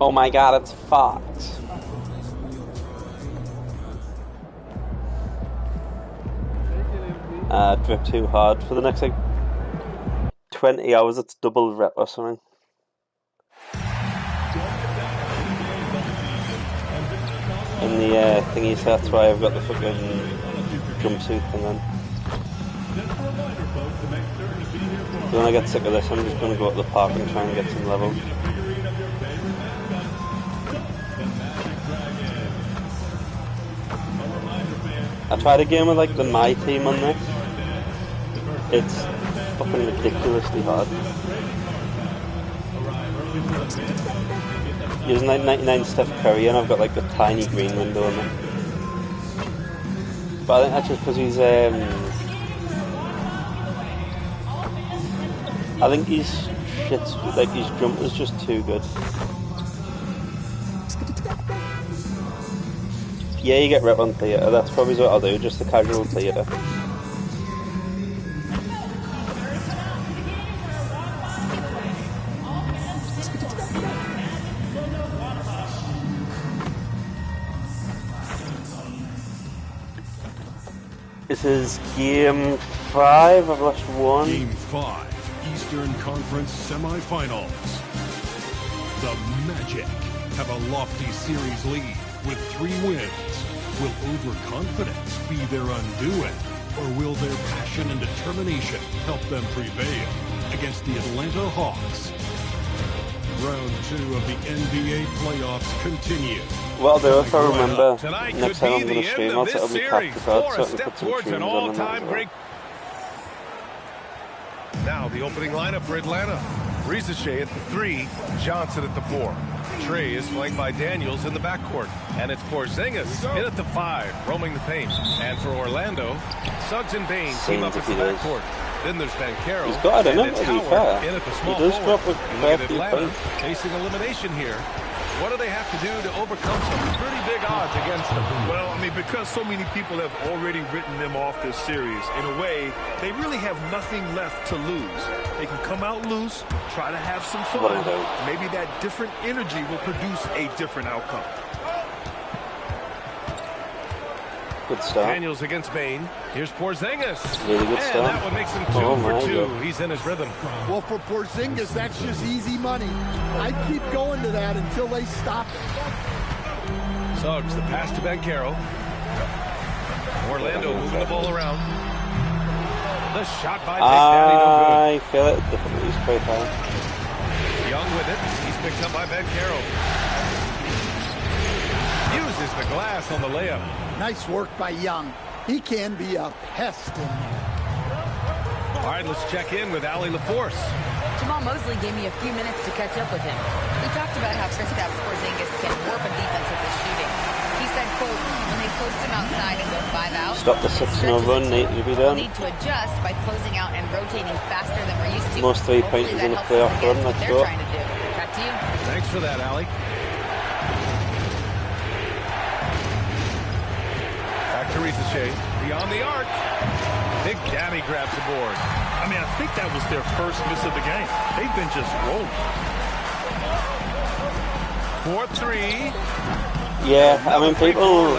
Oh my god, it's Fox. Drip too hard. For the next like 20 hours, it's double rep or something. In the thingy, so that's why I've got the fucking jumpsuit thing on. When I get sick of this, I'm just going to go up the park and try and get some levels. I tried a game with like my team on this. It's fucking ridiculously hard. Using like 99 Steph Curry and I've got like the tiny green window on it. But I think that's just because he's I think he's like his jump is just too good. Yeah, you get rep on theatre, that's probably what I'll do, just the casual theatre. This is Game 5, I've lost 1. Game 5, Eastern Conference Semifinals. The Magic have a lofty series lead with 3 wins. Will overconfidence be their undoing, or will their passion and determination help them prevail against the Atlanta Hawks? Round 2 of the NBA playoffs continue. What I'll do if I remember Tonight next time I'm going to stream, I'll set up my capture card so I can put some tunes on that. Now the opening lineup for Atlanta. Risache at the 3, Johnson at the 4. Trey is flanked by Daniels in the backcourt. And it's Porzingis in at the 5, roaming the paint. And for Orlando, Suggs and Bane team up at the backcourt. Then there's Banchero. He's got it, and to be Howard fair. in at the small He does forward. drop with Look at 30 Atlanta points. facing elimination here. What do they have to do to overcome some pretty big odds against them? Well, I mean, because so many people have already written them off this series, in a way, they really have nothing left to lose. They can come out loose, try to have some fun. Maybe that different energy will produce a different outcome. Good start. Daniels against Bane. Here's Porzingis. Really good start. And that one makes him 2 for 2. He's in his rhythm. Well, for Porzingis, that's just easy money. I'd keep going to that until they stop it. Suggs, the pass to Banchero. Orlando moving the ball around. The shot by Big Daddy, no good. I feel it. He's quite high. Young with it. He's picked up by Banchero. Uses the glass on the layup. Nice work by Young. He can be a pest in there. All right, let's check in with Allie LaForce. Jamal Mosley gave me a few minutes to catch up with him. He talked about how Kristaps Porzingis can warp a defense with his shooting. He said, quote, when they post him outside and go 5 out, Stop the 6-0 run, Nate, you'll be we'll done. need to adjust by closing out and rotating faster than we're used to. Most 3-pointers in a playoff run, let's go. Trying to do. Back to you. Thanks for that, Allie. Back to Risache. Beyond the arc. Big Daddy grabs the board. I mean, I think that was their first miss of the game. They've been just rolling. 4-3. Yeah, I mean, people,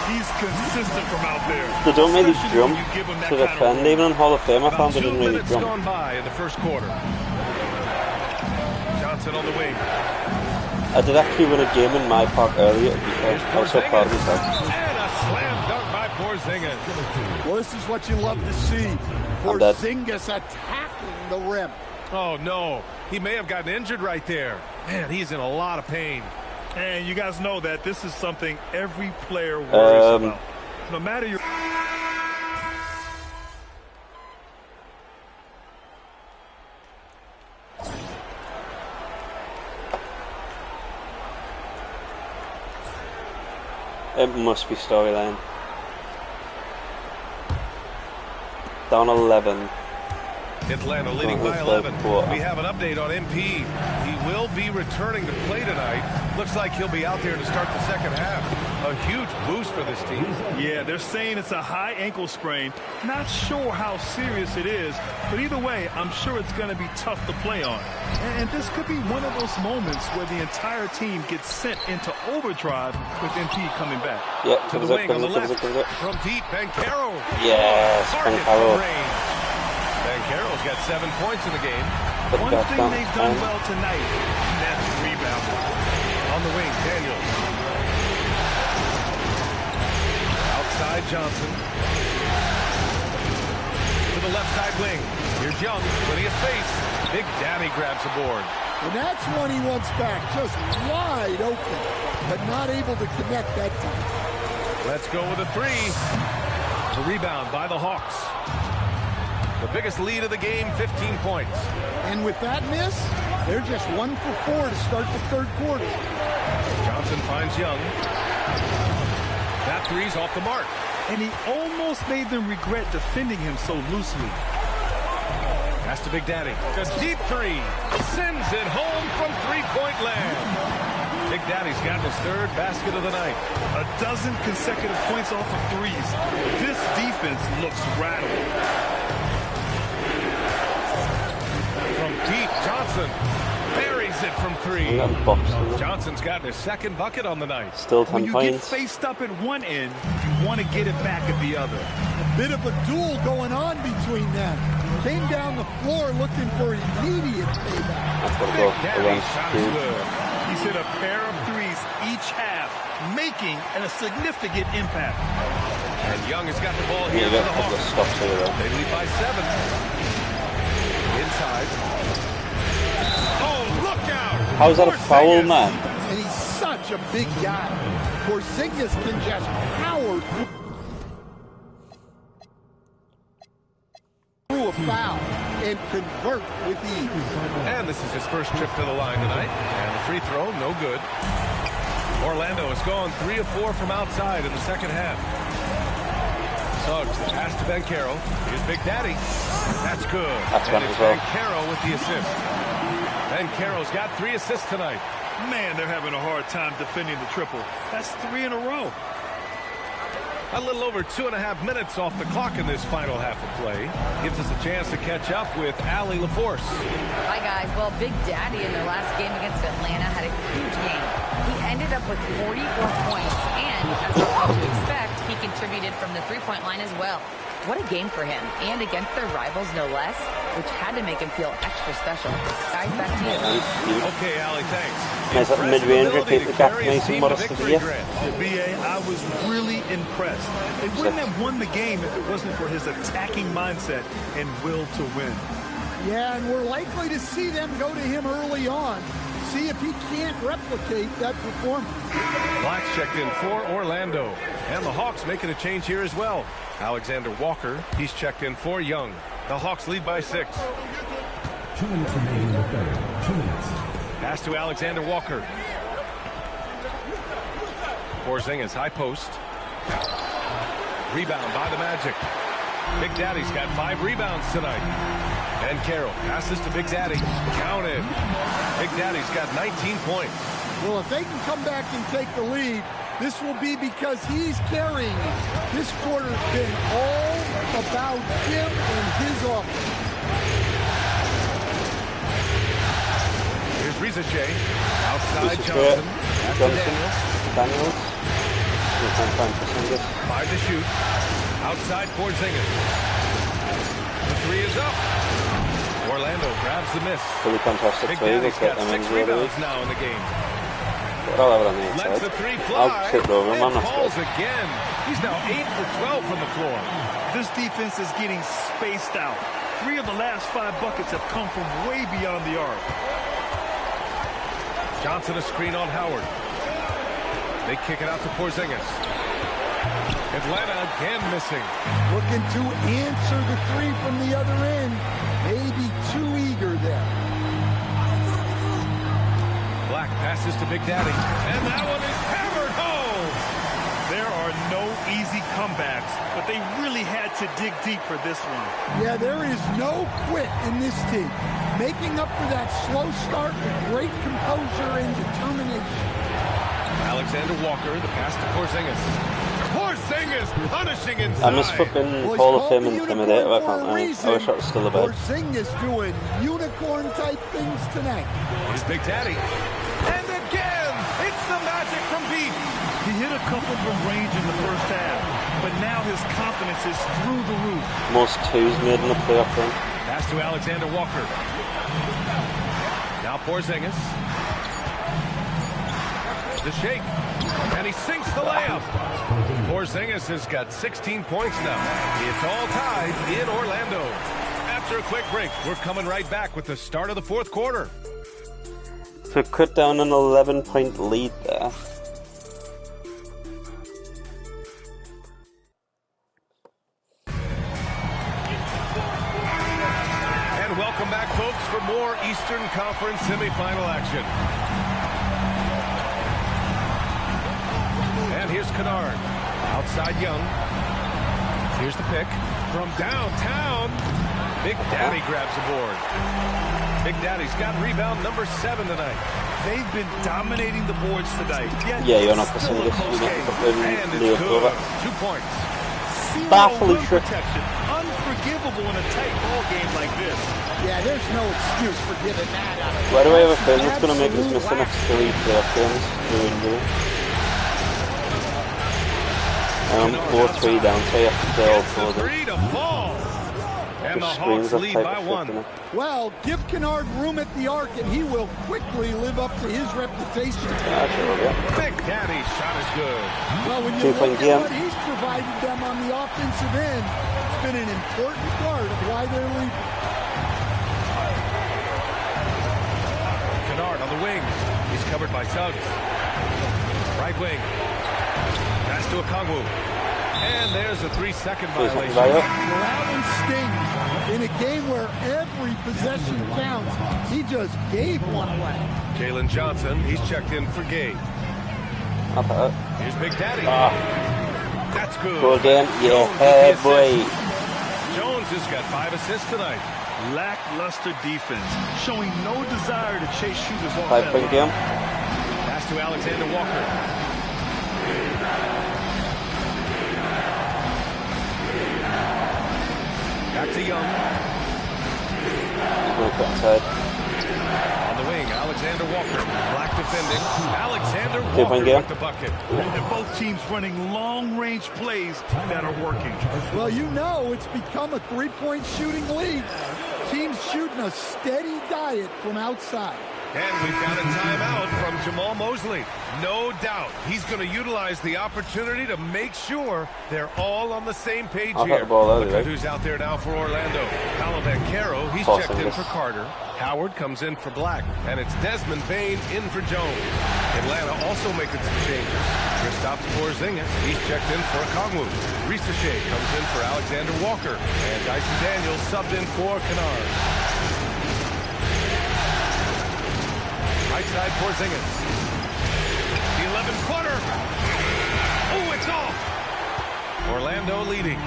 He's consistent from out there. they don't really Especially jump when you give him that to kind of defend. room. Even in Hall of Fame, I found they 2 didn't really minutes jump. gone by in the first quarter. Johnson on the wing. I did actually win a game in my park earlier because I was so proud of myself. And a slam dunk by Porzingis. Well, this is what you love to see. Porzingis attacking the rim. Oh, no. He may have gotten injured right there. Man, he's in a lot of pain. And you guys know that this is something every player worries about. No matter your... It must be storyline. Down 11. Atlanta leading by 11. We have an update on MP. He will be returning to play tonight. Looks like he'll be out there to start the second half. A a huge boost for this team. Yeah, they're saying it's a high ankle sprain. Not sure how serious it is, but either way, I'm sure it's going to be tough to play on. And this could be one of those moments where the entire team gets sent into overdrive with MP coming back. Yeah, To the wing on the left. From deep, Banchero. Yes, Target Banchero. from range. Banchero's got 7 points in the game. One thing they've done well tonight, that's rebounding. On the wing, Daniels. Outside Johnson. To the left side wing. Here's Young. Plenty of space. Big Daddy grabs the board. And that's one he wants back. Just wide open, but not able to connect that time. Let's go with a three. The rebound by the Hawks. The biggest lead of the game, 15 points. And with that miss, they're just 1 for 4 to start the third quarter. Johnson finds Young. That three's off the mark. And he almost made them regret defending him so loosely. Pass to Big Daddy. A deep three. Sends it home from three-point land. Big Daddy's got his third basket of the night. A dozen consecutive points off of threes. This defense looks rattled. From deep, Johnson buries it from three. Johnson's gotten his second bucket on the night. Still 10 When you points. get faced up at one end, you want to get it back at the other. A bit of a duel going on between them. Came down the floor looking for immediate payback. That's what Big Daddy shot is good. good. He's hit a pair of threes each half, making a significant impact. And Young has got the ball Yeah, here you for got the a couple of Hawks. stops here though. They lead by 7. Inside. Oh, look out! How is that a foul, Porzingis. man? And he's such a big guy. Porzingis can just power through a foul and convert with ease. And this is his first trip to the line tonight. And the free throw, no good. Orlando has gone 3 of 4 from outside in the second half. Suggs, the pass to Banchero. Here's Big Daddy. That's good. That's and one it's as well. Banchero with the assist. Banchero's got 3 assists tonight. Man, they're having a hard time defending the triple. That's 3 in a row. A little over 2.5 minutes off the clock in this final half of play. Gives us a chance to catch up with Allie LaForce. Hi, guys. Well, Big Daddy in their last game against Atlanta had a huge game. He ended up with 44 points, and as we're come to expect, he contributed from the three-point line as well. What a game for him, and against their rivals, no less, which had to make him feel extra special. Guys, back to you. Okay, Allie, thanks. Nice little mid-range, repeat the gap, Carry his nice and team modest to of the victory, year. Grant. BA, I was really impressed. They wouldn't have won the game if it wasn't for his attacking mindset and will to win. Yeah, and we're likely to see them go to him early on. See if he can't replicate that performance. Black's checked in for Orlando. And the Hawks making a change here as well. Alexander Walker, he's checked in for Young. The Hawks lead by 6. 2 minutes remaining in the third. 2 minutes. Pass to Alexander Walker. Porzingis, high post. Rebound by the Magic. Big Daddy's got 5 rebounds tonight. And Carroll passes to Big Daddy. Counted. Big Daddy's got 19 points. Well, if they can come back and take the lead, this will be because he's carrying it. This quarter's been all about him and his offense. Here's Rizachet. Outside Johnson. Pass to Daniels. Daniels. 5 to shoot. Outside Porzingis. The 3 is up. Orlando grabs the miss. Fully contested Big 3, Daddy's let's get got them in 6 the other way. rebounds now in the game. But I'll have it on the Lets the inside. 3 fly. I'll trip over him, I'm and not falls scared. again. He's now 8 for 12 from the floor. This defense is getting spaced out. 3 of the last 5 buckets have come from way beyond the arc. Johnson a screen on Howard. They kick it out to Porzingis. Atlanta again missing. Looking to answer the 3 from the other end. Maybe too eager there. Black passes to Big Daddy. And that one is hammered home. There are no easy comebacks, but they really had to dig deep for this one. Yeah, there is no quit in this team. Making up for that slow start with great composure and determination. Alexander Walker, the pass to Porzingis. Porzingis punishing inside. I miss fucking Hall of Fame Intimidator, I can't lie. I wish that was still a bit. Porzingis doing unicorn-type things tonight. Here's Big Daddy. And again, it's the Magic from deep. He hit a couple from range in the first half, but now his confidence is through the roof. Most twos made in the playoff run. Pass to Alexander Walker. Now Porzingis. The shake. And he sinks the layup. Porzingis has got 16 points now. It's all tied in Orlando. After a quick break, we're coming right back with the start of the fourth quarter. So cut down an 11-point lead there. And welcome back, folks, for more Eastern Conference semifinal action. And here's Kennard. Outside Young. Here's the pick. From downtown, Big Daddy grabs the board. Big Daddy's got rebound number 7 tonight. They've been dominating the boards tonight. Yeah, you're not going to see this. And it's good. 2 points. Baffling Rim protection. Unforgivable in a tight ball game like this. Yeah, there's no excuse for giving that up. Why do I have a feeling it's going to make us miss the next 3 playoff games through injury? 4-3 down, so you have to play all 4 of them. And the Hawks lead by 1. Well, give Kennard room at the arc, and he will quickly live up to his reputation. Big Daddy's shot is good. Well, when you look at what he's provided them on the offensive end, it's been an important part of why they're leading. Kennard on the wing. He's covered by Suggs. Right wing. Pass to Okongwu. And there's a 3-second violation. Well, that one stings. In a game where every possession counts, he just gave one away. Jalen Johnson, he's checked in for Gabe. Here's Big Daddy. That's good. Go again. Yeah, boy. Jones has got 5 assists tonight. Lackluster defense, showing no desire to chase shooters off 5-point game. Pass to Alexander Walker. Back to Young. On the wing, Alexander Walker. Black defending. Alexander Walker with the bucket. And both teams running long-range plays that are working. Well, you know it's become a 3-point shooting league. Teams shooting a steady diet from outside. And we found a timeout from Jamal Mosley. No doubt he's going to utilize the opportunity to make sure they're all on the same page here. Look at who's out there now for Orlando. Paolo Banchero, he's checked in for Carter. Howard comes in for Black. And it's Desmond Bane in for Jones. Atlanta also making some changes. Kristaps Porzingis, he's checked in for Okongwu. Risache comes in for Alexander Walker. And Dyson Daniels subbed in for Kennard. Right side, Porzingis. The 11-footer. Oh, it's off. Orlando leading.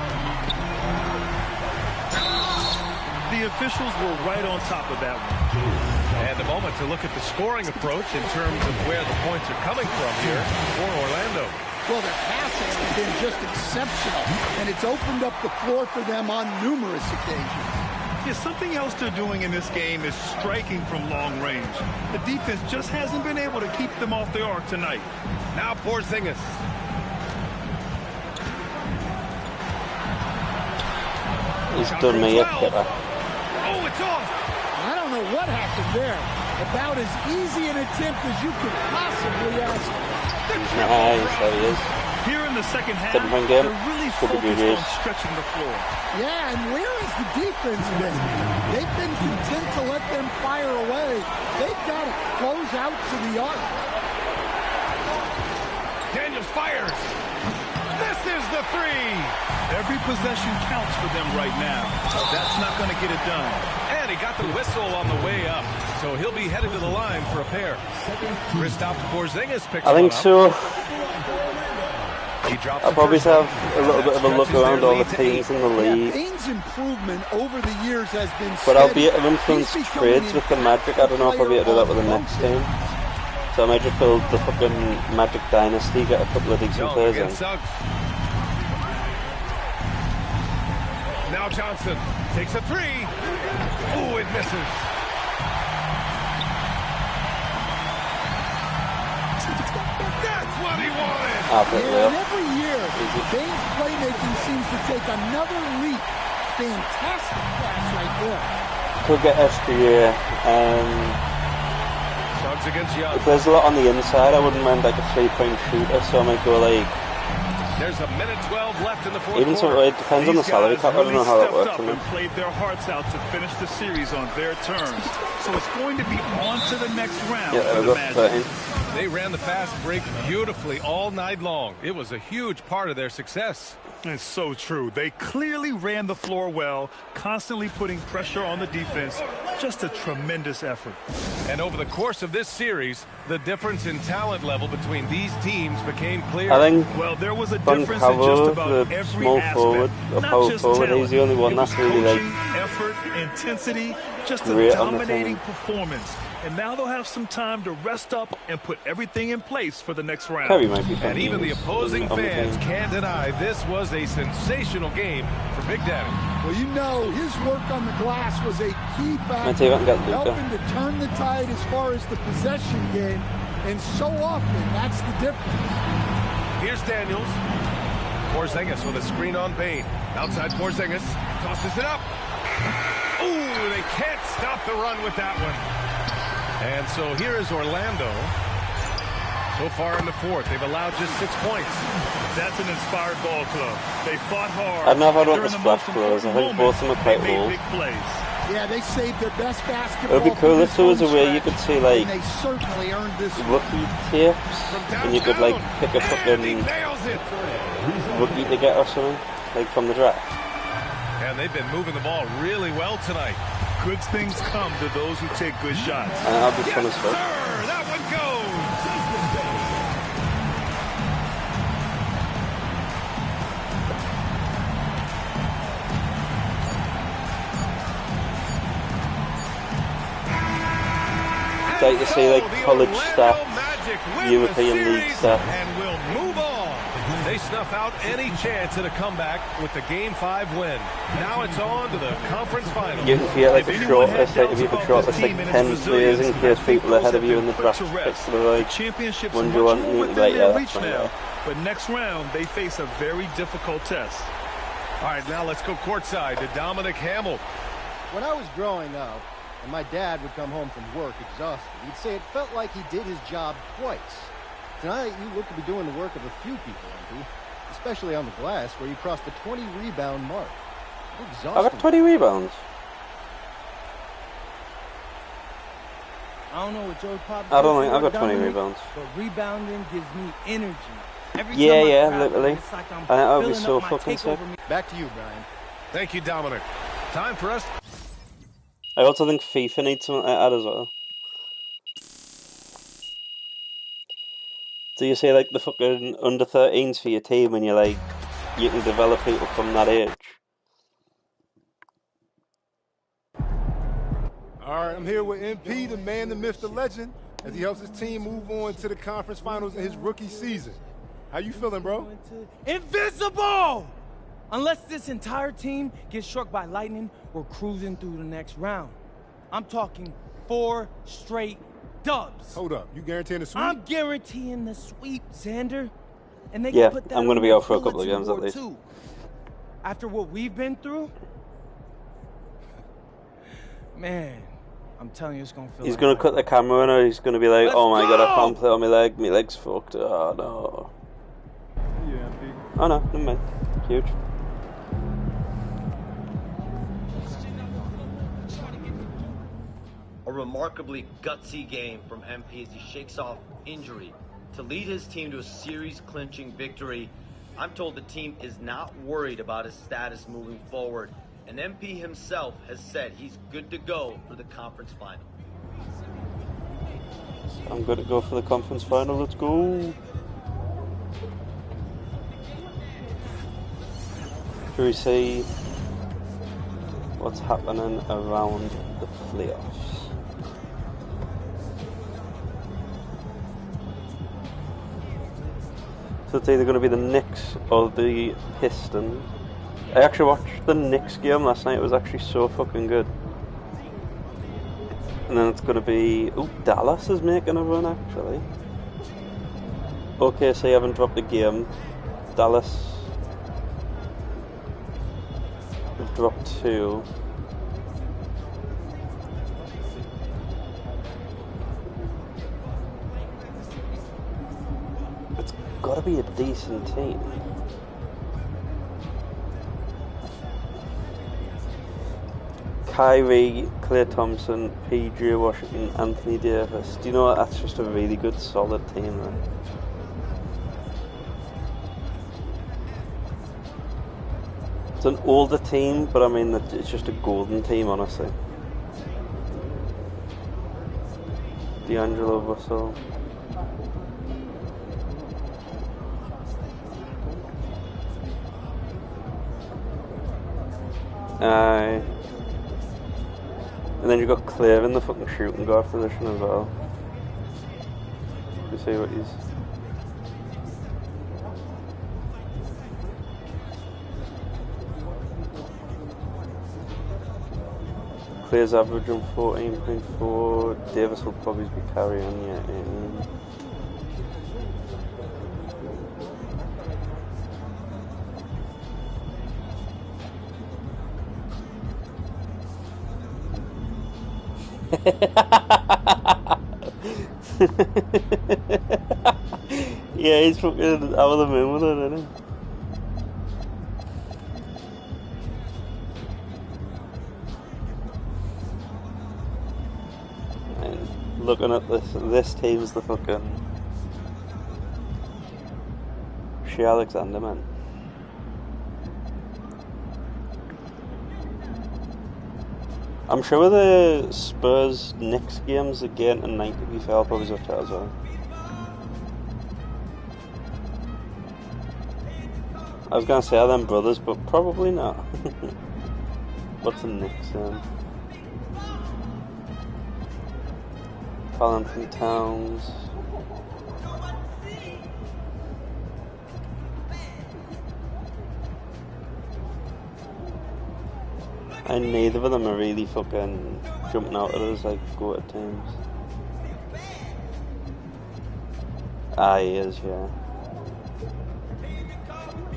The officials were right on top of that one. And a moment to look at the scoring approach in terms of where the points are coming from here for Orlando. Well, their passing has been just exceptional, and it's opened up the floor for them on numerous occasions. Yeah, something else they're doing in this game is striking from long range. The defense just hasn't been able to keep them off the arc tonight. Now Porzingis. He's done me up here. Oh, it's off. I don't know what happened there. About as easy an attempt as you could possibly ask for. Nice, there he is. Here in the second half, game. they're really focused on stretching the floor. Yeah, and where has the defense been? They've been content to let them fire away. They've got to close out to the arc. Daniels fires. This is the 3. Every possession counts for them right now. That's not going to get it done. And he got the whistle on the way up. So he'll be headed to the line for a pair. Kristaps Porzingis picks I think so. I'll probably have a little bit of a look around all the teams in the league. Bane's improvement over the years has been but I'll be able to influence trades with the Magic. I don't know if I'll be able to do that with the next team. So I might just build the fucking Magic Dynasty, get a couple of decent Young players in. against Suggs. Now Johnson takes a three. Ooh, it misses. That's what he wanted. And every year, Bane's playmaking seems to take another leap. Fantastic pass right there. Could get extra year. Suggs against Young. If there's a lot on the inside, I wouldn't mind like a 3-point shooter, so I might go like... There's a minute 12 left in the fourth Even so, quarter. it depends on the salary cap. I don't know how that works. And played their hearts out to finish the series on their terms. So it's going to be on to the next round for the Magic. They ran the fast break beautifully all night long. It was a huge part of their success. It's so true. They clearly ran the floor well, constantly putting pressure on the defense. Just a tremendous effort. And over the course of this series, the difference in talent level between these teams became clear. I think well, there was a difference in just about every small aspect. forward, a power forward, he's the only one that's really like effort, intensity, just a great dominating performance. And now they'll have some time to rest up and put everything in place for the next round. Curry might be fun. And even the opposing fans can't deny this was a sensational game for Big Daddy. Well, you know, his work on the glass was a key factor, helping to turn the tide as far as the possession game. And so often, that's the difference. Here's Daniels. Porzingis with a screen on Bane. Outside Porzingis. Tosses it up. Ooh, they can't stop the run with that one. And so here is Orlando. So far in the fourth, they've allowed just 6 points. That's an inspired ball club. They fought hard. I've never had the splash players. I think both of them are quite old. Yeah, they saved their best basketball. It would be cool if there was a way you could see like they certainly earned this rookie tapes, and you could like pick a fucking rookie to get or something, like from the draft. And they've been moving the ball really well tonight. Good things come to those who take good shots. And that'll be fun as fuck. That one goes. It's like you see like college stats, European League stats. And we'll move on. They snuff out any chance at a comeback with the Game 5 win. Now it's on to the conference final. You can feel like the shortest, like if you could shortest like 10 players in case people ahead of you in the draft picks for like championships one you want, like yeah, that's fine. Now. But next round they face a very difficult test. All right, now let's go courtside to Dominic Hamill. When I was growing up, and my dad would come home from work exhausted, he'd say it felt like he did his job twice. Tonight, you look to be doing the work of a few people, MP, especially on the glass, where you crossed the 20-rebound mark. I got 20 rebounds. I don't know what Joe Pop. I don't think I got 20 rebounds. But rebounding gives me energy. Yeah, literally. Like I would be so fucking sick. Back to you, Brian. Thank you, Dominic. Time for us. I also think FIFA needs something like that as well. So you say like the fucking under 13s for your team, and you're like, you can develop people from that age. All right, I'm here with MP, the man, the myth, the legend, as he helps his team move on to the conference finals in his rookie season. How you feeling, bro? Invincible! Unless this entire team gets struck by lightning, we're cruising through the next round. I'm talking 4 straight dubs. Hold up, you guaranteeing the sweep? I'm guaranteeing the sweep, Xander. And they Yeah, can put that I'm going to be on out for a couple of bulletin games at board, least. too. After what we've been through, man, I'm telling you, it's going to feel He's like going to cut the camera in, or he's going to be like, Let's oh my god, I go! can't play on my leg, my leg's fucked, oh no. Yeah, MP. Oh no, never mind. Huge. A remarkably gutsy game from MP as he shakes off injury to lead his team to a series-clinching victory. I'm told the team is not worried about his status moving forward, and MP himself has said he's good to go for the conference final. I'm good to go for the conference final, let's go. Should we see what's happening around the playoffs? So it's either going to be the Knicks or the Pistons. I actually watched the Knicks game last night. It was actually so fucking good. And then it's going to be... Ooh, Dallas is making a run, actually. OKC haven't dropped a game. Dallas have dropped 2. It's got to be a decent team. Kyrie, Klay Thompson, PJ Washington, Anthony Davis. Do you know what? That's just a really good, solid team, man. It's an older team, but I mean, it's just a golden team, honestly. D'Angelo Russell. And then you've got Claire in the fucking shooting guard position as well. You see what he's... Claire's averaging 14.4. Davis will probably be carrying, yeah. Yeah, he's fucking out of the moon with it, isn't he? And looking at this team's the fucking Shea Alexander, man. I'm sure the Spurs-Knicks games again tonight, to be fair, I'll probably watch that as well. I was going to say them brothers, but probably not. What's the Knicks then? Karl Anthony Towns. And neither of them are really fucking jumping out at us like go-to teams. Ah, he is, yeah.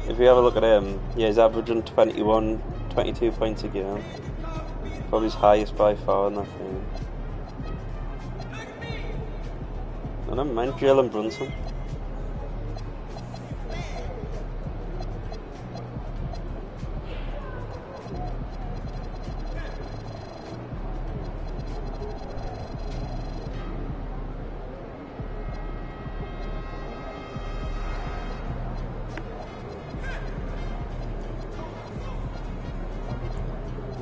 If you have a look at him, yeah, he's averaging 22 points a game. Probably his highest by far in that team. I don't mind Jalen Brunson.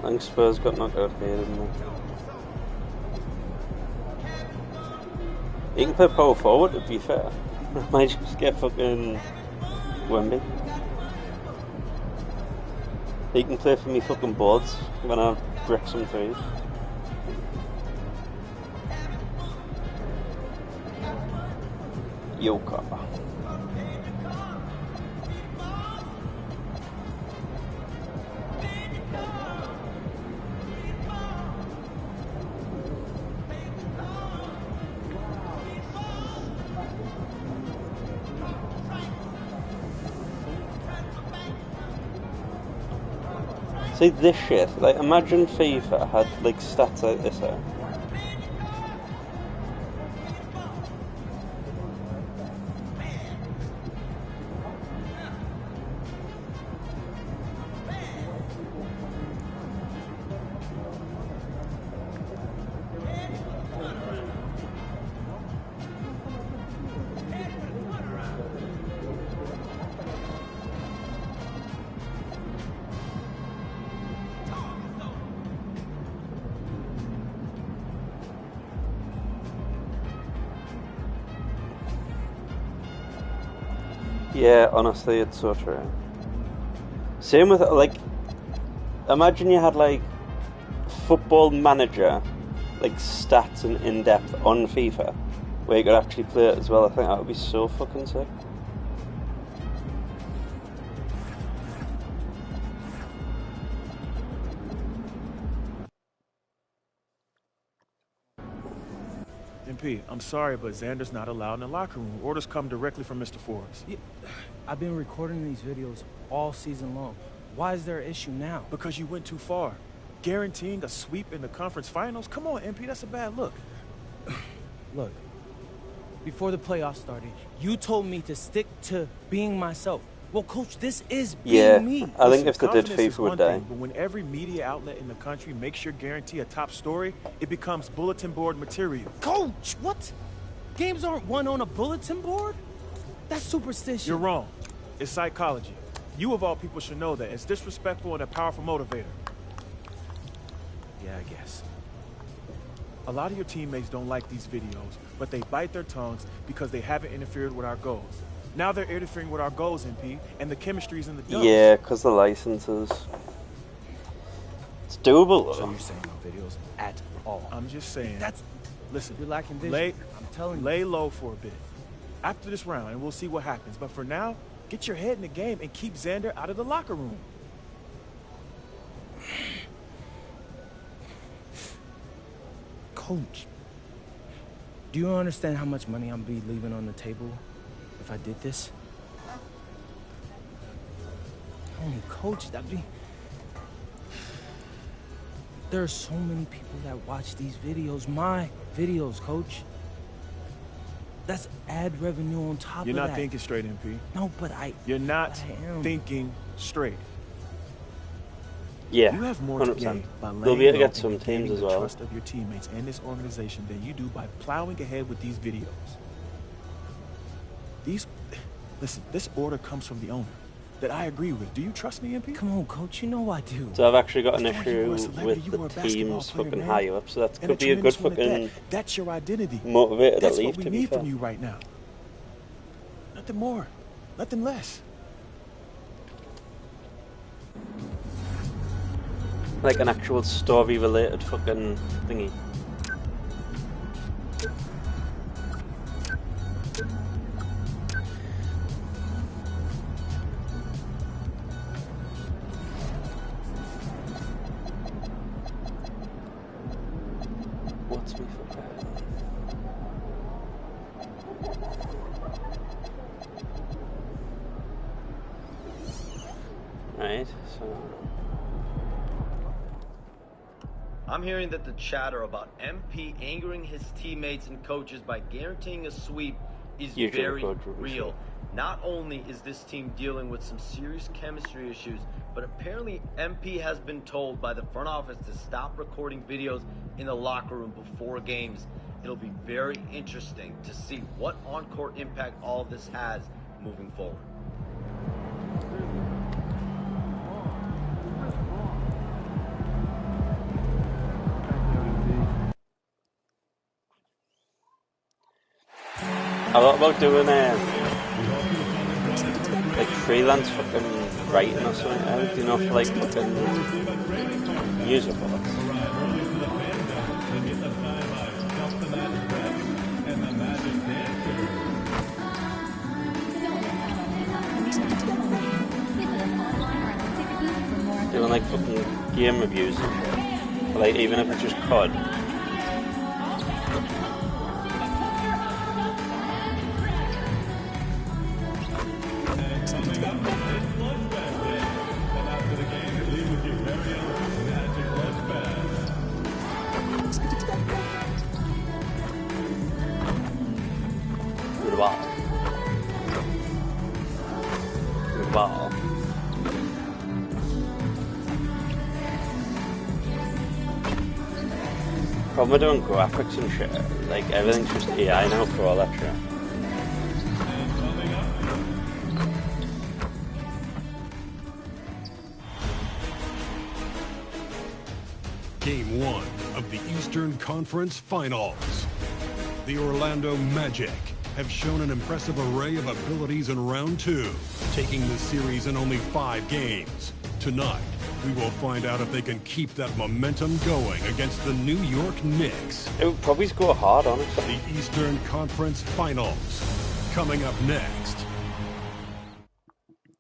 I think Spurs got knocked out here, didn't they? He can play power forward, to be fair. Might just get fucking Wemby. He can play for me fucking boards when I brick some threes. Yoka. See this shit, like imagine FIFA had like stats like this out. Yeah, honestly, it's so true. Same with, like, imagine you had, like, Football Manager, like, stats and in-depth on FIFA, where you could actually play it as well. I think that would be so fucking sick. MP, I'm sorry, but Xander's not allowed in the locker room. Orders come directly from Mr. Forbes. Yeah, I've been recording these videos all season long. Why is there an issue now? Because you went too far. Guaranteeing a sweep in the conference finals? Come on, MP, that's a bad look. Look, before the playoffs started, you told me to stick to being myself. Well, Coach, this is being me. I think if they did, FIFA would die. But when every media outlet in the country makes your guarantee a top story, it becomes bulletin board material. Coach, what? Games aren't won on a bulletin board? That's superstition. You're wrong. It's psychology. You of all people should know that. It's disrespectful and a powerful motivator. Yeah, I guess. A lot of your teammates don't like these videos, but they bite their tongues because they haven't interfered with our goals. Now they're interfering with our goals, MP, and the chemistry's in the dumps. Yeah, because the licenses. It's doable, though. So you're saying no videos at all? I'm just saying. Listen, you're lacking vision. I'm telling you. Lay low for a bit. After this round, and we'll see what happens. But for now, get your head in the game and keep Xander out of the locker room. Coach, do you understand how much money I'm be leaving on the table if I did this? Only Coach, that'd be... There are so many people that watch these videos, my videos, Coach. That's ad revenue on top of that. You're not thinking straight, MP. No, but You're not thinking straight. Yeah, you have more to gain by they'll be able to laying get some low teams as the well. Trust of your teammates and this organization than you do by plowing ahead with these videos. Listen, this order comes from the owner that I agree with. Do you trust me, MP? Come on, Coach, you know I do. So I've actually got an issue with the team's fucking high up, so that could be a good fucking that's your identity. Motivator That's to what leave, we need from you right now. Nothing more, nothing less. Like an actual story-related fucking thingy. What's me for that? Right, so... I'm hearing that the chatter about MP angering his teammates and coaches by guaranteeing a sweep is very real. Not only is this team dealing with some serious chemistry issues, but apparently MP has been told by the front office to stop recording videos in the locker room before games. It'll be very interesting to see what on-court impact all of this has moving forward. I thought about doing like freelance fucking writing or something, you know, for like fucking music boards. Doing like fucking game reviews and shit. Like even if it's just COD. When we're doing graphics and shit, like everything's just AI now for all that shit. Game 1 of the Eastern Conference Finals. The Orlando Magic have shown an impressive array of abilities in round 2, taking the series in only 5 games. Tonight, we will find out if they can keep that momentum going against the New York Knicks. It would probably score hard, honestly. The Eastern Conference Finals, coming up next.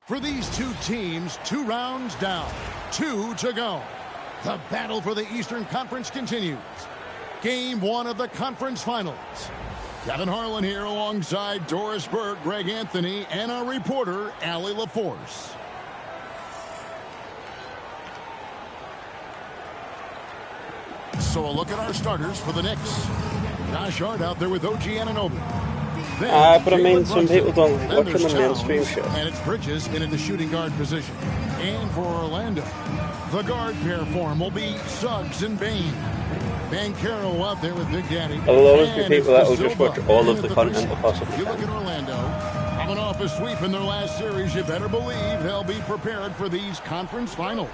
For these two teams, 2 rounds down, 2 to go. The battle for the Eastern Conference continues. Game 1 of the conference finals. Kevin Harlan here alongside Doris Burke, Greg Anthony, and our reporter, Allie LaForce. So a look at our starters for the Knicks. Josh Hart out there with OG Anunoby. But I mean, some people don't like watching the mainstream show. And it's Bridges in the shooting guard position. And for Orlando, the guard pair form will be Suggs and Bain. Banchero out there with Big Daddy. There will always be people that will just watch all of the content that possibly can. You look at Orlando, coming off a sweep in their last series, you better believe they'll be prepared for these conference finals.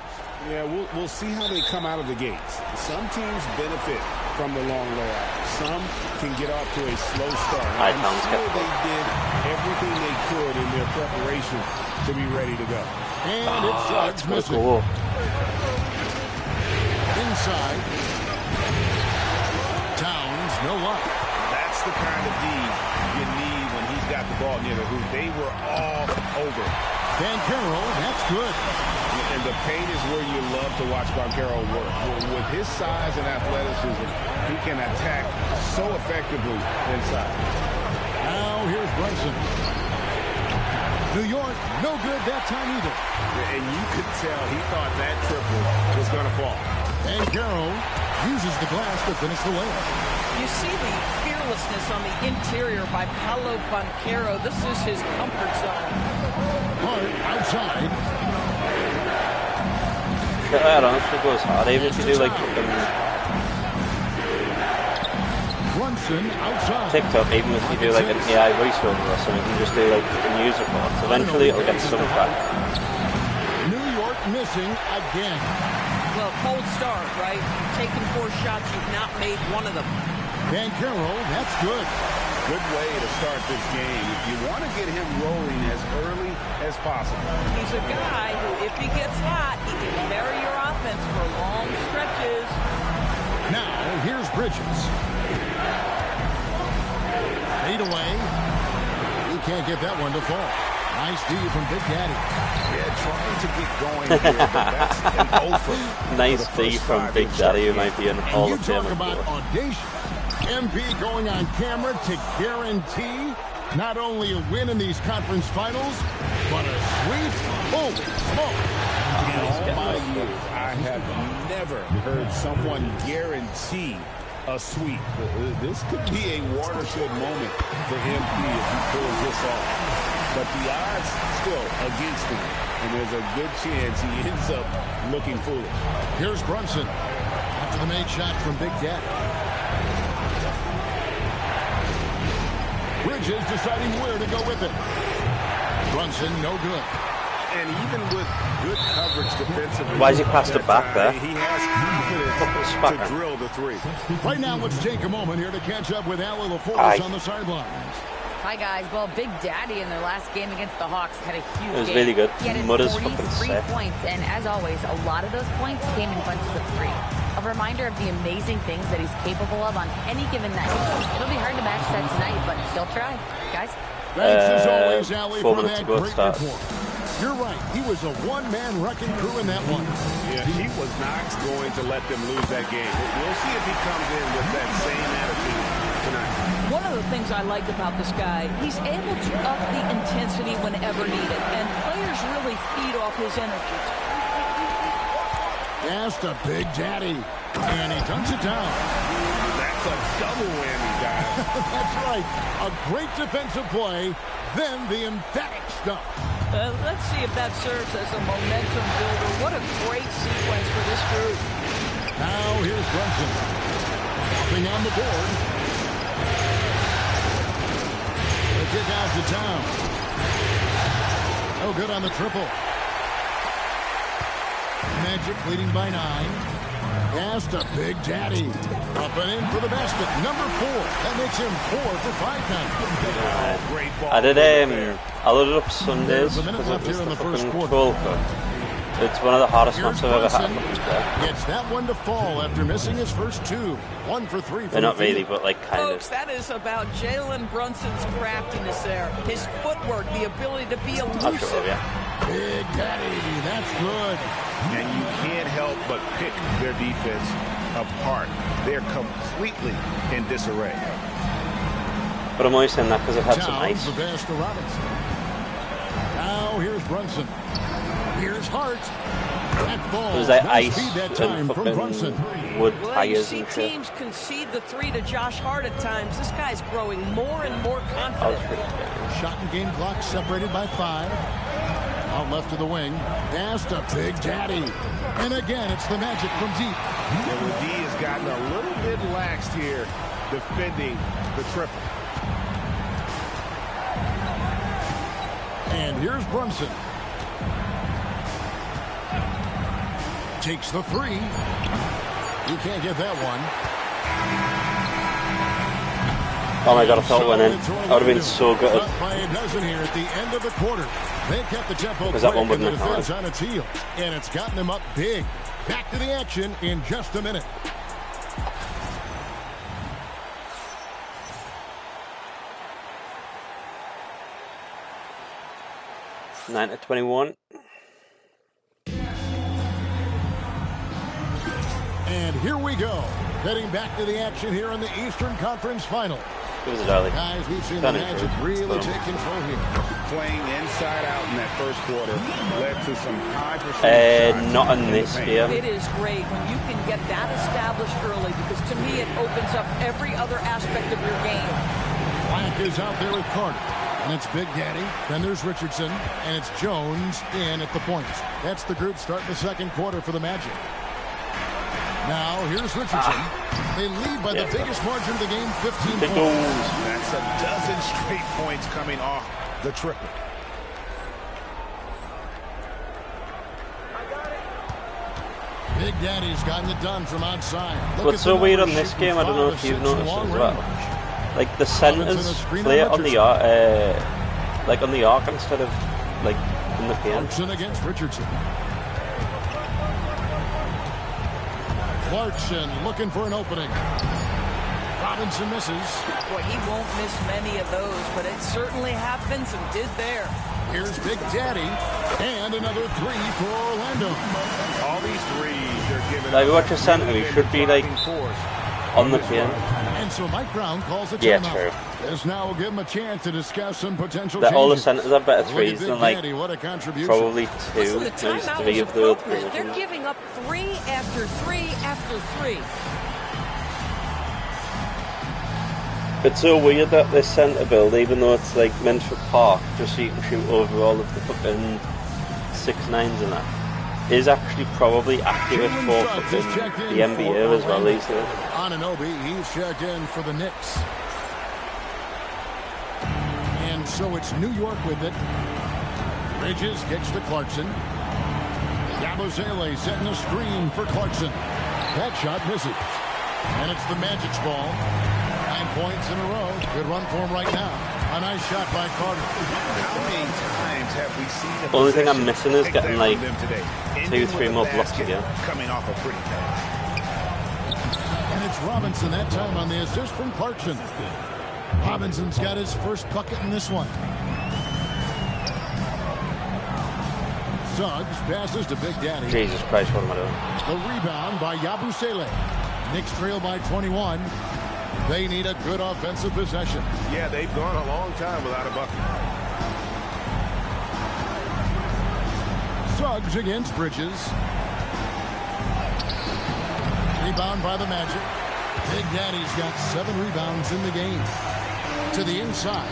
Yeah, we'll see how they come out of the gates. Some teams benefit from the long layout. Some can get off to a slow start. I'm sure they did everything they could in their preparation to be ready to go. And it's Suggs missing. Cool. Inside. Towns, no luck. That's the kind of D you need when he's got the ball near the hoop. They were all over. Banchero, that's good. And the paint is where you love to watch Banchero work. With his size and athleticism, he can attack so effectively inside. Now here's Brunson. New York, no good that time either. And you could tell he thought that triple was going to fall. Banchero uses the glass to finish the layup. You see the fearlessness on the interior by Paolo Banchero. This is his comfort zone. Hart outside. I don't know if it goes hard, even if you do like Brunson outside. TikTok, even if you do like an AI voiceover or something, you can just do like a news report. Eventually it'll get some track. New York missing again. Well, cold start, right? You've taken 4 shots, you've not made one of them. Banchero, that's good. Good way to start this game. You want to get him rolling as early as possible. He's a guy who, if he gets hot, he can carry your offense for long stretches. Now, here's Bridges. Fade away. He can't get that one to fall. Nice D from Big Daddy. Yeah, trying to get going here, but that's an offer. Nice D from Big Daddy, who might be an Hall of Fame. You talk about audacious. MP going on camera to guarantee not only a win in these conference finals, but a sweep. Holy smoke. In all my years, I have never heard someone guarantee a sweep. This could be a watershed moment for MP if he pulls this off. But the odds still against him, and there's a good chance he ends up looking foolish. Here's Brunson after the made shot from Big Daddy. Bridges deciding where to go with it. Brunson, no good. And even with good coverage defensively. Why is he passed it back there? He has confidence to drill the 3. Right now, let's take a moment here to catch up with Allie LaForce on the sidelines. Hi, guys. Well, Big Daddy in their last game against the Hawks had a huge game. It was really good. He had 43 points, and as always, a lot of those points came in bunches of 3. A reminder of the amazing things that he's capable of on any given night. It'll be hard to match that tonight, but he'll try. Guys? Thanks as always, Allie, for that great report. You're right. He was a one-man wrecking crew in that one. Yeah, he was not going to let them lose that game. We'll see if he comes in with that same attitude tonight. One of the things I like about this guy, he's able to up the intensity whenever needed, and players really feed off his energy. Pass to Big Daddy, and he dunks it down. That's a double whammy, guys. That's right. A great defensive play, then the emphatic stuff. Let's see if that serves as a momentum builder. What a great sequence for this group. Now here's Brunson. Hopping on the board. The kick out to town. No good on the triple. Magic leading by 9. Pass to Big Daddy. Up and in for the basket. Number 4. That makes him 4 for 5 now. Great ball. I loaded up Sundays because it was the fucking World Cup. It's one of the hardest maps I've ever had. Gets that one to fall after missing his first 2. 1 for 3 for not really, but like kind Folks, that is about Jalen Brunson's craftiness there. His footwork, the ability to be elusive. Big Daddy, That's good. And you can't help but pick their defense apart. They're completely in disarray. But I'm only saying that because I've had some ice. The pass to Robinson. Now here's Brunson. Here's Hart. It was like ice and fucking wood tires you and see shit. teams concede the 3 to Josh Hart at times. This guy's growing more and more confident. Shot and game clock separated by 5. Out left to the wing. Pass to Big Daddy. And again, it's the Magic from deep. And the D has gotten a little bit laxed here defending the triple. And here's Brunson. Takes the 3. You can't get that one. Oh my god, I thought it went in. That would have been so good. By a dozen here at the end of the quarter. They've kept the tempo Because that one quick and the wouldn't have defense on its heel. And it's gotten them up big. Back to the action in just a minute. Nine to 21. And here we go. Heading back to the action here in the Eastern Conference Final. It was early. Guys, we've seen the Magic really take control here. Playing inside out in that first quarter led to some high percentage not in this game. It is great when you can get that established early because to me it opens up every other aspect of your game. Black is out there with Carter. And it's Big Daddy. Then there's Richardson. And it's Jones in at the points. That's the group starting the second quarter for the Magic. Now, here's Richardson. They lead by the biggest margin of the game, 15 points. That's a dozen straight points coming off the triple. Big Daddy's gotten it done from outside. What's so weird on this game, I don't know if you've noticed as well. Like the centers play it on the arc, like on the arc instead of like in the paint. Clarkson against Richardson. Clarkson looking for an opening. Robinson misses. Boy, he won't miss many of those, but it certainly happens and did there. Here's Big Daddy, and another 3 for Orlando. All these threes they're giving. Like watch a center, he should be like on the pin. And so Mike Brown calls a timeout. Yeah, true. This now will give him a chance to discuss some potential That changes. all the centers have better threes than like what a contribution. probably 2, Listen, the maybe timeout 3 was of the appropriate. They're giving up 3 after 3 after 3. It's so weird that this centre build, even though it's like meant for park, just so you can shoot over all of the fucking 6'9s and that, is actually probably accurate for fucking the NBA as well these days. Anunoby, he's checked in for the Knicks. And so it's New York with it. Bridges gets to Clarkson. Yabusele setting a screen for Clarkson. That shot misses. And it's the Magic's ball. 9 points in a row. Good run for him right now. A nice shot by Carter. How many times have we seen the only thing I'm missing is getting like 2-3 more blocks again. Coming off a pretty pass. And it's Robinson that time on the assist from Clarkson. Robinson's got his first bucket in this one. Suggs passes to Big Daddy. Jesus Christ, what am I doing? The rebound by Yabusele. Knicks trail by 21. They need a good offensive possession. Yeah, they've gone a long time without a bucket. Suggs against Bridges. Rebound by the Magic. Big Daddy's got 7 rebounds in the game. To the inside.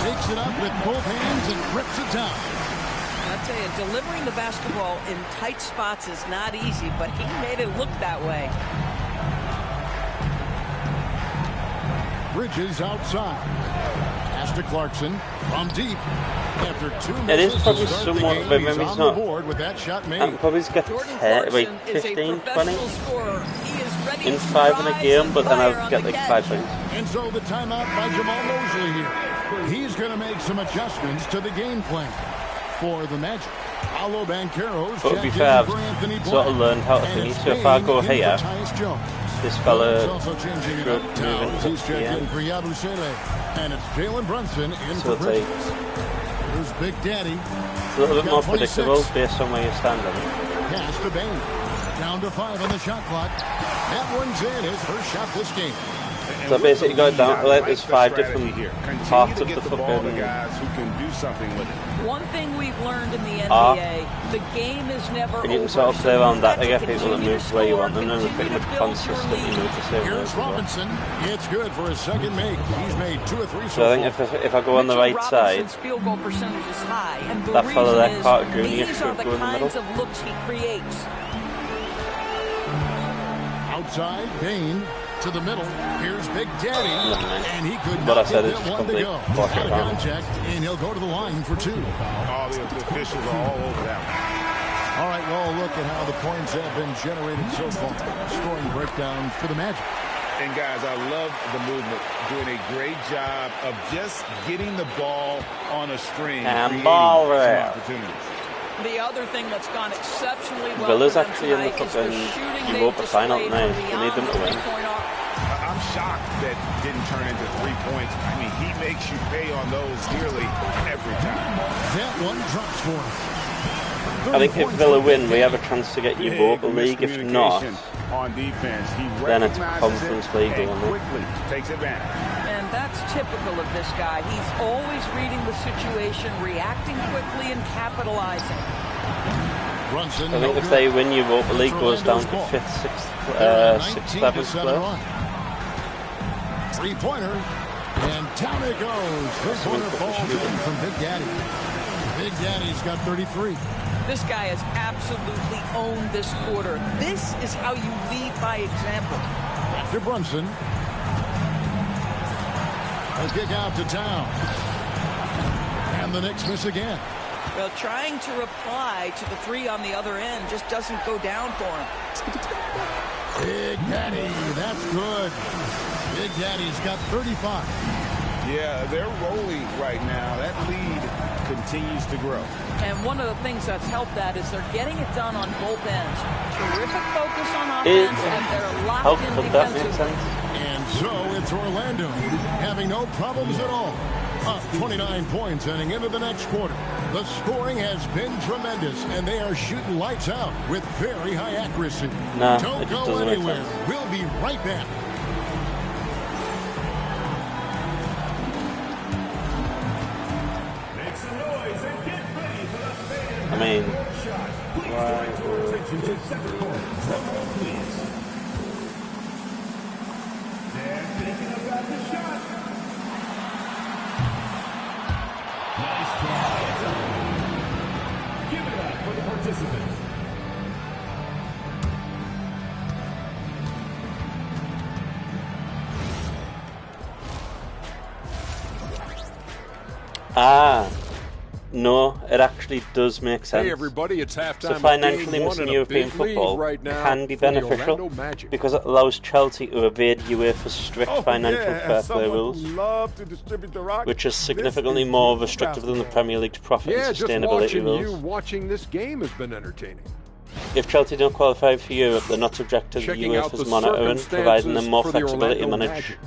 Takes it up with both hands and grips it down. I'll tell you, delivering the basketball in tight spots is not easy, but he made it look that way. Bridges outside. Pass to Clarkson from deep. After 2 minutes, it is probably somewhat, but maybe it's not. With that shot made. I can probably get 10, 15, 20 in 5 in a game, but then I'll get like 5 points. And so the timeout by Jamal Mosley here. He's going to make some adjustments to the game plan for the Magic. Paulo Banchero's but to be fair, I've sort of learned how to finish. So if I go here, this fella He's checked in for Yabusele. And it's Jalen Brunson in for Bridges. Here's Big Daddy. It's a little bit more predictable based on where you're standing. Pass to Bane. Down to 5 on the shot clock. That one's in. His first shot this game. So basically, you got down to like there's 5 different parts of the fucking. Guys who can do something with it. One thing we've learned in the NBA, the game is never over. And you can sort of play around that to get people to move where you want them, and they're pretty much consistently move the same way. Here's Robinson. It's good for his second make. He's made 2 or 3 so I think if I go on the right side, field goal percentage is high, and the that fellow there, Carter Jr., these are should the go in the middle. kinds of looks he creates. Outside, Bane to the middle. Here's Big Daddy, and he could What I not said get is that just one to complete go. block Out it of down. contact, and he'll go to the line for 2. All the officials are all over that one. All right, well, look at how the points have been generated so far. Scoring breakdown for the Magic. And guys, I love the movement. Doing a great job of just getting the ball on a string. And ball some rail. opportunities. The other thing that's gone exceptionally well Villa's for them actually in the tonight is the fucking shooting Europa they've final displayed tonight. from We need them to beyond the win. three-point arc. I'm shocked that didn't turn into 3 points. I mean, he makes you pay on those dearly every time. That one drops for him. I think if Villa win, we have a chance to get Big Europa League. If not, miscommunication on defense. He then it's recognizes Conference it League and only. quickly takes advantage. And that's typical of this guy. He's always reading the situation, reacting quickly, and capitalizing. Brunson, I think if they win, Europa League goes down to 5th, 6th, 7th place. 3-pointer, and down it goes. 3-pointer falls in from Big Daddy. Big Daddy's got 33. This guy has absolutely owned this quarter. This is how you lead by example. After Brunson. A kick out to Town. And the Knicks miss again. Well, trying to reply to the 3 on the other end just doesn't go down for him. Big Daddy, that's good. Big Daddy's got 35. Yeah, they're rolling right now. That lead continues to grow. And one of the things that's helped that is they're getting it done on both ends. Terrific focus on offense, and they're locked in defensively. And so it's Orlando having no problems at all. Up 29 points heading into the next quarter. The scoring has been tremendous, and they are shooting lights out with very high accuracy. Nah, Don't it go doesn't make anywhere. sense. We'll be right back. Make some noise and get ready for the fan. I mean, Please direct your attention to center court. Drum roll, please. They're thinking about the shot. Nice try. It's up. Give it up for the participants. no, it actually does make sense. Hey everybody, it's halftime. So financially, Game missing one in a European big lead football right now can be for the beneficial Orlando Magic. because it allows Chelsea to evade UEFA's strict financial fair play rules, love to distribute the rock. which is significantly more restrictive than the Premier League's profit Yeah, and just sustainability watching rules. you watching this game has been entertaining. If Chelsea don't qualify for Europe, they're not subject to the Checking out UEFA's the monitoring, providing them more circumstances for the flexibility to Orlando manage Magic.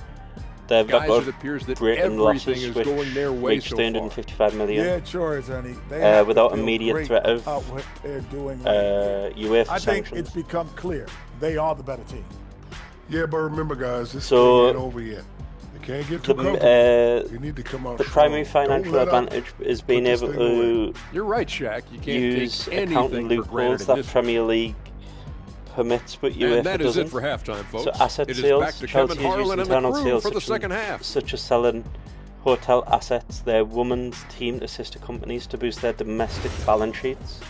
their Guys, record it appears that breaking everything losses, is which going their way reached so 355 million. Yeah, it sure is, honey. They have to without feel immediate great threat of about what they're doing. UEFA I think sanctions. it's become clear they are the better team. Yeah, but remember, guys, this So, ain't over yet. You can't get too The, comfortable. You need to come out the strong. primary financial Don't let up. advantage is being Put this able thing away. to You're right, Shaq. You can't use take anything accounting for granted loopholes in that this Premier League permits, but And UEFA that is doesn't. it for halftime, folks. So asset It is sales, back to Chelsea Kevin has used Harlan and the internal crew sales for the such second as- half. such as selling hotel assets, their women's team to sister companies to boost their domestic balance sheets.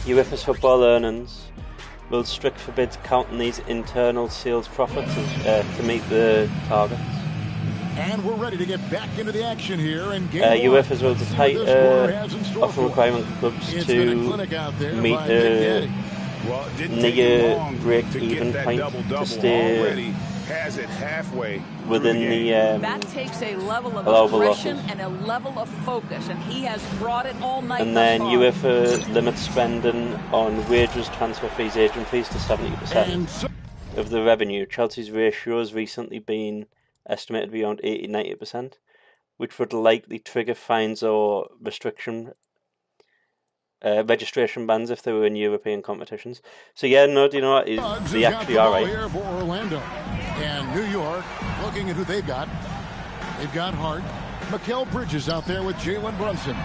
UEFA's football earnings will strict forbids counting these internal sales profits to meet the targets. And we're ready to get back into the action here. And UEFA's rules are tight, often requiring clubs It's to been a clinic out there meet by Big Daddy. Well, it didn't take him near long break-even to get that point double-double. to stay Already has it halfway within through the the That takes a level of allowable aggression losses. and a level of focus, and he has brought it all night. And thus then far. UEFA limits spending on wages, transfer fees, agent fees to 70% of the revenue. Chelsea's ratio has recently been estimated beyond 80-90%. which would likely trigger fines or registration bans if they were in European competitions. So yeah, no, do you know what? They actually are right. Here for Orlando. And New York, looking at who they've got. They've got Hart. Mikal Bridges out there with Jalen Brunson.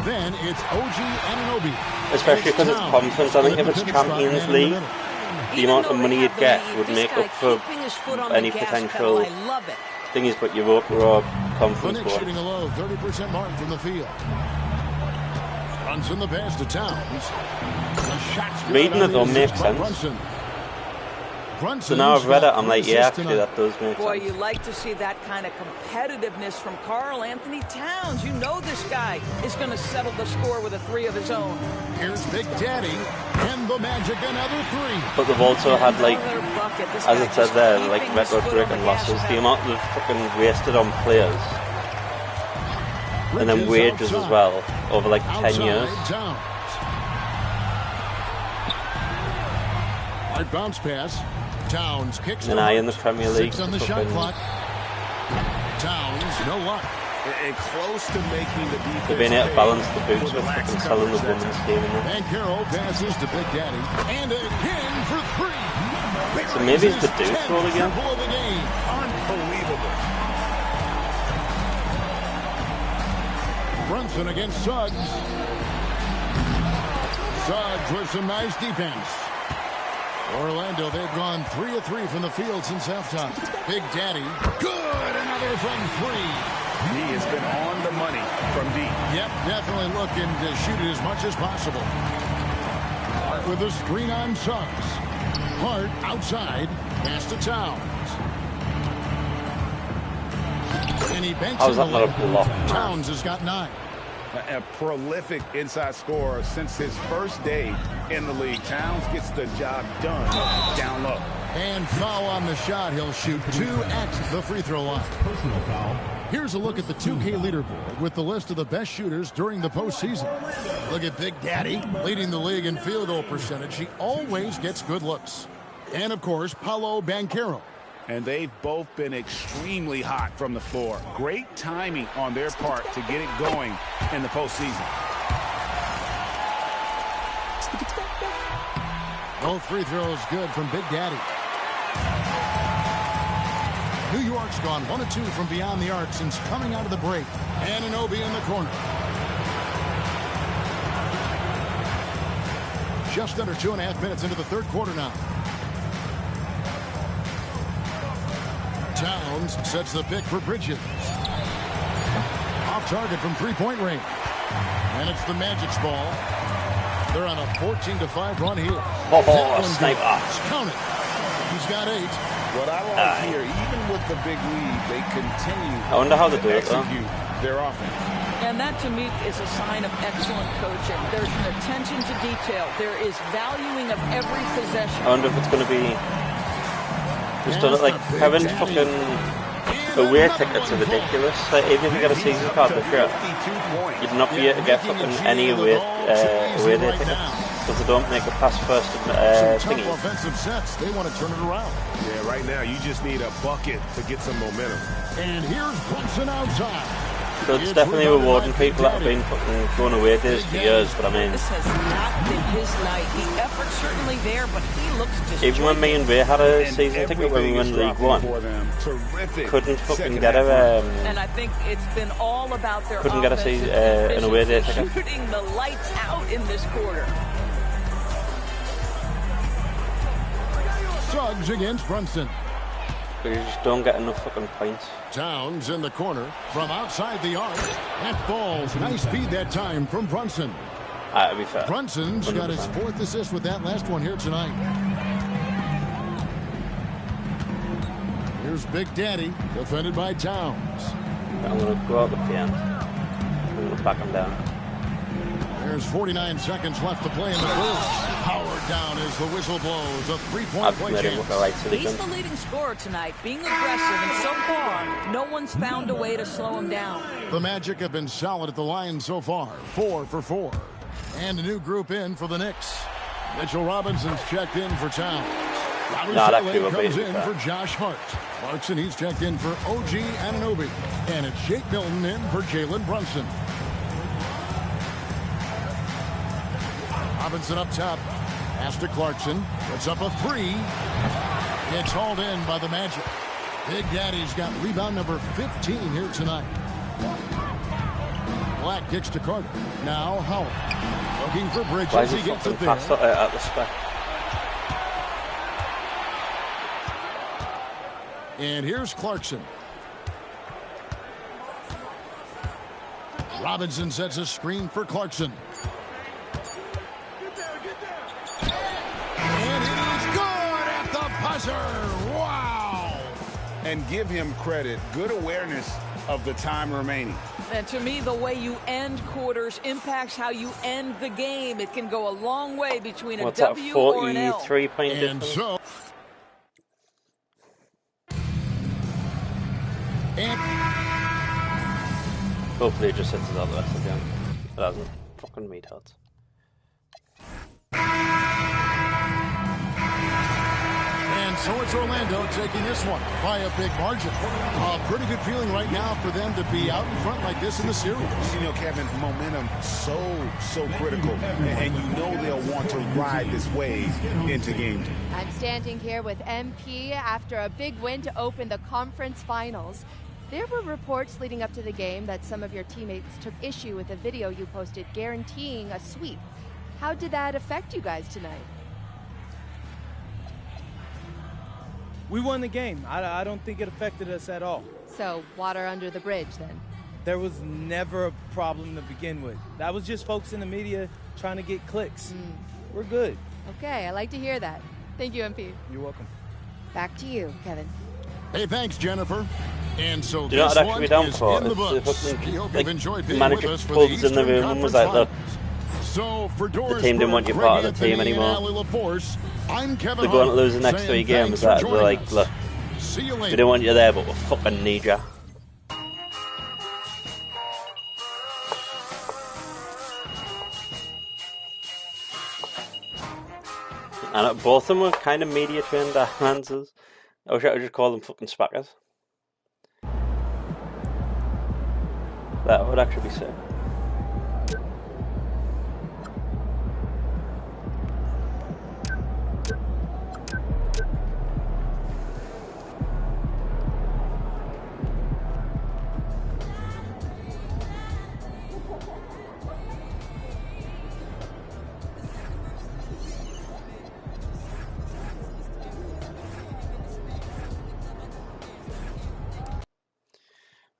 Then it's OG Anunoby. Especially because it's conference. I think if it's Champions League, the amount of money you'd get would make up for any potential thingies, but Europa or conference. Knicks shooting a low 30% mark from the field. Brunson the pass to Towns. Reading it though makes sense. So now I've read it, I'm like, yeah, actually that does make sense. Boy, you like to see that kind of competitiveness from Karl Anthony Towns. You know this guy is going to settle the score with a three of his own. Here's Big Daddy and the Magic, another three. But they've also had, like, as it says there, like record-breaking losses. The amount they've fucking wasted on players. And then wages as well, over like 10 years. Hard bounce pass. Towns kicks and I in the Premier League. On the shot clock. Towns, no luck. And close to making the defense. They've been able to balance the boots with fucking selling the women's game in there. Banchero passes to Big Daddy. And again for three. So maybe it's the Deuce roll again. Unbelievable. Brunson against Suggs. Suggs with some nice defense. Orlando, they've gone 3 of 3 from the field since halftime. Big Daddy, good, another from three. He has been on the money from deep. Yep, definitely looking to shoot it as much as possible. Hart with a screen on Suggs. Hart outside, pass to Towns. And he benches Towns has got 9. A prolific inside scorer since his first day in the league. Towns gets the job done down low. And foul on the shot. He'll shoot 2 at the free throw line. Personal foul. Here's a look at the 2K leaderboard with the list of the best shooters during the postseason. Look at Big Daddy leading the league in field goal percentage. He always gets good looks. And, of course, Paolo Banchero. And they've both been extremely hot from the floor. Great timing on their part to get it going in the postseason. Both free throws good from Big Daddy. New York's gone 1 of 2 from beyond the arc since coming out of the break. Anunoby in the corner. Just under 2.5 minutes into the third quarter now. Towns sets the pick for Bridges. Off target from three-point range. And it's the Magic's ball. They're on a 14-5 run here. Sniper. Count it. He's got 8. What I like here, even with the big lead, they continue I wonder how they do to it, though. execute their offense. And that, to me, is a sign of excellent coaching. There's an attention to detail. There is valuing of every possession. I wonder if it's going to be... Just done it like having fucking away tickets are ridiculous. Like even if you get a season card this year, you'd not be able to get fucking any away day tickets because they don't make a pass first thingy. Offensive sets. They want to turn it around. Yeah, right now you just need a bucket to get some momentum. And here's Brunson outside. So it's definitely rewarding people that have been fucking going away days for years, but I mean... This has not been his night. The effort's certainly there, but he looks disjointed. Even when me and Ray had a season ticket when we won League One, couldn't fucking get a... and I think it's been all about their couldn't get an away day ticket. Shooting the lights out in this quarter. Suggs against Brunson. But you just don't get enough fucking points. Towns in the corner from outside the arc. That falls. Nice speed that time from Brunson. To be fair. Brunson's 100%. Got his 4th assist with that last one here tonight. Here's Big Daddy, defended by Towns. I'm going to go out the pen. I'm going to back him down. There's 49 seconds left to play in the first. Howard down as the whistle blows. A 3-point play chance. He's the leading scorer tonight, being aggressive, and so far, no one's found a way to slow him down. The Magic have been solid at the line so far, 4 for 4. And a new group in for the Knicks. Mitchell Robinson's checked in for Towns. Robert comes in for Josh Hart. Clarkson, he's checked in for OG Anunoby. And it's Jake Milton in for Jalen Brunson. Robinson up top. Pass to Clarkson. Puts up a three. It's hauled in by the Magic. Big Daddy's got rebound number 15 here tonight. Black kicks to Carter. Now Howard. Looking for Bridges. He gets it there. At the spec. And here's Clarkson. Robinson sets a screen for Clarkson. And it is good at the buzzer. Wow. And give him credit. Good awareness of the time remaining. And to me, the way you end quarters impacts how you end the game. It can go a long way between a W or an L. 43-point difference. So, hopefully it just sends it out the rest of the game. It hasn't. Fucking retards. And so it's Orlando taking this one by a big margin. A pretty good feeling right now for them to be out in front like this in the series. You know, Kevin, momentum so critical. And you know they'll want to ride this wave into game 2. I'm standing here with MP after a big win to open the conference finals. There were reports leading up to the game that some of your teammates took issue with a video you posted guaranteeing a sweep. How did that affect you guys tonight? We won the game. I don't think it affected us at all. So, water under the bridge, then? There was never a problem to begin with. That was just folks in the media trying to get clicks. We're good. Okay, I like to hear that. Thank you, MP. You're welcome. Back to you, Kevin. Hey, thanks, Jennifer. And so Do you know this what I'd one actually be down is for? in the books. If We hope like, you've enjoyed being manager with us for the pulls in the Eastern room and was like, look, So for the team didn't want you part of the team anymore. I'm Kevin They're going to lose the next 3 games. They're like, look, see you we later. don't want you there, but we fucking need you. And both of them were kind of media trained answers. I wish I could just call them fucking spackers. That would actually be sick.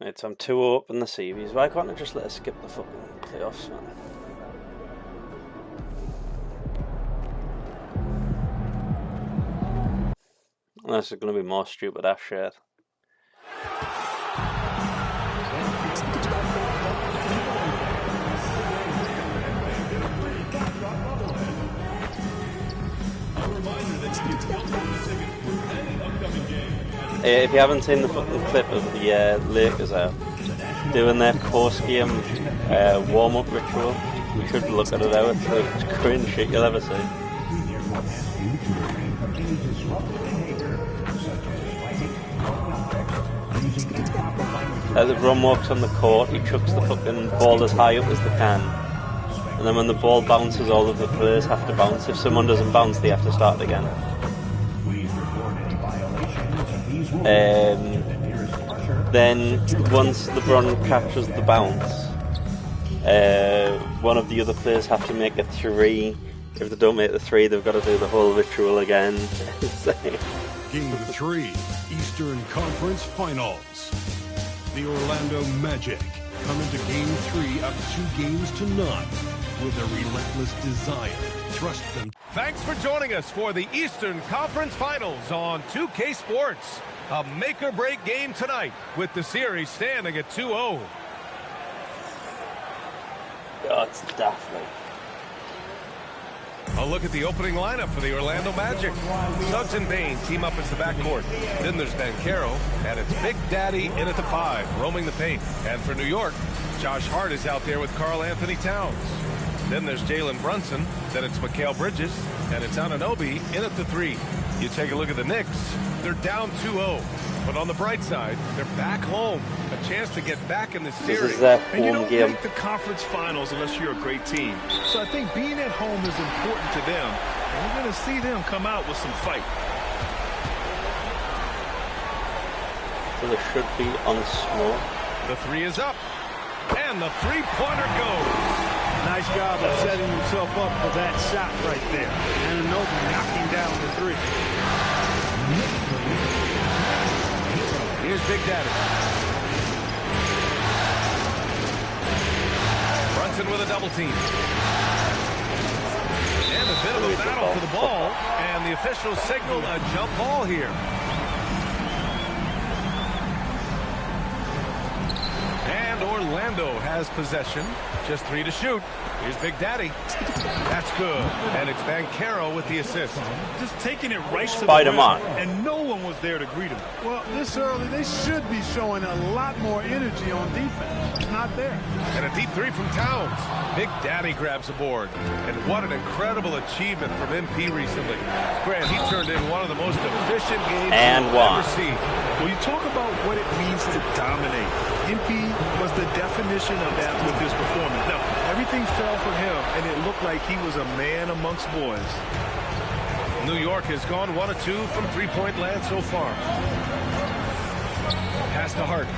Right, so I'm 2 up in the series. Why can't I just let us skip the fucking playoffs, man? This is going to be more stupid ass shit. If you haven't seen the fucking clip of the Lakers out doing their post-game warm-up ritual, you should look at it out. It's the cringe shit you'll ever see. As everyone walks on the court, he chucks the fucking ball as high up as they can. And then when the ball bounces, all of the players have to bounce. If someone doesn't bounce, they have to start again. Then once LeBron captures the bounce, one of the other players have to make a 3. If they don't make the 3, they've got to do the whole ritual again. Game 3, Eastern Conference Finals. The Orlando Magic come into Game 3 up 2 games to none with a relentless desire to thrust them. Thanks for joining us for the Eastern Conference Finals on 2K Sports. A make-or-break game tonight with the series standing at 2-0. Oh, it's definitely. A look at the opening lineup for the Orlando Magic. Suggs and Bane team up as the backcourt. Then there's Banchero, and it's Big Daddy in at the 5, roaming the paint. And for New York, Josh Hart is out there with Karl Anthony Towns. Then there's Jalen Brunson. Then it's Mikal Bridges, and it's Anunoby in at the 3. You take a look at the Knicks. They're down 2-0. But on the bright side, they're back home. A chance to get back in the series. This is their And you home don't game. make the conference finals unless you're a great team. So I think being at home is important to them. And we're going to see them come out with some fight. So they should be on smoke. The three is up. And the three-pointer goes. Nice job of setting himself up for that shot right there. Anunoby knocking down the three. Here's Big Daddy. Brunson with a double team. And a bit of a battle for the ball. And the officials signaled a jump ball here. And Orlando has possession. Just 3 to shoot. Here's Big Daddy. That's good. And it's Banchero with the assist. Just taking it right to the Spider-Man. rim, and no one was there to greet him. Well, this early, they should be showing a lot more energy on defense. It's not there. And a deep three from Towns. Big Daddy grabs a board. And what an incredible achievement from MP recently. Grant, he turned in one of the most efficient games And we've ever one. seen. When you talk about what it means to dominate, MP was the definition of that with his performance. Now, everything fell for him, and it looked like he was a man amongst boys. New York has gone 1 of 2 from three-point land so far. Pass to Hart.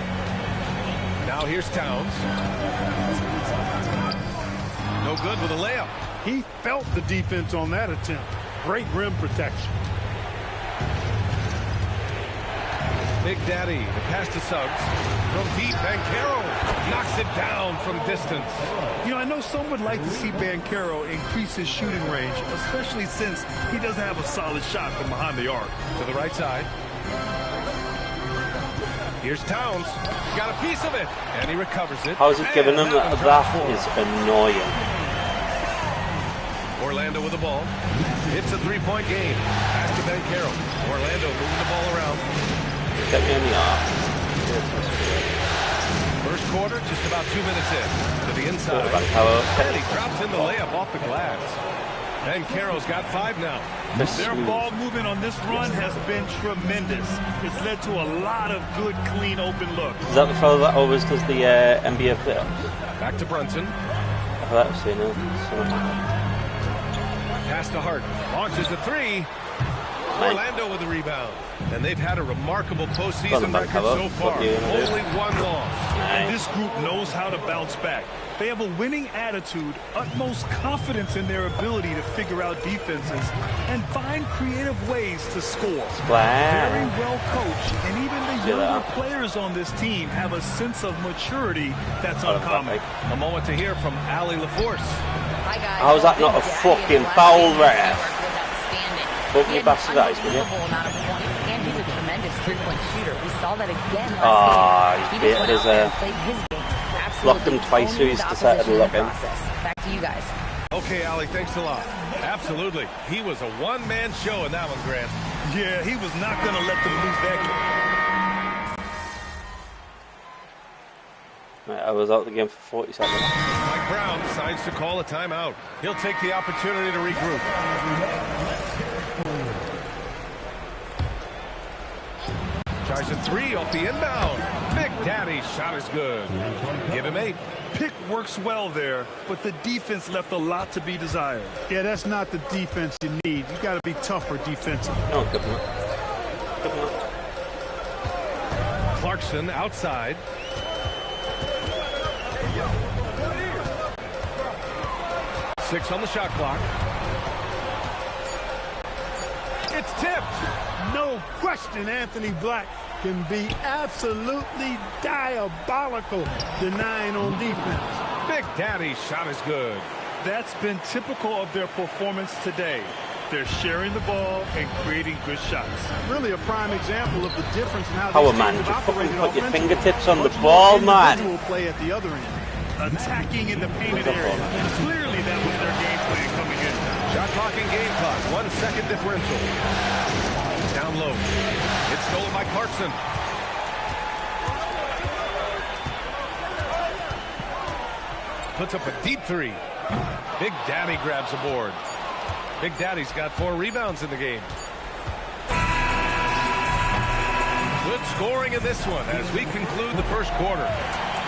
Now here's Towns. No good with a layup. He felt the defense on that attempt. Great rim protection. Big Daddy, the pass to Suggs. From deep, Banchero knocks it down from distance. You know, I know some would like to see Banchero increase his shooting range, especially since he doesn't have a solid shot from behind the arc. To the right side. Here's Towns. Got a piece of it, and he recovers it. How's it giving him that? That is annoying. Orlando with the ball. It's a three-point game. Pass to Banchero. Orlando moving the ball around. Get me in the arm. First quarter, just about 2 minutes in. To the inside. And he drops in the layup off the glass. Banchero's got 5 now. Their ball movement on this run has been tremendous. It's led to a lot of good, clean, open looks. Is that the fellow that always does the NBA playoffs? Back to Brunson. I've seen it. Pass to Hart. Launches the three. Orlando with the rebound. And they've had a remarkable postseason record so far. Only 1 loss. And this group knows how to bounce back. They have a winning attitude, utmost confidence in their ability to figure out defenses, and find creative ways to score. Very well coached, and even the younger players on this team have a sense of maturity that's uncommon. A moment to hear from Allie LaForce. Hi guys. How is that not a fucking foul, ref? Fuck me bastardized, will you? And he's a tremendous three-point shooter. We saw that again last He game. He just went beat out there and played his game. locked him twice, so he's decided to lock him. Back to you guys. Okay, Allie, thanks a lot. Absolutely. He was a one-man show in that one, Grant. Yeah, he was not going to let them lose that game. I was out the game for 40 seconds. Mike Brown decides to call a timeout. He'll take the opportunity to regroup. Tries a three off the inbound. Big Daddy's shot is good. Give him 8. Pick works well there, but the defense left a lot to be desired. Yeah, that's not the defense you need. You got to be tougher defensively. No, good enough. Clarkson outside. Six on the shot clock. It's tipped. No question, Anthony Black can be absolutely diabolical denying on defense. Big Daddy's shot is good. That's been typical of their performance today. They're sharing the ball and creating good shots. Really a prime example of the difference in how Power these man, teams just have fucking operated put your offensively. fingertips on the Much ball, more man. individual play at the other end. Attacking in the painted area. Clearly that was their game plan coming in. Shot clock and game clock. 1 second differential. Down low. It's stolen by Clarkson. Puts up a deep three. Big Daddy grabs a board. Big Daddy's got 4 rebounds in the game. Good scoring in this one as we conclude the first quarter.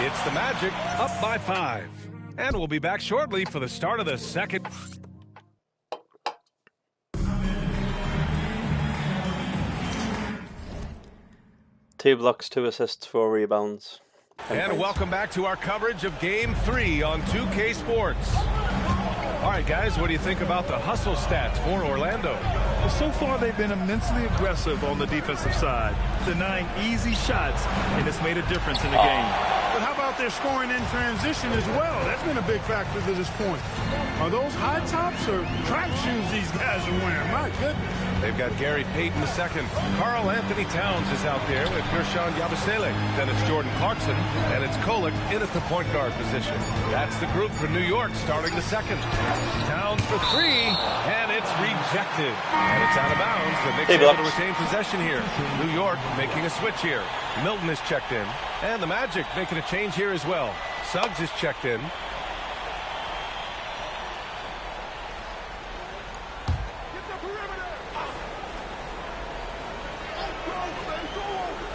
It's the Magic up by 5. And we'll be back shortly for the start of the second. 2 blocks, 2 assists, 4 rebounds. And welcome back to our coverage of Game 3 on 2K Sports. All right, guys, what do you think about the hustle stats for Orlando? Well, so far they've been immensely aggressive on the defensive side, denying easy shots, and it's made a difference in the game. But how about their scoring in transition as well? That's been a big factor to this point. Are those high tops or track shoes these guys are wearing? My goodness. They've got Gary Payton II. Karl Anthony Towns is out there with Guerschon Yabusele. Then it's Jordan Clarkson, and it's Kolek in at the point guard position. That's the group for New York starting the second. Towns for 3, and it's rejected. And it's out of bounds. The Knicks are able to retain possession here. New York making a switch here. Milton is checked in, and the Magic making a change here as well. Suggs is checked in.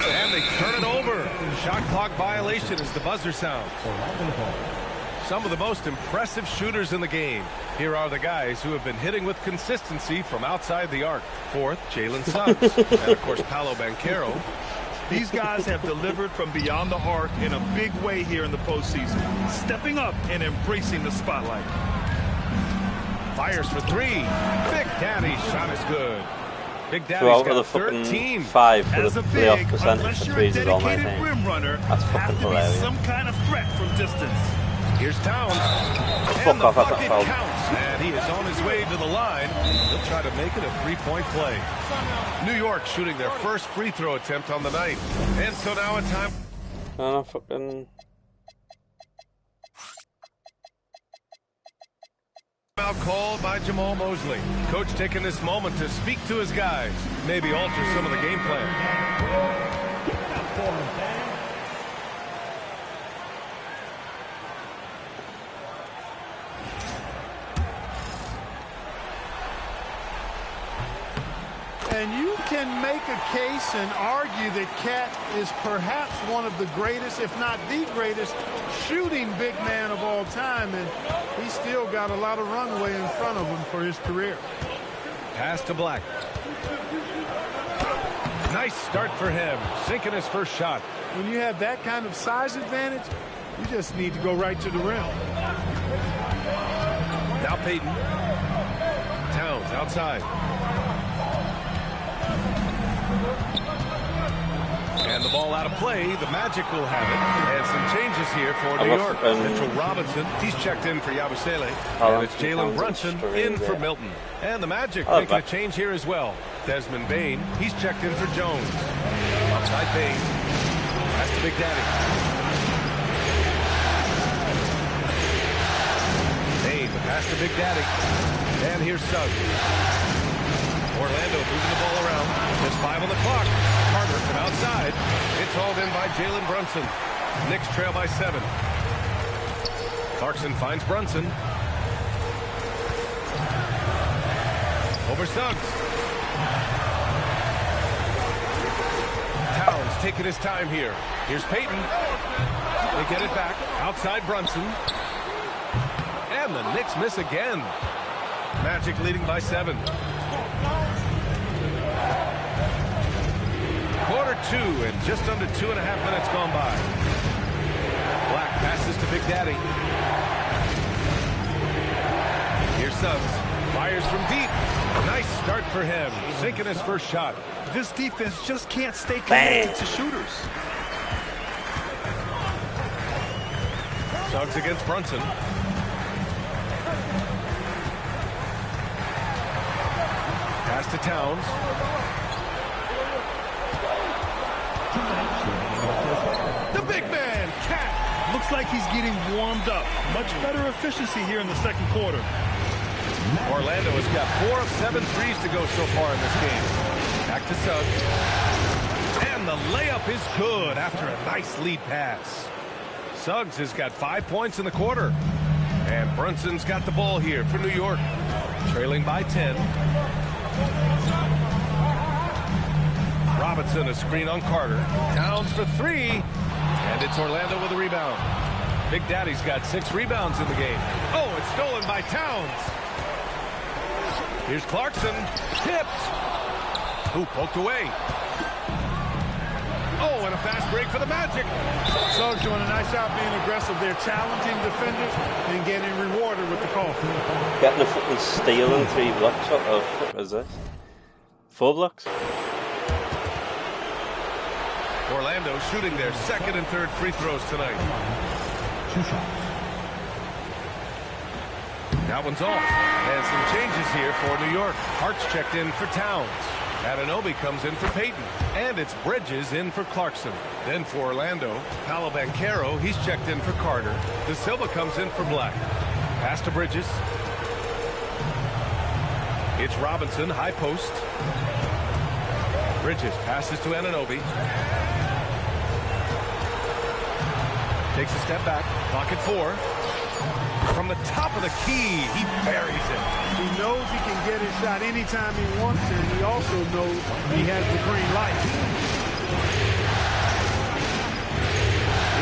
And they turn it over. Shot clock violation as the buzzer sounds. Some of the most impressive shooters in the game. Here are the guys who have been hitting with consistency from outside the arc. Fourth, Jalen Suggs. And, of course, Paolo Banchero. These guys have delivered from beyond the arc in a big way here in the postseason, stepping up and embracing the spotlight. Fires for 3. Big Daddy's shot is good. Big Daddy's got 13. 5 for the playoff big, percentage for threes is all my thing. That's fucking hilarious. Some kind of threat from distance. Here's Towns. Fuck off at that foul. Counts, and he is on his way to the line. He'll try to make it a 3-point play. New York shooting their first free throw attempt on the night. And so now a time. Oh, fucking. Out called by Jamal Mosley. Coach taking this moment to speak to his guys. Maybe alter some of the game plan. And you can make a case and argue that Cat is perhaps one of the greatest, if not the greatest, shooting big man of all time. And he's still got a lot of runway in front of him for his career. Pass to Black. Nice start for him. Sinking his first shot. When you have that kind of size advantage, you just need to go right to the rim. Now Payton. Towns outside. And the ball out of play. The Magic will have it. And some changes here for New York. Mitchell Robinson, he's checked in for Yabusele. And it's Jalen Brunson in for Milton. And the Magic making a change here as well. Desmond Bane, he's checked in for Jones. Outside Bane. That's the Big Daddy. Bane, the pass to Big Daddy. And here's Suggs. Orlando moving the ball around. There's 5 on the clock. Carter from outside. It's hauled in by Jalen Brunson. Knicks trail by 7. Clarkson finds Brunson. Over Suggs. Towns taking his time here. Here's Payton. They get it back. Outside Brunson. And the Knicks miss again. Magic leading by 7. Quarter 2 and just under 2.5 minutes gone by. Black passes to Big Daddy. Here's Suggs. Fires from deep. Nice start for him. Sinking his first shot. This defense just can't stay connected to shooters. Suggs against Brunson. Pass to Towns. The big man, Cat. Looks like he's getting warmed up. Much better efficiency here in the second quarter. Orlando has got 4 of 7 threes to go so far in this game. Back to Suggs. And the layup is good after a nice lead pass. Suggs has got 5 points in the quarter. And Brunson's got the ball here for New York. Trailing by 10. Robinson, a screen on Carter. Towns for three. And it's Orlando with a rebound. Big Daddy's got 6 rebounds in the game. Oh, it's stolen by Towns. Here's Clarkson. Tipped. Ooh, poked away. Oh, and a fast break for the Magic. Suggs doing a nice job being aggressive. They're challenging defenders and getting rewarded with the call. Getting a fucking steal and 3 blocks. What the fuck is this? 4 blocks? Orlando shooting their second and third free throws tonight. 2 shots. That one's off. And some changes here for New York. Hart's checked in for Towns. Anunoby comes in for Payton. And it's Bridges in for Clarkson. Then for Orlando, Paolo Banchero, he's checked in for Carter. De Silva comes in for Black. Pass to Bridges. It's Robinson, high post. Bridges passes to Anunoby. Takes a step back. Clock at 4. From the top of the key, he buries it. He knows he can get his shot anytime he wants, and he also knows he has the green light.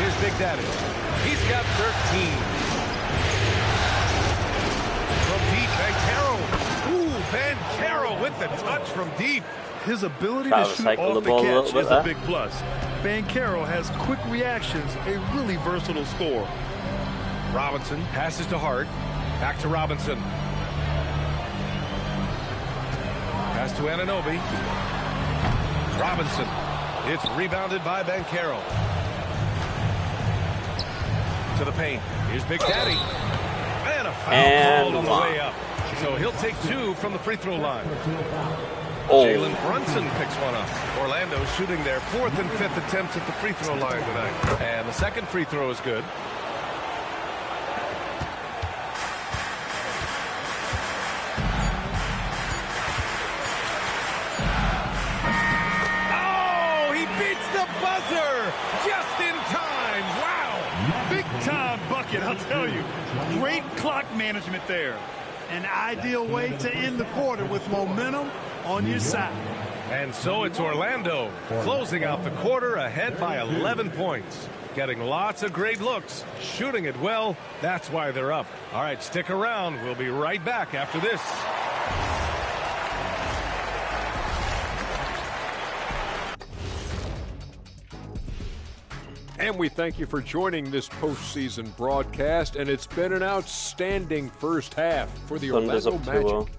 Here's Big Daddy. He's got 13. From deep, Banchero. Ooh, Banchero with the touch from deep. His ability to shoot off the catch is a big plus. Banchero has quick reactions, a really versatile scorer. Robinson passes to Hart. Back to Robinson. Pass to Anunoby. Robinson. It's rebounded by Banchero. To the paint. Here's Big Daddy. And a foul called on the way up. So he'll take 2 from the free throw line. Oh. Jalen Brunson picks one up. Orlando shooting their 4th and 5th attempts at the free throw line tonight. And the second free throw is good. Oh, he beats the buzzer just in time. Wow. Big time bucket, I'll tell you. Great clock management there. An ideal way to end the quarter with momentum on your side. And so it's Orlando closing out the quarter ahead by 11 points. Getting lots of great looks, shooting it well. That's why they're up. All right, stick around. We'll be right back after this. And we thank you for joining this postseason broadcast, and it's been an outstanding first half for the Orlando Magic.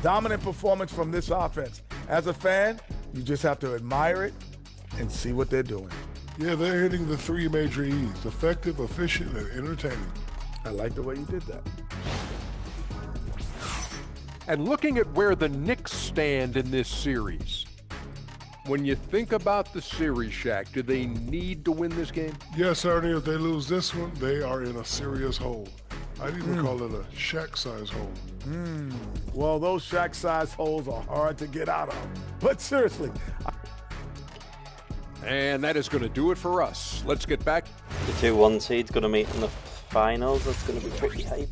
Dominant performance from this offense. As a fan, you just have to admire it and see what they're doing. Yeah, they're hitting the 3 major E's: effective, efficient, and entertaining. I like the way you did that. And looking at where the Knicks stand in this series, when you think about the series, Shaq, do they need to win this game? Yes, Ernie, if they lose this one, they are in a serious hole. I'd even call it a Shaq-size hole. Well, those Shaq-size holes are hard to get out of. But seriously. And that is going to do it for us. Let's get back. The 2 1 seeds going to meet in the finals. That's going to be pretty hype.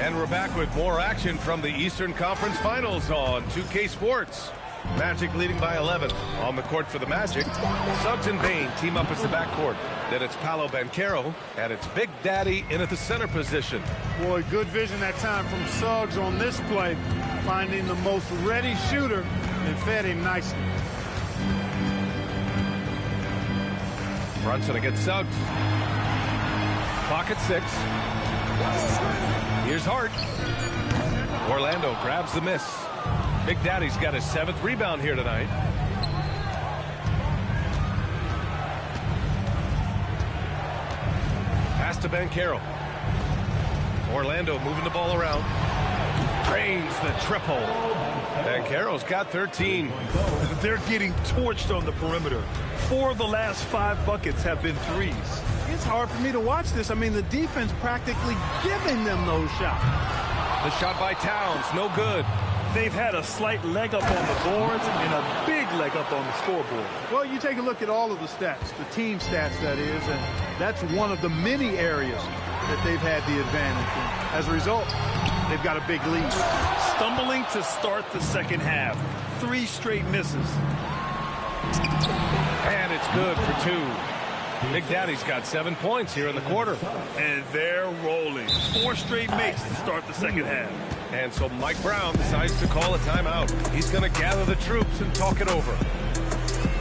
And we're back with more action from the Eastern Conference Finals on 2K Sports. Magic leading by 11. On the court for the Magic, Suggs and Bane team up as the backcourt. Then it's Paolo Banchero, and it's Big Daddy in at the center position. Boy, good vision that time from Suggs on this play, finding the most ready shooter and fed him nicely. Brunson against Suggs. Clock at 6. Here's Hart. Orlando grabs the miss. Big Daddy's got his 7th rebound here tonight. Pass to Banchero. Orlando moving the ball around. Drains the triple. Banchero's got 13. They're getting torched on the perimeter. 4 of the last 5 buckets have been threes. It's hard for me to watch this. I mean, the defense practically giving them those shots. The shot by Towns, no good. They've had a slight leg up on the boards and a big leg up on the scoreboard. Well, you take a look at all of the stats, the team stats, that is, and that's one of the many areas that they've had the advantage. And as a result, they've got a big lead. Stumbling to start the second half. 3 straight misses. And it's good for 2. Big Daddy's got 7 points here in the quarter. And they're rolling. 4 straight makes to start the second half. And so Mike Brown decides to call a timeout. He's going to gather the troops and talk it over.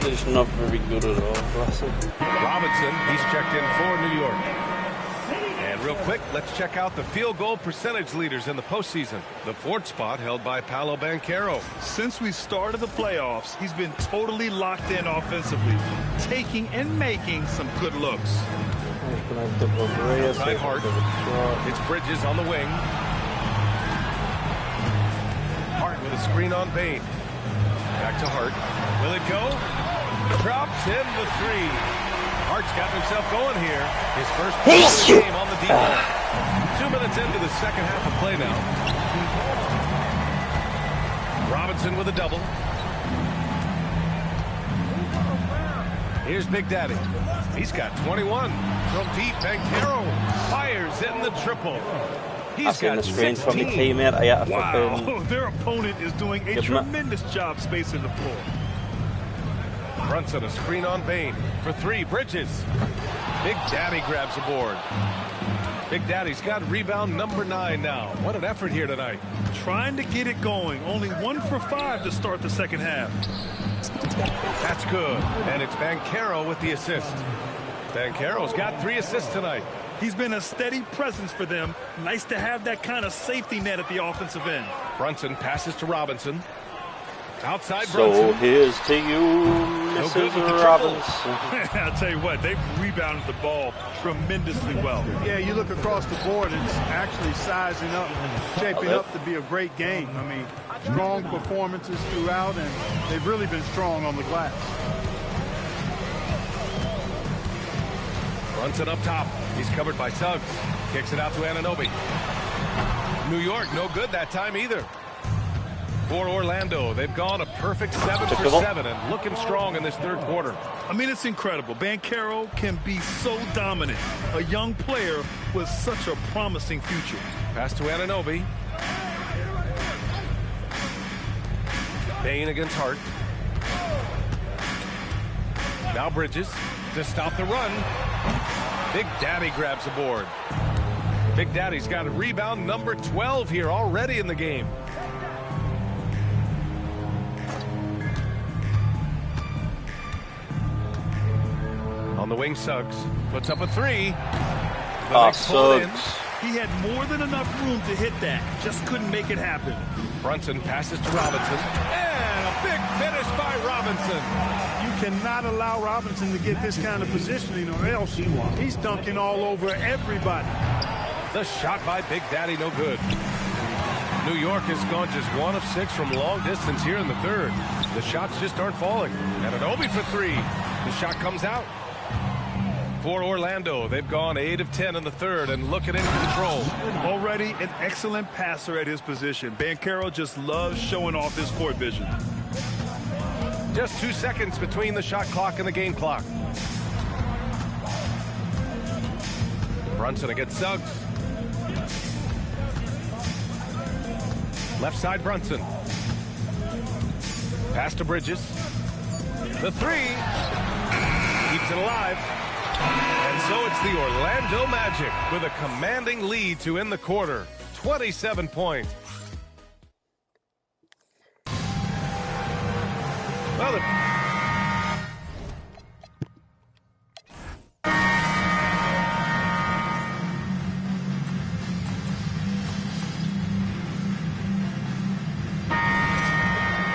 They're just not very good at all, bless him. Robinson, he's checked in for New York. And real quick, let's check out the field goal percentage leaders in the postseason. The 4th spot held by Paolo Banchero. Since we started the playoffs, he's been totally locked in offensively, taking and making some good looks. Outside Hart. It's Bridges on the wing. Hart with a screen on Bain. Back to Hart. Will it go? Drops in the 3. Hart's got himself going here. His first point of the game on the deep ball. 2 minutes into the second half of play now. Robinson with a double. Here's Big Daddy. He's got 21. From deep, Banchero fires in the triple. He's got the screen 16. from the teammate. Wow, their opponent is doing a tremendous job spacing the floor. Brunson, a screen on Bain. For 3, Bridges. Big Daddy grabs a board. Big Daddy's got rebound number 9 now. What an effort here tonight. Trying to get it going. Only 1 for 5 to start the second half. That's good. And it's Banchero with the assist. Banchero's got 3 assists tonight. He's been a steady presence for them. Nice to have that kind of safety net at the offensive end. Brunson passes to Robinson. Outside so Brunson. Here's to you, Mrs. Robinson. I'll tell you what, they've rebounded the ball tremendously well. Yeah, you look across the board, it's actually sizing up and shaping up to be a great game. I mean, strong performances throughout, and they've really been strong on the glass. Brunson up top. He's covered by Suggs. Kicks it out to Anunoby. New York, no good that time either. For Orlando, they've gone a perfect 7 for 7 and looking strong in this third quarter. I mean, it's incredible. Banchero can be so dominant. A young player with such a promising future. Pass to Anunoby. Bain against Hart. Now Bridges to stop the run. Big Daddy grabs the board. Big Daddy's got a rebound number 12 here already in the game. On the wing, Suggs puts up a 3. Suggs. He had more than enough room to hit that. Just couldn't make it happen. Brunson passes to Robinson. And a big finish by Robinson. You cannot allow Robinson to get this kind of positioning or else he's dunking all over everybody. The shot by Big Daddy, no good. New York has gone just 1 of 6 from long distance here in the third. The shots just aren't falling. Anunoby for 3. The shot comes out. For Orlando, they've gone 8 of 10 in the third and looking in control. Already an excellent passer at his position. Banchero just loves showing off his court vision. Just 2 seconds between the shot clock and the game clock. Brunson against Suggs. Left side Brunson. Pass to Bridges. The 3. Keeps it alive. And so it's the Orlando Magic with a commanding lead to end the quarter. 27 points. Well,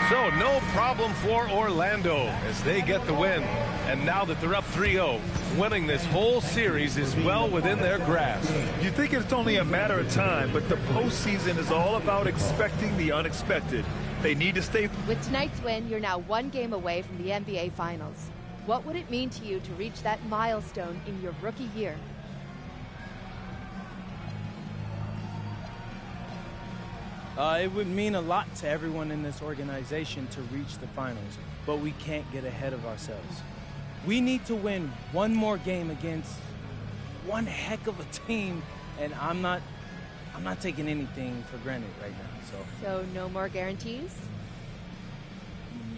so no problem for Orlando as they get the win. And now that they're up 3-0, winning this whole series is well within their grasp. You think it's only a matter of time, but the postseason is all about expecting the unexpected. They need to stay. With tonight's win, you're now 1 game away from the NBA Finals. What would it mean to you to reach that milestone in your rookie year? It would mean a lot to everyone in this organization to reach the finals, but we can't get ahead of ourselves. We need to win 1 more game against one heck of a team And I'm not taking anything for granted right now. So no more guarantees?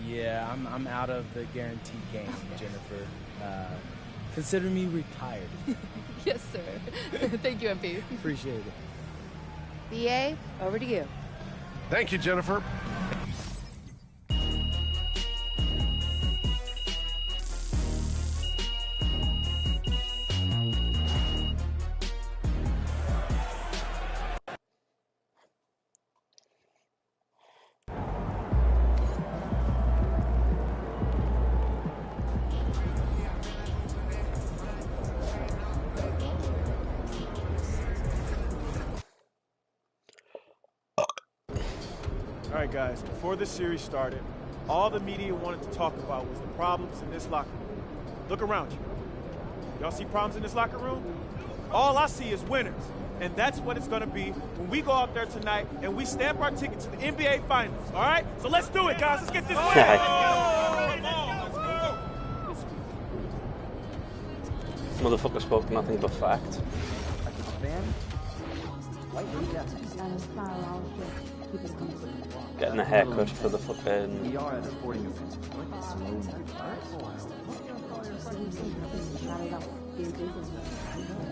Yeah, I'm out of the guarantee game, Jennifer. Consider me retired. Yes, sir. Thank you, MP. Appreciate it. BA, over to you. Thank you, Jennifer. All right, guys, before this series started, all the media wanted to talk about was the problems in this locker room. Look around you. Y'all see problems in this locker room? All I see is winners. And that's what it's going to be when we go out there tonight and we stamp our ticket to the NBA Finals, all right? So let's do it, guys. Let's get this win. Motherfucker spoke nothing but fact. Getting a haircut for the fucking...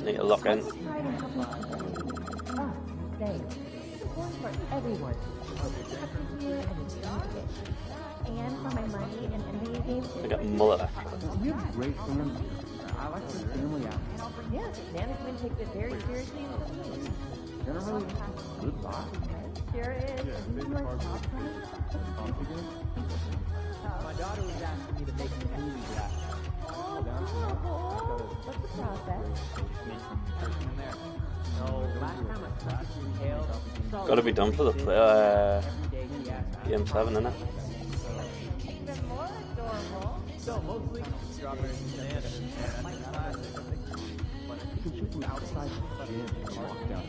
Need to lock in. For everyone. And for my money in NBA games. I got mullet actually. You have great fans. I like the family out. Yeah, management takes it very seriously. Generally, good luck. There is. My daughter was asking me to make a movie that. What's the process? Gotta be done for the Game 7, innit? Even more adorable. So mostly strawberries and bananas. You can shoot from outside the gym and walk down.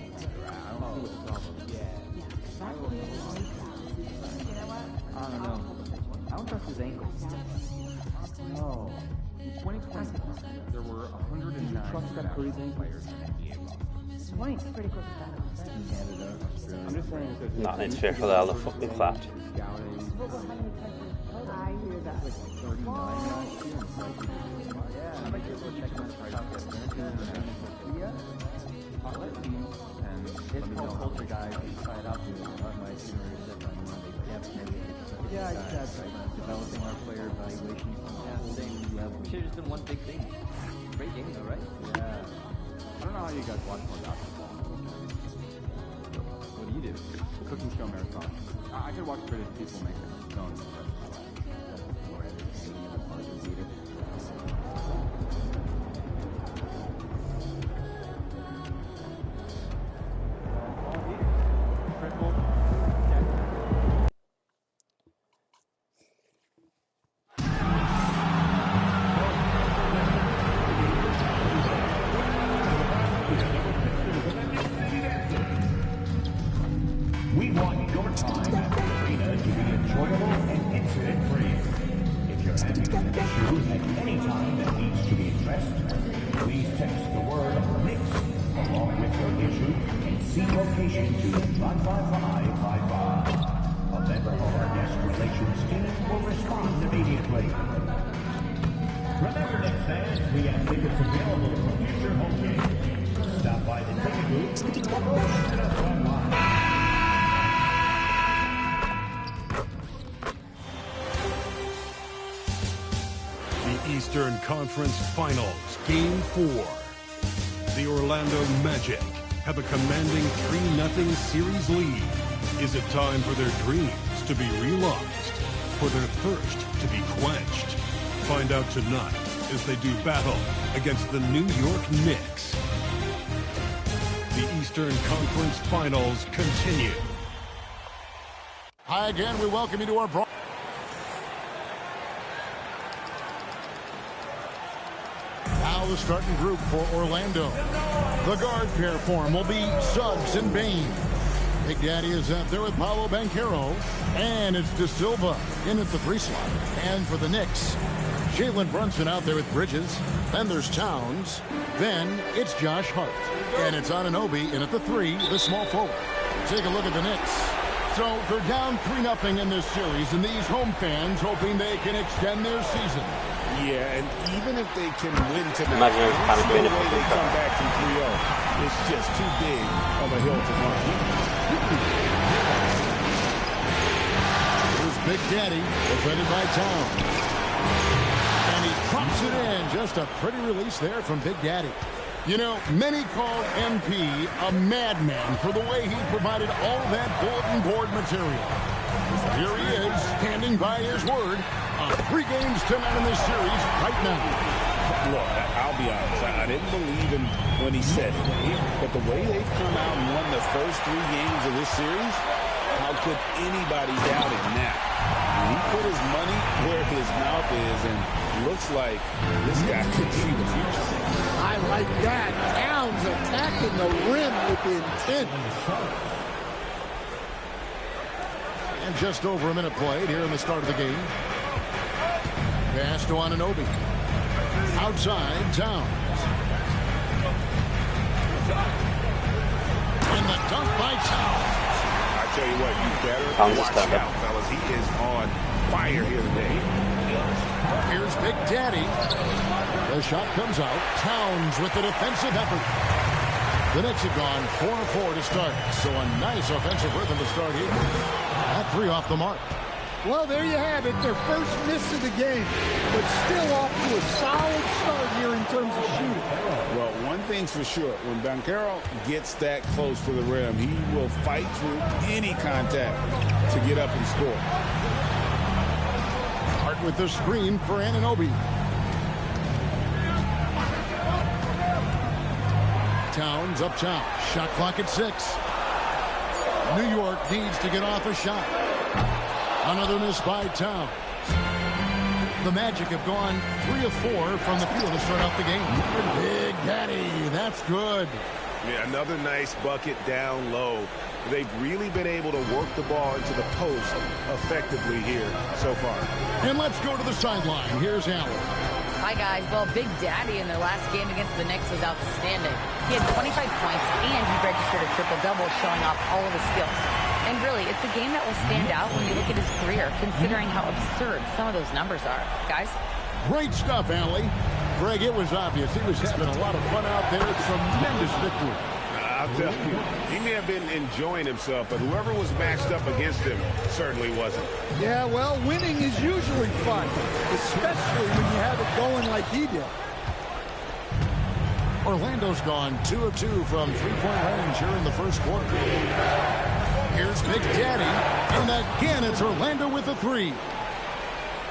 I don't see what the problem is. I don't know. I don't trust his ankles. No. In 2020, there were 109 players in the NBA. 20 is pretty close to that. In Canada, Australia. I'm just saying because Nah, it's fair for that, the fucking fat. I hear that. Like 39 last year. Yeah, I'm like, check my and it's called culture, guys. Try it out to my seniors. Yeah, I just had developing our player evaluation. Yeah, same. We should have just done one big thing. Great game, though, right? Yeah. I don't know how you guys watch more basketball. What do you do? Cooking show marathon. I could watch British people make stones. We want your time at the arena to be enjoyable and incident-free. If you're having an issue at any time that needs to be addressed, please text the word Knicks along with your issue and see location to 55555. A member of our guest relations team will respond immediately. Remember, Knicks fans, we have tickets available for future home games. Stop by the ticket booth or visit us online. Eastern Conference Finals, Game 4. The Orlando Magic have a commanding 3-0 series lead. Is it time for their dreams to be realized? For their thirst to be quenched? Find out tonight as they do battle against the New York Knicks. The Eastern Conference Finals continue. Hi again, we welcome you to our broadcast. Now the starting group for Orlando. The guard pair form will be Suggs and Bain. Big Daddy is out there with Paolo Banchero. And it's De Silva in at the 3 slot. And for the Knicks, Jalen Brunson out there with Bridges. Then there's Towns. Then it's Josh Hart. And it's Anunoby in at the 3, the small forward. Take a look at the Knicks. So they're down 3-0 in this series, and these home fans hoping they can extend their season. Yeah, and even if they can win tonight, there's no way they come back from 3-0. It's just too big of a hill to climb. Here's Big Daddy, defended by Towns. And he drops it in. Just a pretty release there from Big Daddy. You know, many call MP a madman for the way he provided all that bulletin board material. Here he is, standing by his word. 3 games tonight in this series right now. Look, I'll be honest. I didn't believe him when he said it. But the way they've come out and won the first 3 games of this series, how could anybody doubt him now? He put his money where his mouth is, and looks like this guy could see the future. I like that. Towns attacking the rim with intent. And just over a minute played here in the start of the game. Pass to Anunoby. Outside, Towns. And the dunk by Towns. I tell you what, you better watch out, fellas. He is on fire here today. Here's Big Daddy. The shot comes out. Towns with the defensive effort. The Knicks have gone 4-4 to start. So a nice offensive rhythm to start here. That 3 off the mark. Well, there you have it. Their first miss of the game, but still off to a solid start here in terms of shooting. Well, one thing's for sure. When Banchero gets that close to the rim, he will fight through any contact to get up and score. Hart with the screen for Anunoby. Towns up top. Shot clock at 6. New York needs to get off a shot. Another miss by Towns. The Magic have gone 3 of 4 from the field to start out the game. Big Daddy, that's good. Yeah, another nice bucket down low. They've really been able to work the ball into the post effectively here so far. And let's go to the sideline. Here's Allen. Hi, guys. Well, Big Daddy in their last game against the Knicks was outstanding. He had 25 points, and he registered a triple-double, showing off all of his skills. And really, it's a game that will stand out when you look at his career, considering how absurd some of those numbers are. Guys? Great stuff, Allie. Greg, it was obvious. He was having a lot of fun out there. Tremendous victory. I'll tell you, he may have been enjoying himself, but whoever was matched up against him certainly wasn't. Yeah, well, winning is usually fun, especially when you have it going like he did. Orlando's gone 2 of 2 from 3-point range here in the first quarter. Here's Big Daddy, and again it's Orlando with a 3.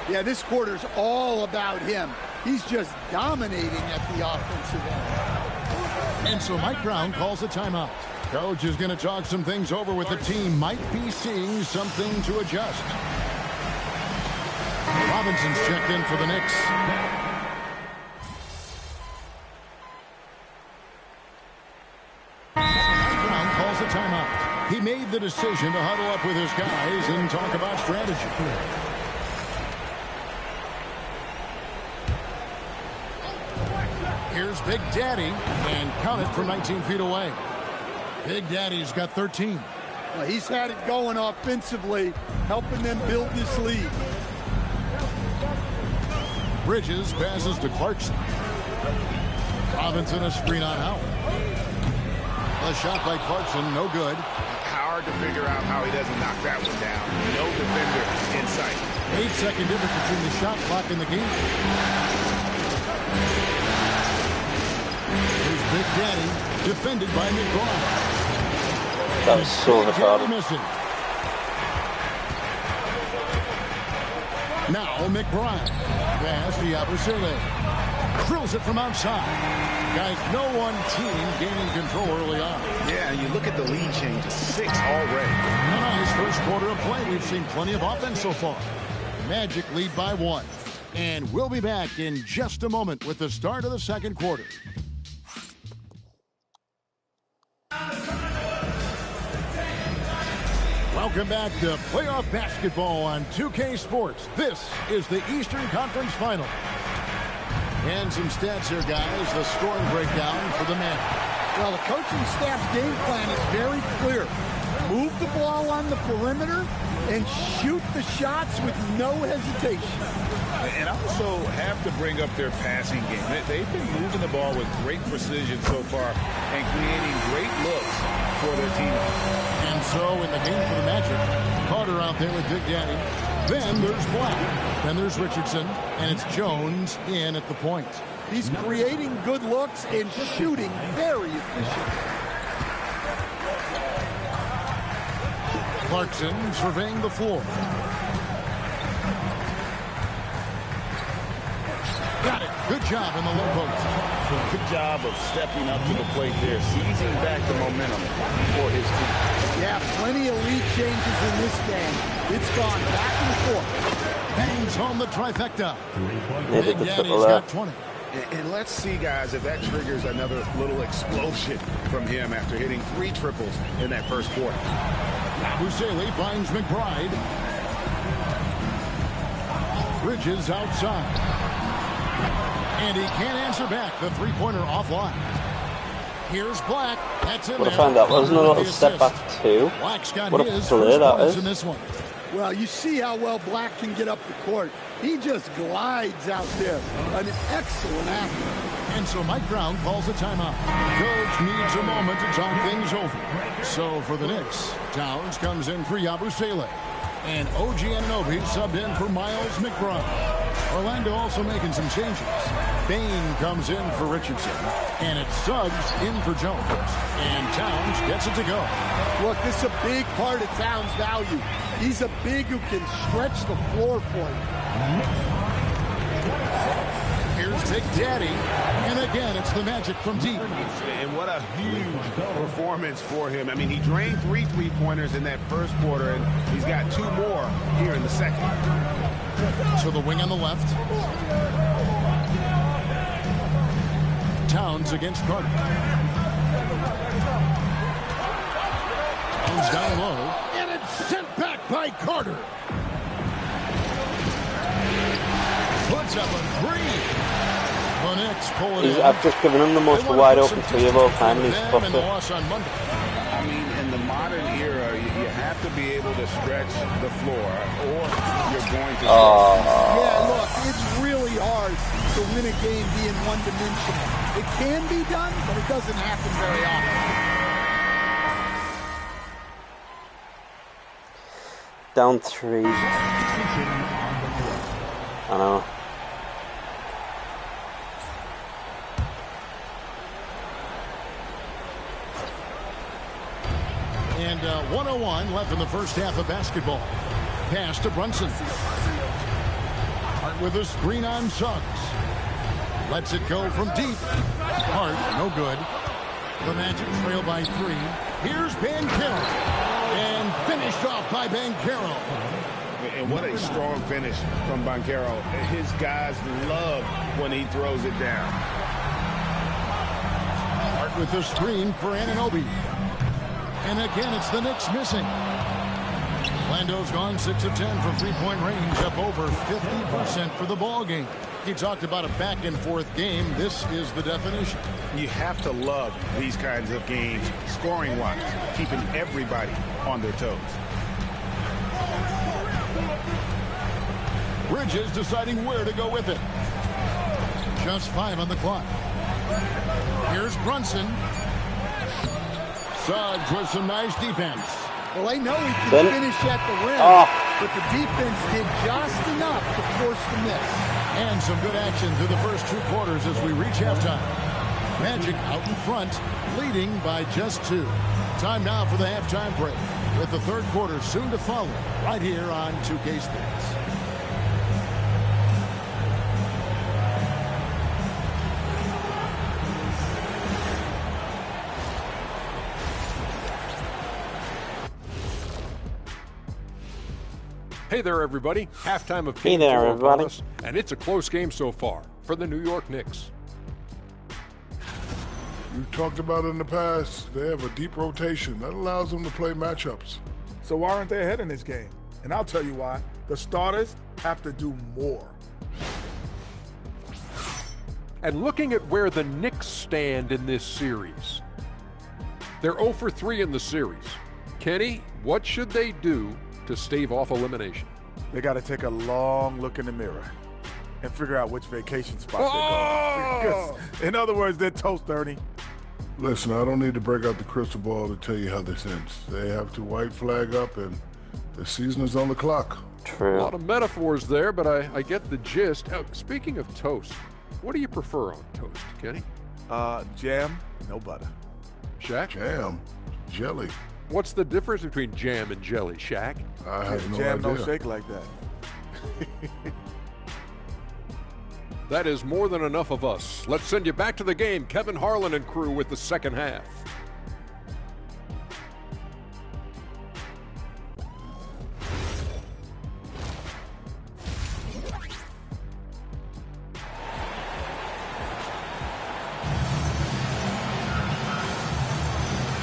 Yeah, this quarter's all about him. He's just dominating at the offensive end. And so Mike Brown calls a timeout. Coach is going to talk some things over with the team. Might be seeing something to adjust. Robinson's checked in for the Knicks. Mike Brown calls a timeout. He made the decision to huddle up with his guys and talk about strategy. Here's Big Daddy, and count it from 19 feet away. Big Daddy's got 13. Well, he's had it going offensively, helping them build this lead. Bridges passes to Clarkson. Robinson a screen on Howard. A shot by Clarkson, no good. Hard to figure out how he doesn't knock that one down. No defender in sight. 8-second difference between the shot clock and the game. Here's Big Daddy, defended by McBride. That was so hard. Now McBride. Pass to Yabusele. Drills it from outside. Guys, no one team gaining control early on. Yeah, you look at the lead change to 6 already. A nice first quarter of play. We've seen plenty of offense so far. Magic lead by 1. And we'll be back in just a moment with the start of the second quarter. Welcome back to playoff basketball on 2K Sports. This is the Eastern Conference Final. And some stats here, guys. The scoring breakdown for the Magic. Well, the coaching staff's game plan is very clear. Move the ball on the perimeter and shoot the shots with no hesitation. And also have to bring up their passing game. They've been moving the ball with great precision so far and creating great looks for their team. And so in the game for the Magic, Carter out there with Big Daddy. Then there's Black. Then there's Richardson. And it's Jones in at the point. He's creating good looks and shooting very efficient. Clarkson surveying the floor. Got it. Good job in the low post. Good job of stepping up to the plate there, seizing back the momentum for his team. Yeah, plenty of lead changes in this game. It's gone back and forth. Bangs home the trifecta. Big Daddy's got 20. And let's see, guys, if that triggers another little explosion from him after hitting 3 triples in that first quarter. Abusele finds McBride. Bridges outside. And he can't answer back. The three-pointer offline. Here's Black. That's in What there. I found out wasn't a little step back too. Black's got What a his play first that points is. in this one. Well, you see how well Black can get up the court. He just glides out there. An excellent athlete. And so Mike Brown calls a timeout. Coach needs a moment to talk things over. So for the Knicks, Towns comes in for Yabusele. And OG Anunoby subbed in for Miles McBride. Orlando also making some changes. Bain comes in for Richardson. And it's Suggs in for Jones. And Towns gets it to go. Look, this is a big part of Towns' value. He's a big who can stretch the floor for you. Here's Big Daddy. And again, it's the Magic from deep. And what a huge performance for him. I mean, he drained 3 three-pointers in that first quarter, and he's got 2 more here in the second. To the wing on the left. Towns against Carter. Towns down low. And it's sent back by Carter. Puts up a 3. The Knicks pull it in. I've just given him the most wide open 3 of all time, and he's fucked it. I mean, in the modern era, you have to be able to stretch the floor, or you're going to... Yeah, look, it's really hard to win a game being one-dimensional. It can be done, but it doesn't happen very often. Down 3. I know. And 1:01 left in the first half of basketball. Pass to Brunson. Hart with a screen on Suggs. Lets it go from deep. Hart, no good. The Magic trail by 3. Here's Banchero. And finished off by Banchero. And what a strong finish from Banchero. His guys love when he throws it down. Hart with the screen for Anunoby. And again, it's the Knicks missing. Lando's gone 6 of 10 from three-point range, up over 50% for the ball game. He talked about a back-and-forth game. This is the definition. You have to love these kinds of games, scoring-wise, keeping everybody on their toes. Bridges deciding where to go with it. Just 5 on the clock. Here's Brunson. Suggs with some nice defense. Well, they know he can finish at the rim, but the defense did just enough to force the miss. And some good action through the first 2 quarters as we reach halftime. Magic out in front, leading by just 2. Time now for the halftime break, with the third quarter soon to follow, right here on 2K Sports. Hey there, everybody. Halftime of Hey there, everybody. us, and it's a close game so far for the New York Knicks. We've talked about it in the past. They have a deep rotation that allows them to play matchups. So why aren't they ahead in this game? And I'll tell you why. The starters have to do more. And looking at where the Knicks stand in this series, they're 0 for 3 in the series. Kenny, what should they do to stave off elimination? They got to take a long look in the mirror and figure out which vacation spot they're going. In other words, they're toast, Ernie. Listen, I don't need to break out the crystal ball to tell you how this ends. They have to white flag up, and the season is on the clock. True. A lot of metaphors there, but I get the gist. Speaking of toast, what do you prefer on toast, Kenny? Jam, no butter. Shaq? Jam, jelly. What's the difference between jam and jelly, Shaq? I have no jam idea. don't shake like that. That is more than enough of us. Let's send you back to the game. Kevin Harlan and crew with the second half.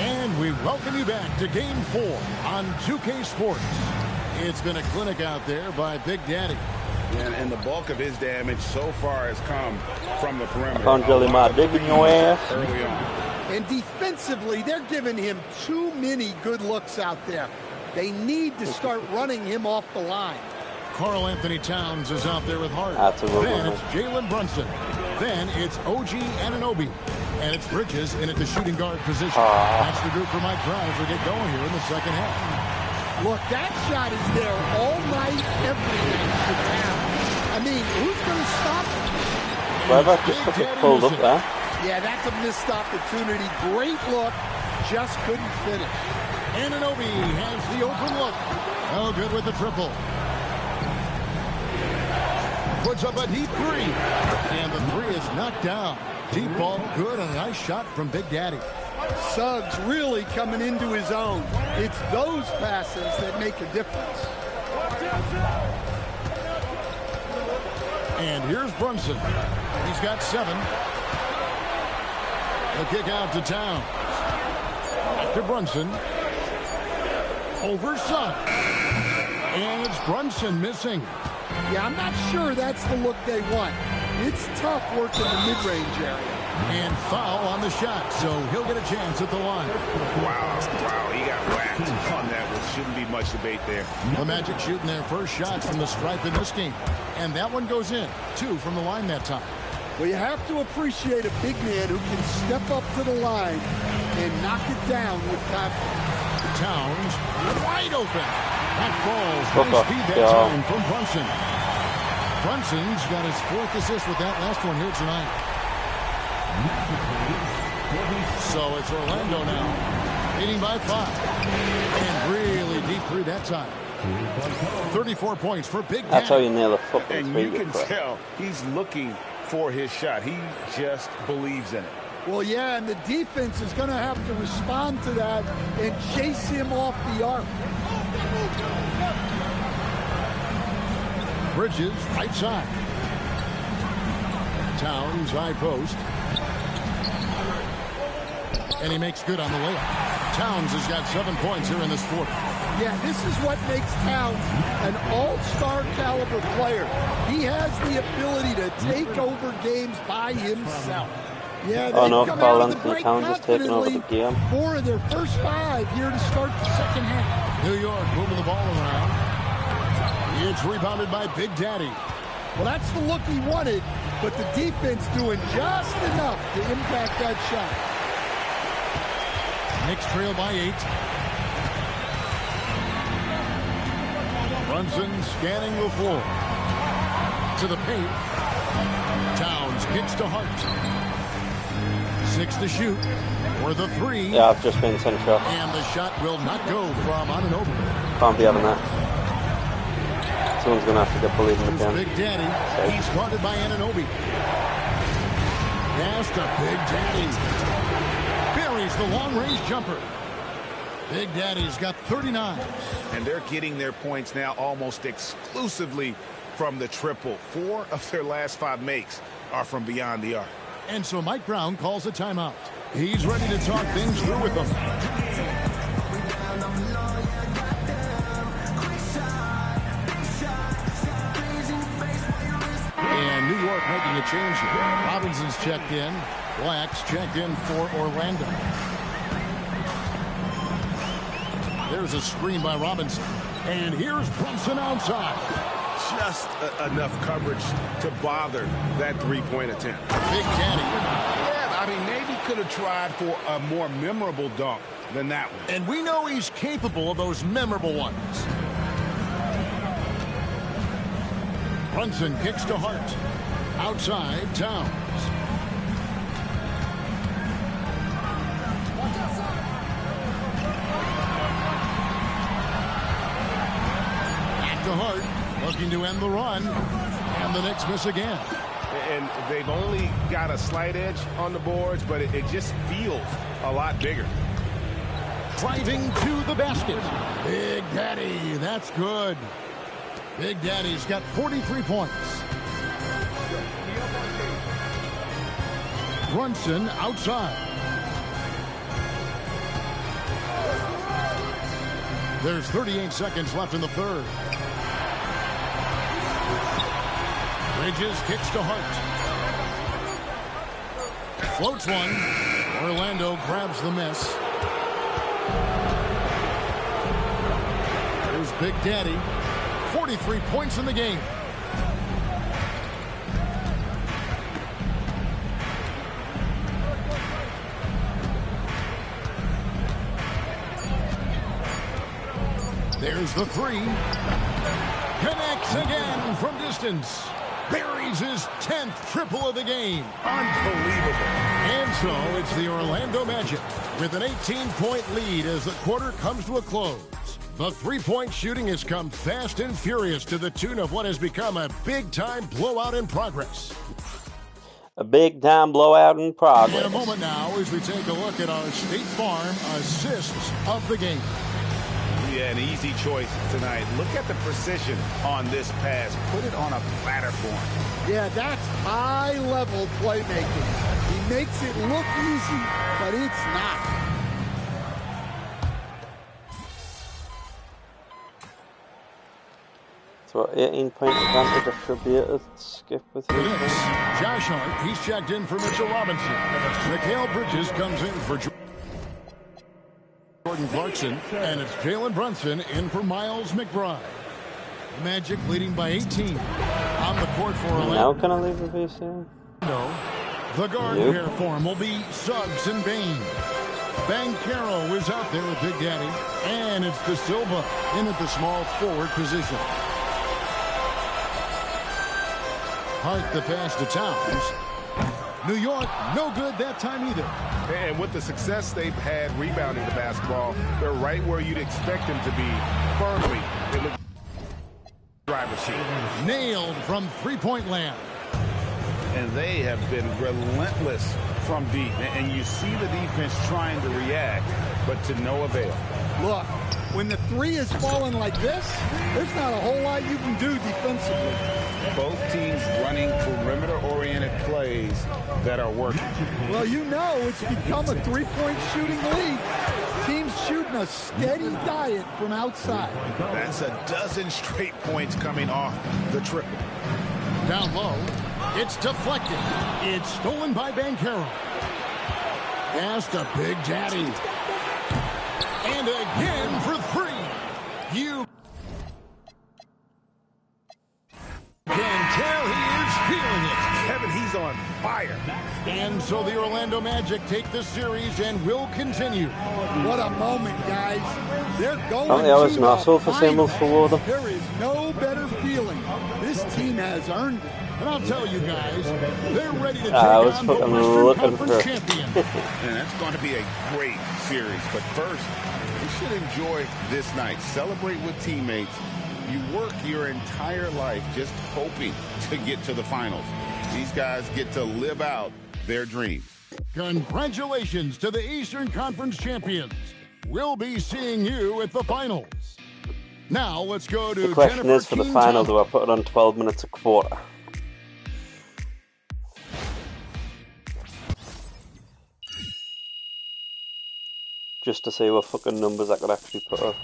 And we welcome you back to Game 4 on 2K Sports. It's been a clinic out there by Big Daddy. And the bulk of his damage so far has come from the perimeter. I found Jelly my dick in your ass. Early on. And defensively, they're giving him too many good looks out there. They need to start running him off the line. Karl Anthony Towns is out there with Hart. That's a good then one. it's Jalen Brunson. Then it's OG Anunoby. And it's Bridges in at the shooting guard position. That's the group for Mike Brown as we get going here in the second half. Look, that shot is there all night, every night for Towns. I mean, who's going to stop him? Whoever just got it pulled up there. Yeah, that's a missed opportunity. Great look, just couldn't finish. Anunoby has the open look. Oh, good with the triple. Puts up a deep three. And the three is knocked down. Deep ball, good, and a nice shot from Big Daddy. Suggs really coming into his own. It's those passes that make a difference. And here's Brunson. He's got 7. The kick out to Towns. Back to Brunson. Over Suggs. And it's Brunson missing. Yeah, I'm not sure that's the look they want. It's tough working the mid-range area. And foul on the shot, so he'll get a chance at the line. Wow, he got whacked on that one. Shouldn't be much debate there. The Magic shooting their first shots from the stripe in this game. And that one goes in. 2 from the line that time. Well, you have to appreciate a big man who can step up to the line and knock it down with confidence. Towns, wide open. That ball's nice speed that time from Brunson. Brunson's got his 4th assist with that last one here tonight. So it's Orlando now, leading by 5. And really deep three that time. 34 points for Big Daddy. That's how you nail a football. And you can tell he's looking for his shot. He just believes in it. Well, yeah, and the defense is going to have to respond to that and chase him off the arc. Bridges, right side. Towns, high post. And he makes good on the layup. Towns has got 7 points here in this quarter. Yeah, this is what makes Towns an all-star caliber player. He has the ability to take over games by himself. Yeah, oh no, Karl Anthony Anthony Towns has taken over the game. 4 of their first 5 here to start the second half. New York moving the ball around. It's rebounded by Big Daddy. Well, that's the look he wanted, but the defense doing just enough to impact that shot. Knicks trail by 8. Brunson scanning the floor. To the paint. Towns kicks to Hart. 6 to shoot. For the 3. Yeah, I've just been sent shot. And the shot will not go from Anunoby. Can't be having that. Someone's going to have to get bullied in the game. Big Daddy. He's guarded by Anunoby. Pass to Big Daddy. Buries the long-range jumper. Big Daddy's got 39. And they're getting their points now almost exclusively from the triple. 4 of their last 5 makes are from beyond the arc. And so Mike Brown calls a timeout. He's ready to talk things through with them. And New York making a change here. Robinson's checked in. Black's checked in for Orlando. There's a screen by Robinson. And here's Brunson outside. Just enough coverage to bother that three-point attempt. Big Daddy. Yeah, I mean, maybe could have tried for a more memorable dunk than that one. And we know he's capable of those memorable ones. Brunson kicks to Hart. Outside, Towns. Back to Hart. Looking to end the run. And the Knicks miss again. And they've only got a slight edge on the boards, but it just feels a lot bigger. Driving to the basket. Big Daddy. That's good. Big Daddy's got 43 points. Brunson outside. There's 38 seconds left in the third. Bridges kicks to Hart. Floats one. Orlando grabs the miss. There's Big Daddy. 43 points in the game. There's the three. Connects again from distance. Buries his 10th triple of the game. Unbelievable. And so it's the Orlando Magic with an 18-point lead as the quarter comes to a close. The three-point shooting has come fast and furious to the tune of what has become a big-time blowout in progress. A big-time blowout in progress. In a moment now as we take a look at our State Farm assists of the game. Yeah, an easy choice tonight. Look at the precision on this pass. Put it on a platter form. Yeah, that's high-level playmaking. He makes it look easy, but it's not. So 18-point advantage, I should be able to skip with him. Josh Hart, he's checked in for Mitchell Robinson. Mikal Bridges comes in for Jordan Clarkson, and it's Jalen Brunson in for Miles McBride. The Magic leading by 18. On the court for Orlando. Now can I leave the VC? No. The guard pair form will be Suggs and Bain. Banchero is out there with Big Daddy. And it's De Silva in at the small forward position. Hart the pass to Towns. New York, no good that time either. And with the success they've had rebounding the basketball, they're right where you'd expect them to be, firmly in the driver's seat. Nailed from three-point land. And they have been relentless from deep. And you see the defense trying to react, but to no avail. Look, when the three is falling like this, there's not a whole lot you can do defensively. Both teams running perimeter-oriented plays that are working. Well, you know it's become a three-point shooting league. Teams shooting a steady diet from outside. That's a dozen straight points coming off the triple. Down low, it's deflected. It's stolen by Banchero. Pass to Big Daddy. And again for three. You can tell he is feeling it. Kevin, he's on fire. And so the Orlando Magic take this series and will continue. What a moment, guys. They're going I was an asshole for saying we'll forward them. There is no better feeling. This team has earned it. And I'll tell you guys, they're ready to take I was on the fucking Western looking Conference for champion. And that's going to be a great series. But first, you should enjoy this night. Celebrate with teammates. You work your entire life just hoping to get to the finals. These guys get to live out their dreams. Congratulations to the Eastern Conference champions. We'll be seeing you at the finals. Now let's go to the question Jennifer is for the final, do I put it on 12 minutes a quarter? Just to see what fucking numbers I could actually put up.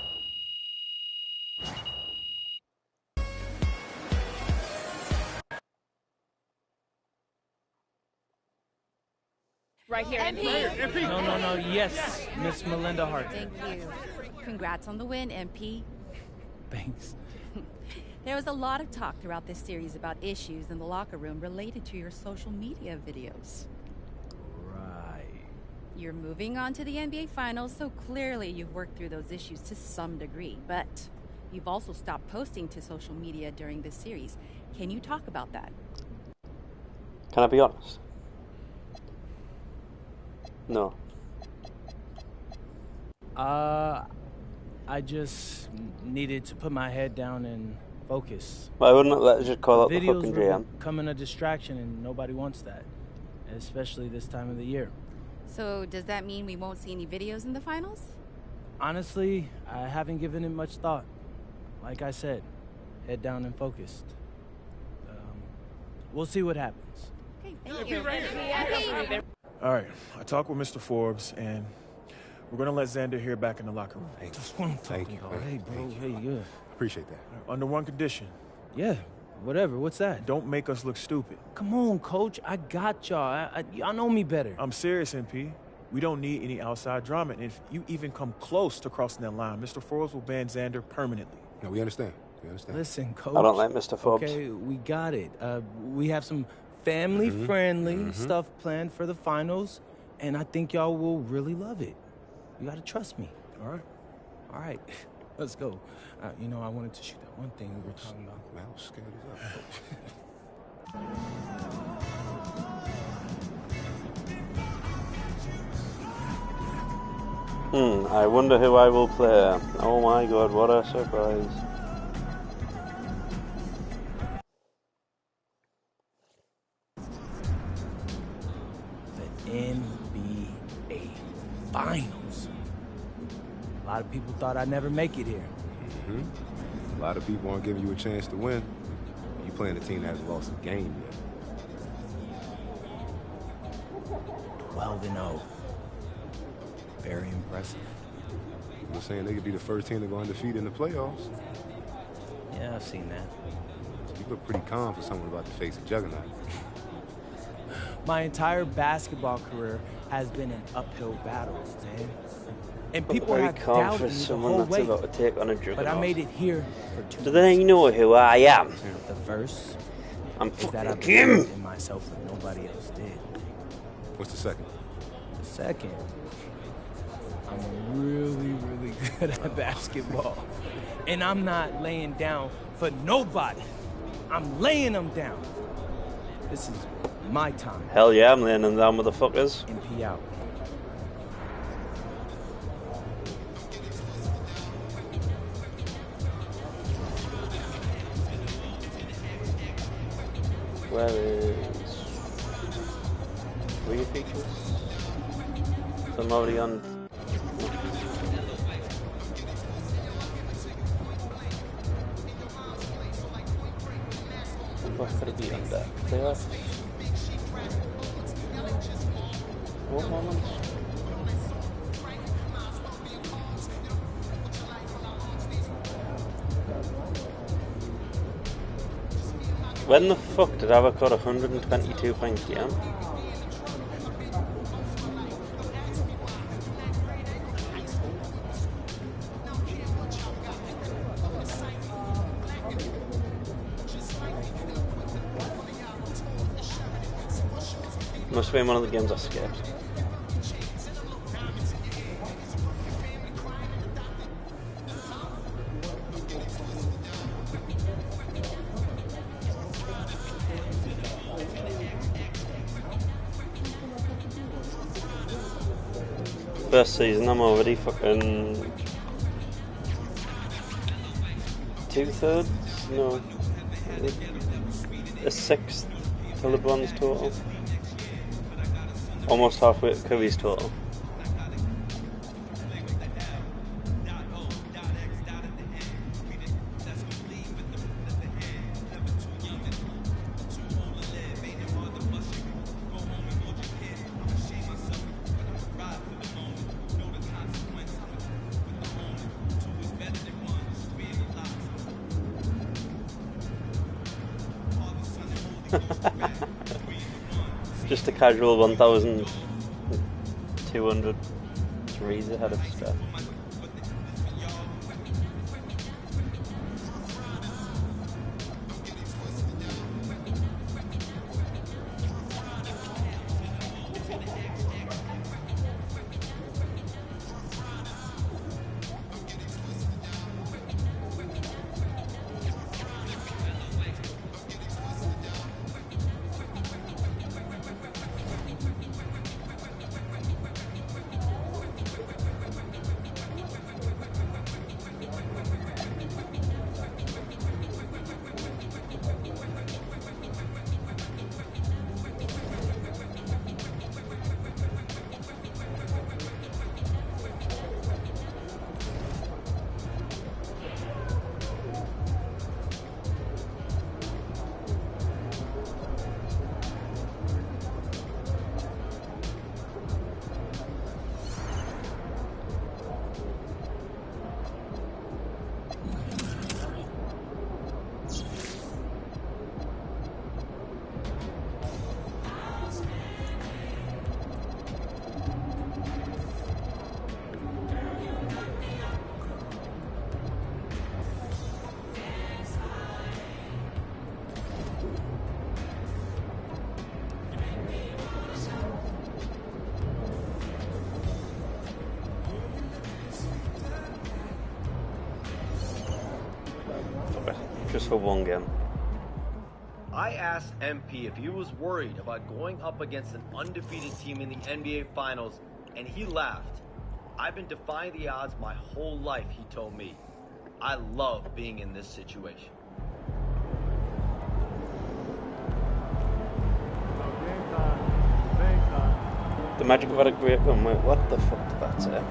Right here. MP. No. Yes, Miss Melinda Hart. Thank you. Congrats on the win, MP. Thanks. There was a lot of talk throughout this series about issues in the locker room related to your social media videos. Right. You're moving on to the NBA Finals, so clearly you've worked through those issues to some degree, but you've also stopped posting to social media during this series. Can you talk about that? Can I be honest? No. I just needed to put my head down and focus. Why wouldn't let just call out the Videos fucking were GM? becoming a distraction, and nobody wants that, especially this time of the year. So does that mean we won't see any videos in the finals? Honestly, I haven't given it much thought. Like I said, head down and focused. We'll see what happens. Okay, thank you. All right, I talked with Mr. Forbes, and we're going to let Xander here back in the locker room. Just want to talk about. Hey, bro. Hey, good. Appreciate that. Under one condition. Yeah, whatever. What's that? Don't make us look stupid. Come on, Coach. I got y'all. Y'all know me better. I'm serious, MP. We don't need any outside drama. And if you even come close to crossing that line, Mr. Forbes will ban Xander permanently. No, we understand. We understand. Listen, Coach. I don't like Mr. Forbes. Okay, we got it. We have some family-friendly stuff planned for the finals, and I think y'all will really love it. You got to trust me. All right. Let's go. I wanted to shoot that one thing we were talking about. Man, I was scared as hell. I wonder who I will play. Oh my god, what a surprise. The NBA Finals. A lot of people thought I'd never make it here. A lot of people aren't giving you a chance to win. You playing a team that hasn't lost a game yet. 12-0. Very impressive. People saying they could be the first team to go undefeated in the playoffs. Yeah, I've seen that. You look pretty calm for someone about to face a juggernaut. My entire basketball career has been an uphill battle, man. And people have doubted me the whole way. About to take on a juggernaut. But I made it here for 2 Do they know who I am? The first is that I fucking believed in myself and nobody else did. What's the second? The second, I'm really, really good at basketball. And I'm not laying down for nobody. I'm laying them down. This is my time. Hell yeah, I'm laying them down, motherfuckers. MP out. Where is... Were your features? So I'm already on... What could it be under? Playoff? What moments? When the fuck did I record 122 points game? Must have been one of the games I skipped. First season, I'm already fucking 2/3? No. A sixth to LeBron's total. Almost halfway to Curry's total. Just a casual 1,000 200 threes ahead of Steph. Just for one game. I asked MP if he was worried about going up against an undefeated team in the NBA Finals, and he laughed. I've been defying the odds my whole life, he told me. I love being in this situation. The Magic have had a great run. Wait, what the fuck did that say?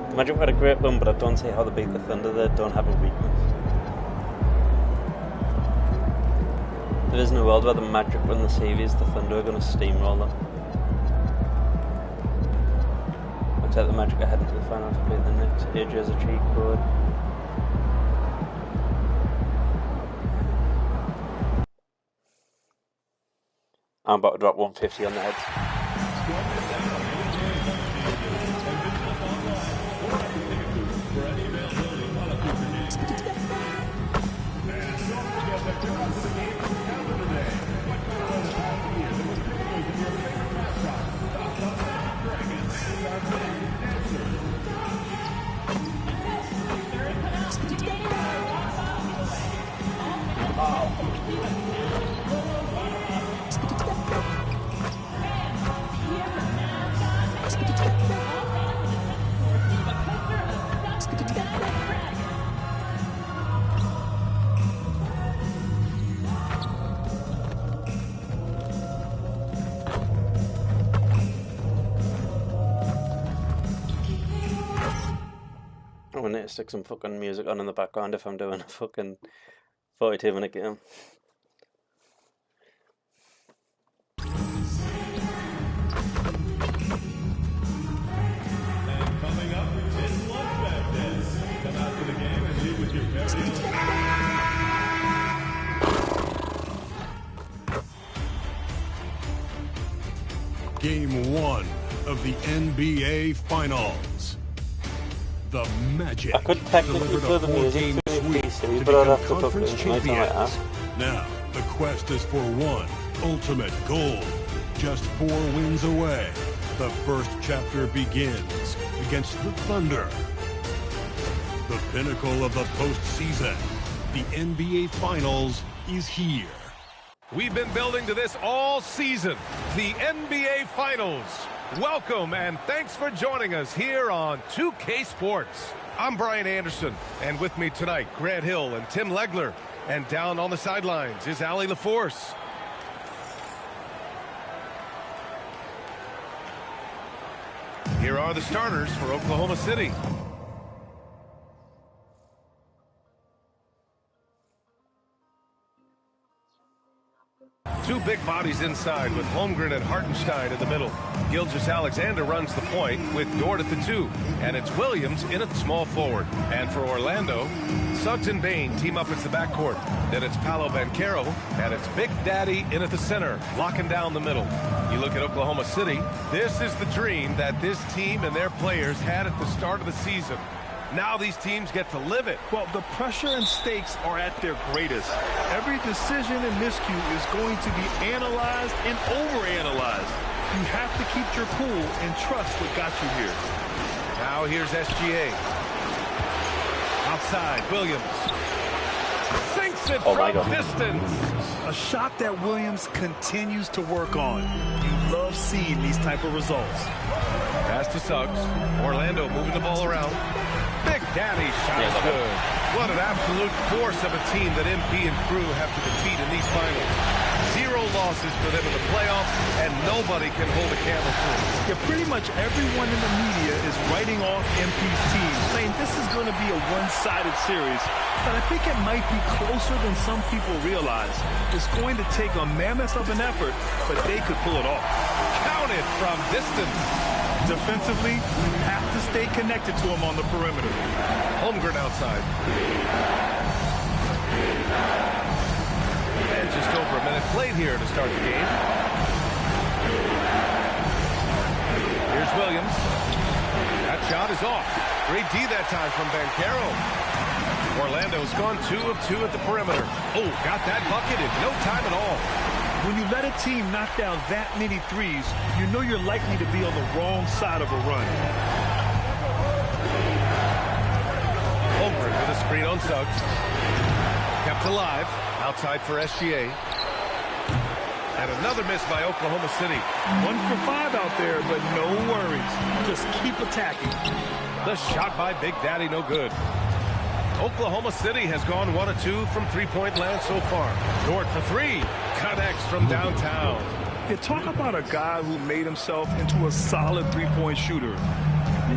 The Magic have had a great run, but I don't see how they beat the Thunder. They don't have a weakness. There isn't a world where the Magic win the series, the Thunder are going to steamroll them. I'll take the Magic ahead into the final to beat the Knicks. AJ is a cheat code. I'm about to drop 150 on the heads. I need to stick some fucking music on in the background if I'm doing a fucking 42-minute game. And coming up, it's Lunchback Days. Come out to the game and leave with your very own. Game 1 of the NBA Finals. The Magic. I could technically play the music to the PC, but I'd have to put it in my time. Now, the quest is for one ultimate goal. Just 4 wins away. The first chapter begins against the Thunder. The pinnacle of the postseason. The NBA Finals is here. We've been building to this all season. The NBA Finals. Welcome and thanks for joining us here on 2K Sports. I'm Brian Anderson, and with me tonight, Grant Hill and Tim Legler. And down on the sidelines is Allie LaForce. Here are the starters for Oklahoma City. Two big bodies inside with Holmgren and Hartenstein in the middle. Gilgeous-Alexander runs the point with Dort at the 2. And it's Williams in at small forward. And for Orlando, Suggs and Bane team up as the backcourt. Then it's Paolo Banchero, and it's Big Daddy in at the center, locking down the middle. You look at Oklahoma City, this is the dream that this team and their players had at the start of the season. Now these teams get to live it. Well, the pressure and stakes are at their greatest. Every decision and miscue is going to be analyzed and overanalyzed. You have to keep your cool and trust what got you here. Now here's SGA. Outside, Williams. Sinks it from distance. A shot that Williams continues to work on. You love seeing these type of results. Pass to Suggs. Orlando moving the ball around. Big Daddy shot is good. What an absolute force of a team that MP and crew have to defeat in these finals. 0 losses for them in the playoffs, and nobody can hold a candle to them. Yeah, pretty much everyone in the media is writing off MP's team, saying this is going to be a one-sided series. But I think it might be closer than some people realize. It's going to take a mammoth of an effort, but they could pull it off. Counted from distance. Defensively, you have to stay connected to him on the perimeter. Holmgren outside. And just over a minute played here to start the game. Here's Williams. That shot is off. Great D that time from Banchero. Orlando's gone 2 of 2 at the perimeter. Oh, got that bucket in no time at all. When you let a team knock down that many threes, you know you're likely to be on the wrong side of a run. Holmgren with a screen on Suggs. Kept alive. Outside for SGA. And another miss by Oklahoma City. 1 for 5 out there, but no worries. Just keep attacking. The shot by Big Daddy, no good. Oklahoma City has gone 1 of 2 from three-point land so far. Dort for 3. Connects from downtown. Yeah, talk about a guy who made himself into a solid three-point shooter.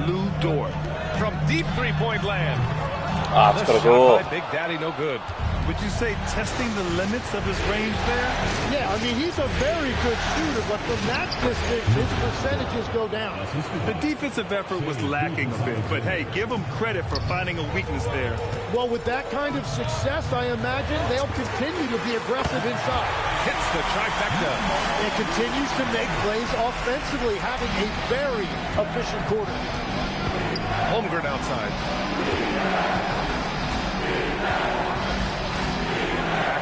Lou Dort. From deep three-point land. It's got to go. By Big Daddy, no good. Would you say testing the limits of his range there? Yeah, I mean, he's a very good shooter, but from that distance, his percentages go down. The defensive effort was lacking a bit, but hey, give him credit for finding a weakness there. Well, with that kind of success, I imagine they'll continue to be aggressive inside. Hits the trifecta. And continues to make plays offensively, having a very efficient quarter. Holmgren outside.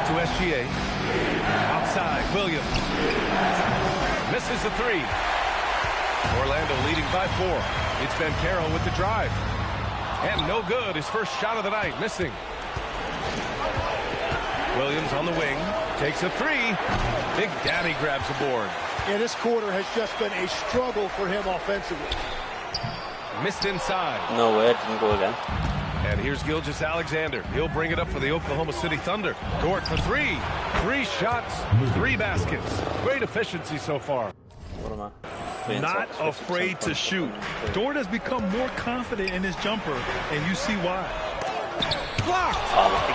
To SGA. Outside, Williams. Misses the 3. Orlando leading by 4. It's Banchero with the drive. And no good. His first shot of the night, missing. Williams on the wing. Takes a 3. Big Daddy grabs the board. Yeah, this quarter has just been a struggle for him offensively. Missed inside. No way, didn't go again. And here's Gilgeous-Alexander. He'll bring it up for the Oklahoma City Thunder. Dort for 3. 3 shots, 3 baskets. Great efficiency so far. What am I? Not afraid to shoot. Dort has become more confident in his jumper, and you see why. Blocked! Oh, my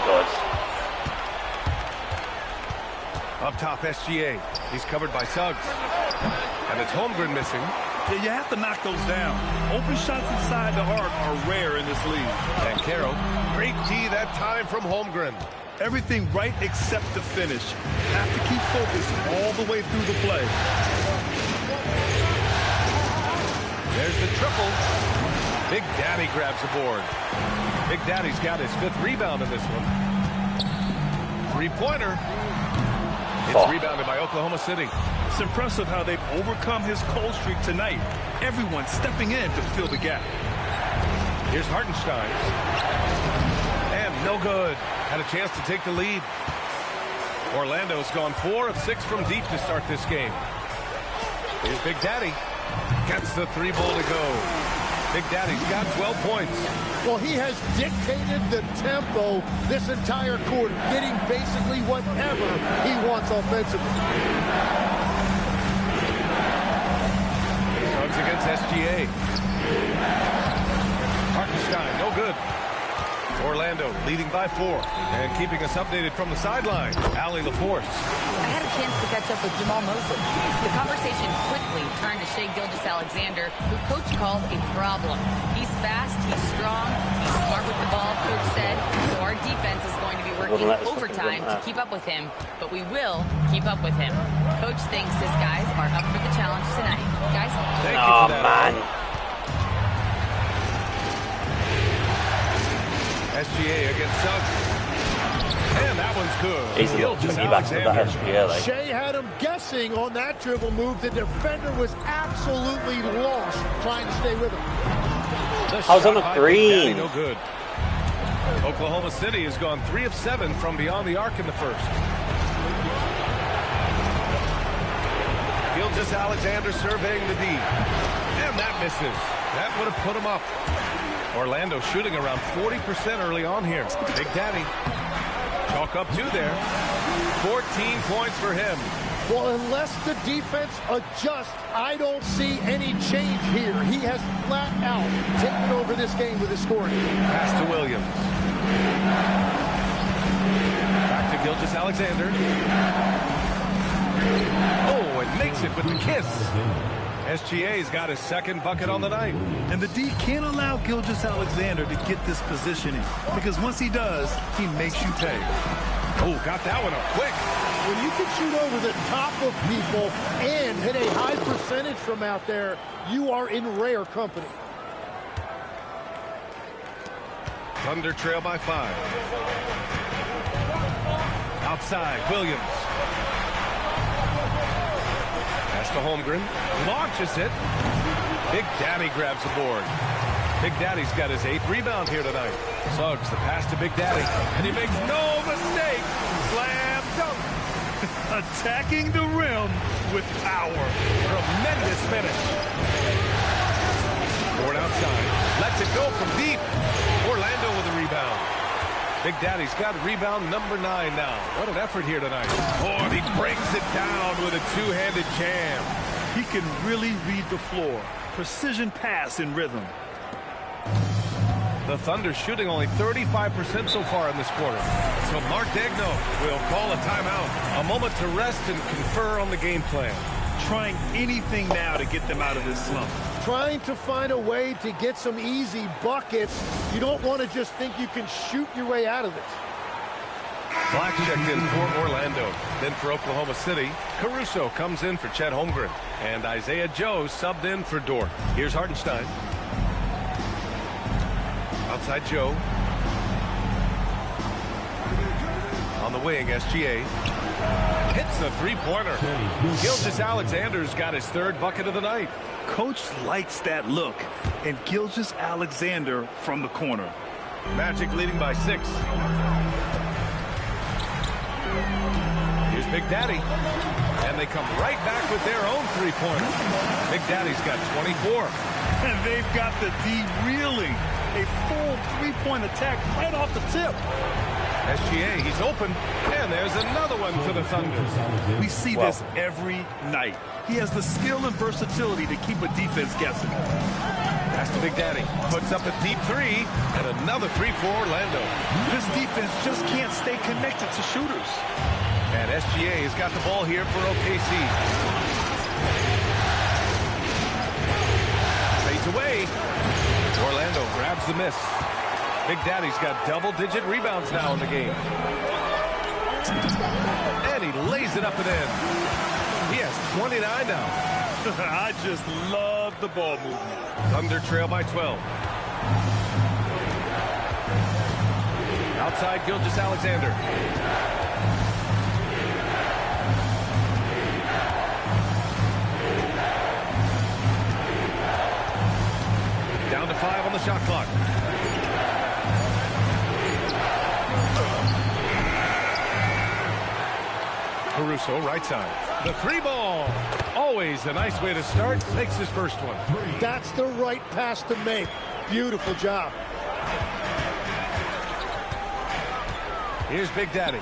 God. Up top, SGA. He's covered by Suggs. And it's Holmgren missing. Yeah, you have to knock those down. Open shots inside the arc are rare in this league. Banchero, great D that time from Holmgren. Everything right except the finish. Have to keep focused all the way through the play. There's the triple. Big Daddy grabs the board. Big Daddy's got his 5th rebound in this one. 3-pointer. It's rebounded by Oklahoma City. It's impressive how they've overcome his cold streak tonight. Everyone stepping in to fill the gap. Here's Hartenstein. And no good. Had a chance to take the lead. Orlando's gone 4 of 6 from deep to start this game. Here's Big Daddy. Gets the 3-ball to go. Big Daddy's got 12 points. Well, he has dictated the tempo this entire quarter, getting basically whatever he wants offensively. Suggs against SGA. Hartenstein, no good. Orlando leading by 4. And keeping us updated from the sideline, Allie LaForce. I had a chance to catch up with Jamal Mosley. The conversation quickly turned to Shai Gilgeous-Alexander, who Coach called a problem. He's fast, he's strong, he's smart with the ball, Coach said. So our defense is going to be working overtime to keep up with him, but we will keep up with him. Coach thinks his guys are up for the challenge tonight. Guys, thank you for that. Man. SGA against Suggs. And that one's good. He's a little back to that SGA. Like. Shai had him guessing on that dribble move. The defender was absolutely lost trying to stay with him. I was on the green. No good. Oklahoma City has gone 3 of 7 from beyond the arc in the first. Gilgeous-Alexander surveying the D. And that misses. That would have put him up. Orlando shooting around 40% early on here. Big Daddy. Chalk up 2 there. 14 points for him. Well, unless the defense adjusts, I don't see any change here. He has flat out taken over this game with his scoring. Pass to Williams. Back to Gilgeous-Alexander. Oh, and makes it with the kiss. SGA's got his second bucket on the night. And the D can't allow Gilgeous-Alexander to get this positioning, because once he does, he makes you pay. Oh, got that one up quick. When you can shoot over the top of people and hit a high percentage from out there, you are in rare company. Thunder trail by 5. Outside, Williams. Pass to Holmgren. Launches it. Big Daddy grabs the board. Big Daddy's got his 8th rebound here tonight. Suggs the pass to Big Daddy. And he makes no mistake. Slam dunk. Attacking the rim with power. Tremendous finish. Board outside. Lets it go from deep. Orlando with a rebound. Big Daddy's got rebound number 9 now. What an effort here tonight. Oh, and he breaks it down with a 2-handed jam. He can really read the floor. Precision pass in rhythm. The Thunder shooting only 35% so far in this quarter. So Mark Daigneault will call a timeout. A moment to rest and confer on the game plan. Trying anything now to get them out of this slump. Trying to find a way to get some easy buckets. You don't want to just think you can shoot your way out of it. Black checked in for Orlando. Then for Oklahoma City, Caruso comes in for Chet Holmgren. And Isaiah Joe subbed in for Dort. Here's Hartenstein. Outside Joe. On the wing, SGA. Hits a 3-pointer. Gilgeous-Alexander's got his 3rd bucket of the night. Coach likes that look. And Gilgeous-Alexander from the corner. Magic leading by 6. Here's Big Daddy. And they come right back with their own 3-pointer. Big Daddy's got 24. And they've got the D reeling. A full 3-point attack right off the tip. SGA, he's open. And there's another one for the Thunder. We see this every night. He has the skill and versatility to keep a defense guessing. Pass to Big Daddy. Puts up a deep 3. And another 3 for Orlando. This defense just can't stay connected to shooters. And SGA has got the ball here for OKC. Fades away. Orlando grabs the miss. Big Daddy's got double-digit rebounds now in the game. And he lays it up and in. He has 29 now. I just love the ball movement. Thunder trail by 12. Outside Gilgeous-Alexander. Down to 5 on the shot clock. Caruso, right side. The 3 ball. Always a nice way to start. Makes his first one. That's the right pass to make. Beautiful job. Here's Big Daddy.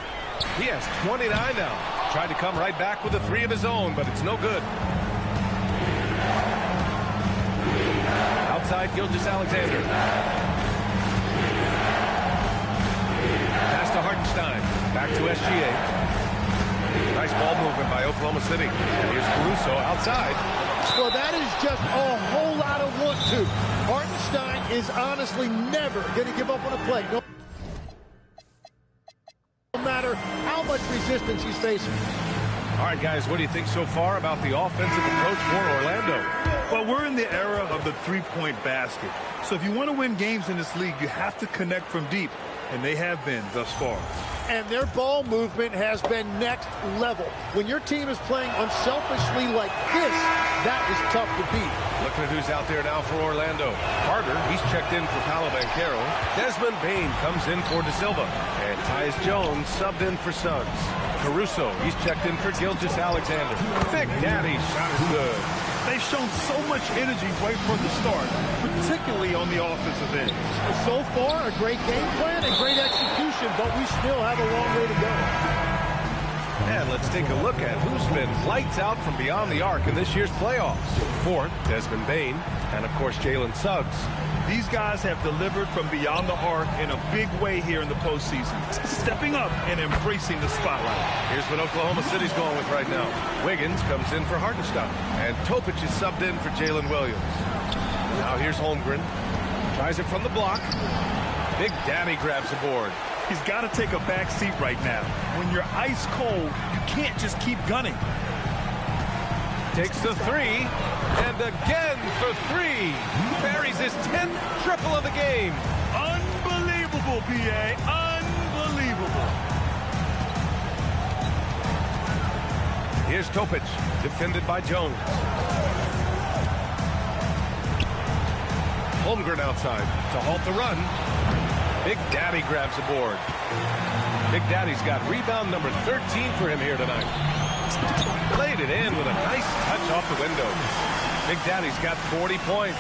He has 29 now. Tried to come right back with a 3 of his own, but it's no good. Outside Gilgeous-Alexander. Hartenstein. Back to SGA. Nice ball movement by Oklahoma City. And here's Caruso outside. Well, that is just a whole lot of want to. Hartenstein is honestly never going to give up on a play. No matter how much resistance he's facing. All right, guys, what do you think so far about the offensive approach for Orlando? Well, we're in the era of the three-point basket. So if you want to win games in this league, you have to connect from deep. And they have been thus far. And their ball movement has been next level. When your team is playing unselfishly like this, that is tough to beat. Looking at who's out there now for Orlando. Carter, he's checked in for Paolo Banchero. Desmond Bane comes in for De Silva. And Tyus Jones subbed in for Suggs. Caruso, he's checked in for Gilgeous-Alexander. Big Daddy shot is good. They've shown so much energy right from the start, particularly on the offensive end. So far, a great game plan and great execution, but we still have a long way to go. And let's take a look at who's been lights out from beyond the arc in this year's playoffs. Ford, Desmond Bane, and of course Jalen Suggs. These guys have delivered from beyond the arc in a big way here in the postseason, stepping up and embracing the spotlight. Here's what Oklahoma City's going with right now. Wiggins comes in for Hartenstein, and Topic is subbed in for Jalen Williams. Now here's Holmgren. Tries it from the block. Big Daddy grabs a board. He's got to take a back seat right now. When you're ice cold, you can't just keep gunning. Takes the three, and again for three. Buries his 10th triple of the game. Unbelievable, B.A. Unbelievable. Here's Topic, defended by Jones. Holmgren outside to halt the run. Big Daddy grabs the board. Big Daddy's got rebound number 13 for him here tonight. Played it in with a nice touch off the window. Big Daddy's got 40 points.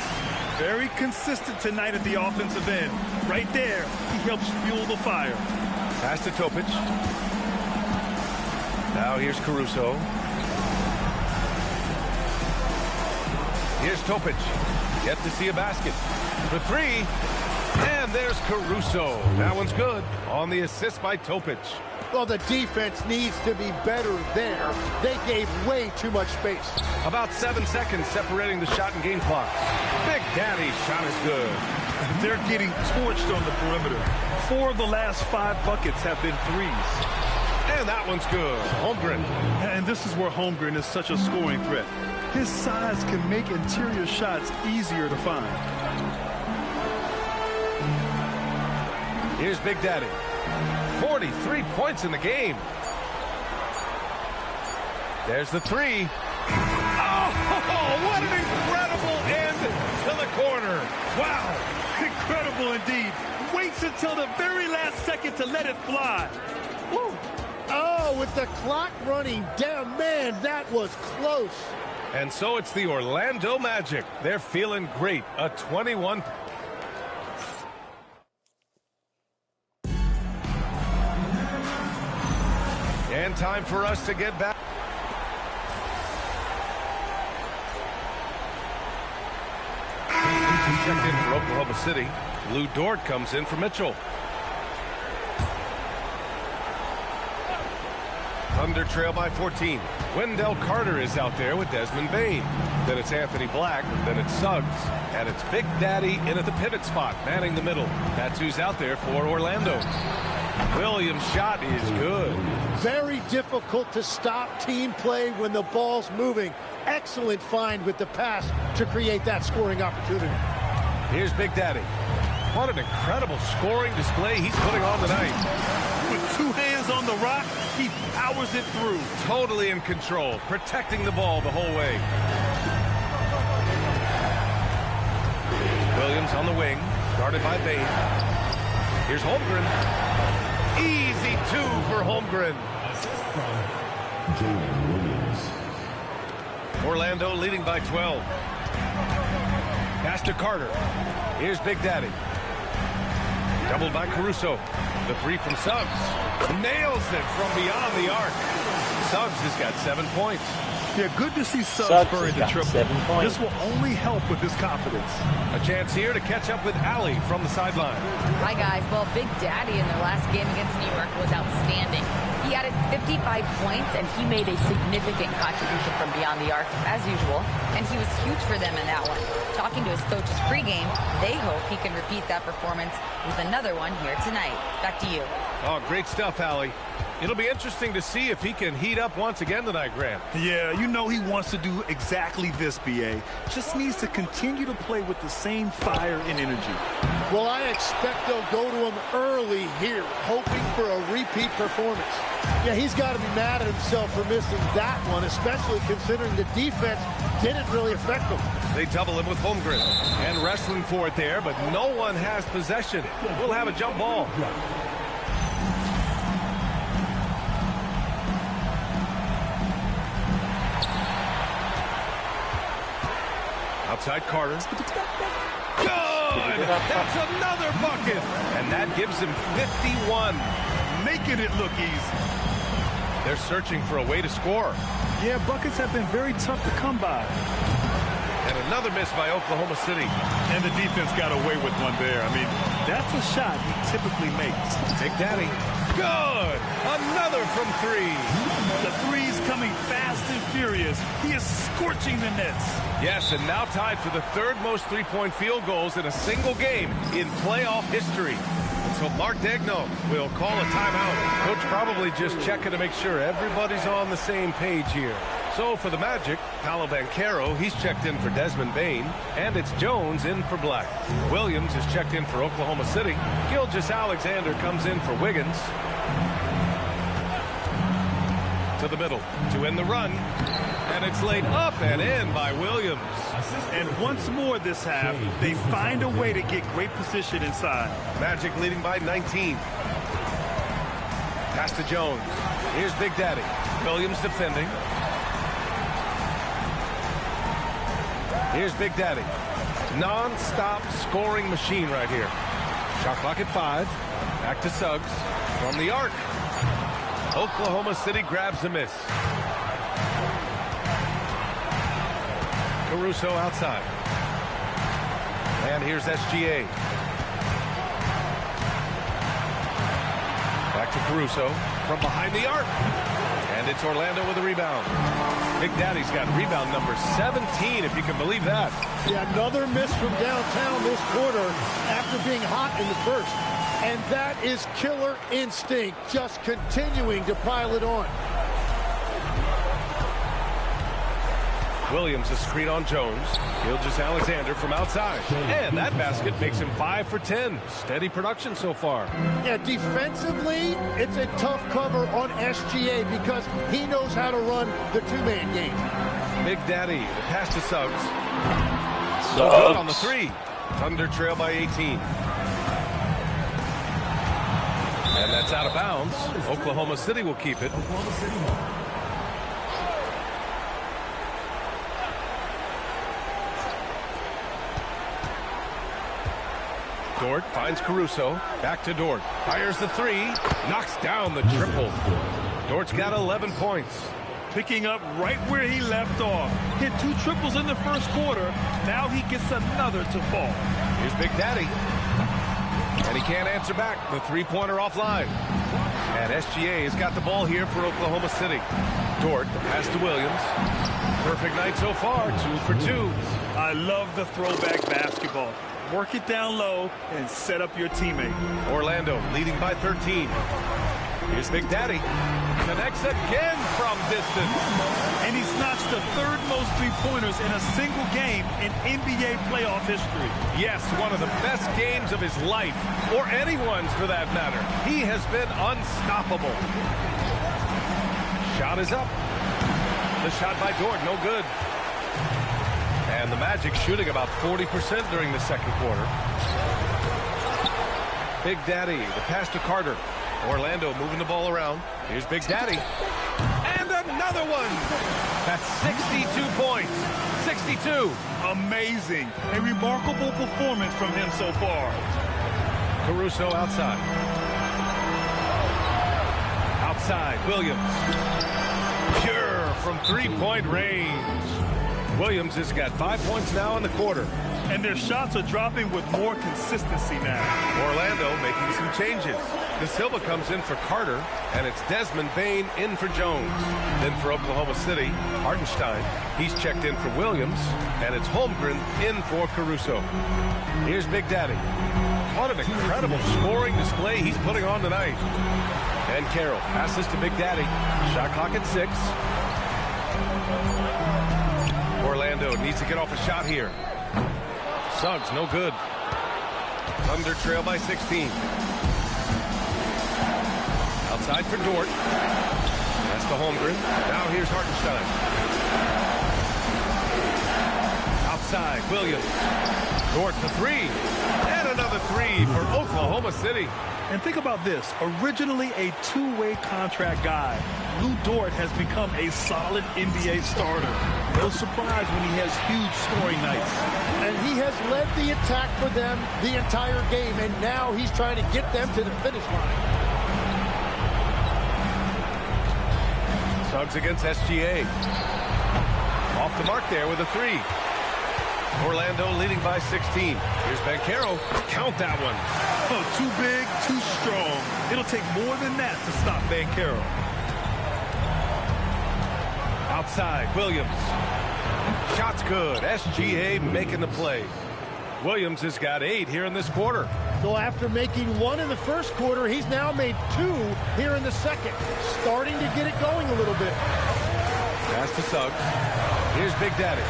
Very consistent tonight at the offensive end. Right there, he helps fuel the fire. Pass to Topic. Now here's Caruso. Here's Topic. Yet to see a basket. For three. And there's Caruso. That one's good. On the assist by Topic. Well, the defense needs to be better there. They gave way too much space. About 7 seconds separating the shot and game clocks. Big Daddy's shot is good. They're getting torched on the perimeter. 4 of the last 5 buckets have been threes. And that one's good. Holmgren. And this is where Holmgren is such a scoring threat. His size can make interior shots easier to find. Here's Big Daddy. 43 points in the game. There's the three. Oh, what an incredible end to the corner. Wow, incredible indeed. Waits until the very last second to let it fly. Woo. Oh, with the clock running down, man, that was close. And so it's the Orlando Magic. They're feeling great. A 21. And time for us to get back. Checked in for Oklahoma City. Lou Dort comes in for Mitchell. Thunder trail by 14. Wendell Carter is out there with Desmond Bane. Then it's Anthony Black. Then it's Suggs. And it's Big Daddy in at the pivot spot, manning the middle. That's who's out there for Orlando. Williams' shot is good. Very difficult to stop team play when the ball's moving. Excellent find with the pass to create that scoring opportunity. Here's Big Daddy. What an incredible scoring display he's putting on tonight. With 2 hands on the rock, he powers it through. Totally in control, protecting the ball the whole way. Williams on the wing, guarded by Bane. Here's Holmgren. Easy 2 for Holmgren. Jalen Williams. Orlando leading by 12. Pass to Carter. Here's Big Daddy. Doubled by Caruso. The three from Suggs. Nails it from beyond the arc. Suggs has got 7 points. Yeah, good to see Suggs bury the triple. 7 points. This will only help with his confidence. A chance here to catch up with Allie from the sideline. Hi, guys. Well, Big Daddy in their last game against New York was outstanding. He added 55 points, and he made a significant contribution from beyond the arc, as usual. And he was huge for them in that one. Talking to his coaches pregame, they hope he can repeat that performance with another one here tonight. Back to you. Oh, great stuff, Allie. It'll be interesting to see if he can heat up once again tonight, Graham. Yeah, you know he wants to do exactly this, B.A. Just needs to continue to play with the same fire and energy. Well, I expect they'll go to him early here, hoping for a repeat performance. Yeah, he's got to be mad at himself for missing that one, especially considering the defense didn't really affect him. They double him with Holmgren and wrestling for it there, but no one has possession. We'll have a jump ball. Outside Carter. Good! That's another bucket! And that gives him 51. Making it look easy. They're searching for a way to score. Yeah, buckets have been very tough to come by. And another miss by Oklahoma City. And the defense got away with one there. I mean, that's a shot he typically makes. Big Daddy. Good! Another from three. The three's coming fast and furious. He is scorching the nets. Yes, and now tied for the third most three-point field goals in a single game in playoff history. And so Mark Daigneault will call a timeout. Coach probably just checking to make sure everybody's on the same page here. So for the Magic, Paolo Banchero, he's checked in for Desmond Bane, and it's Jones in for Black. Williams is checked in for Oklahoma City. Gilgeous-Alexander comes in for Wiggins. To the middle to end the run, and it's laid up and in by Williams. And once more this half, they find a way to get great position inside. Magic leading by 19. Pass to Jones. Here's Big Daddy. Williams defending. Here's Big Daddy. Non-stop scoring machine right here. Shot clock at 5. Back to Suggs from the arc. Oklahoma City grabs a miss. Caruso outside. And here's SGA. Back to Caruso from behind the arc. And it's Orlando with a rebound. Big Daddy's got rebound number 17, if you can believe that. Yeah, another miss from downtown this quarter after being hot in the first. And that is killer instinct, just continuing to pile it on. Williams a screen on Jones. Gilgeous-Alexander from outside. And that basket makes him 5 for 10. Steady production so far. Yeah, defensively, it's a tough cover on SGA because he knows how to run the two-man game. Big Daddy, the pass to Suggs. So good on the three. Thunder trail by 18. And that's out of bounds. Oklahoma City will keep it. Dort finds Caruso. Back to Dort. Fires the three. Knocks down the triple. Dort's got 11 points. Picking up right where he left off. Hit 2 triples in the first quarter. Now he gets another to fall. Here's Big Daddy. And he can't answer back. The three-pointer offline. And SGA has got the ball here for Oklahoma City. Dort, the pass to Williams. Perfect night so far, 2 for 2. I love the throwback basketball. Work it down low and set up your teammate. Orlando leading by 13. Here's Big Daddy. Connects again from distance. And he snatched the third most three-pointers in a single game in NBA playoff history. Yes, one of the best games of his life, or anyone's for that matter. He has been unstoppable. Shot is up. The shot by Dort, no good. And the Magic shooting about 40% during the second quarter. Big Daddy, the pass to Carter. Orlando moving the ball around. Here's Big Daddy. And another one. That's 62 points. 62. Amazing. A remarkable performance from him so far. Caruso outside. Outside, Williams. Pure from three-point range. Williams has got 5 points now in the quarter. And their shots are dropping with more consistency now. Orlando making some changes. De Silva comes in for Carter, and it's Desmond Bane in for Jones. Then for Oklahoma City, Hartenstein. He's checked in for Williams, and it's Holmgren in for Caruso. Here's Big Daddy. What an incredible scoring display he's putting on tonight. And Carroll passes to Big Daddy. Shot clock at 6. Orlando needs to get off a shot here. Suggs, no good. Thunder trail by 16. Outside for Dort. That's to Holmgren. Now here's Hartenstein. Outside, Williams. Dort for 3. And another 3 for Oklahoma City. And think about this. Originally a two-way contract guy, Lou Dort has become a solid NBA starter. No surprise when he has huge scoring nights. And he has led the attack for them the entire game, and now he's trying to get them to the finish line. Suggs against SGA. Off the mark there with a 3. Orlando leading by 16. Here's Banchero. Count that one. Oh, too big, too strong. It'll take more than that to stop Banchero. Outside, Williams. Shot's good. SGA making the play. Williams has got 8 here in this quarter. So after making 1 in the first quarter, he's now made 2 here in the second. Starting to get it going a little bit. Pass to Suggs. Here's Big Daddy.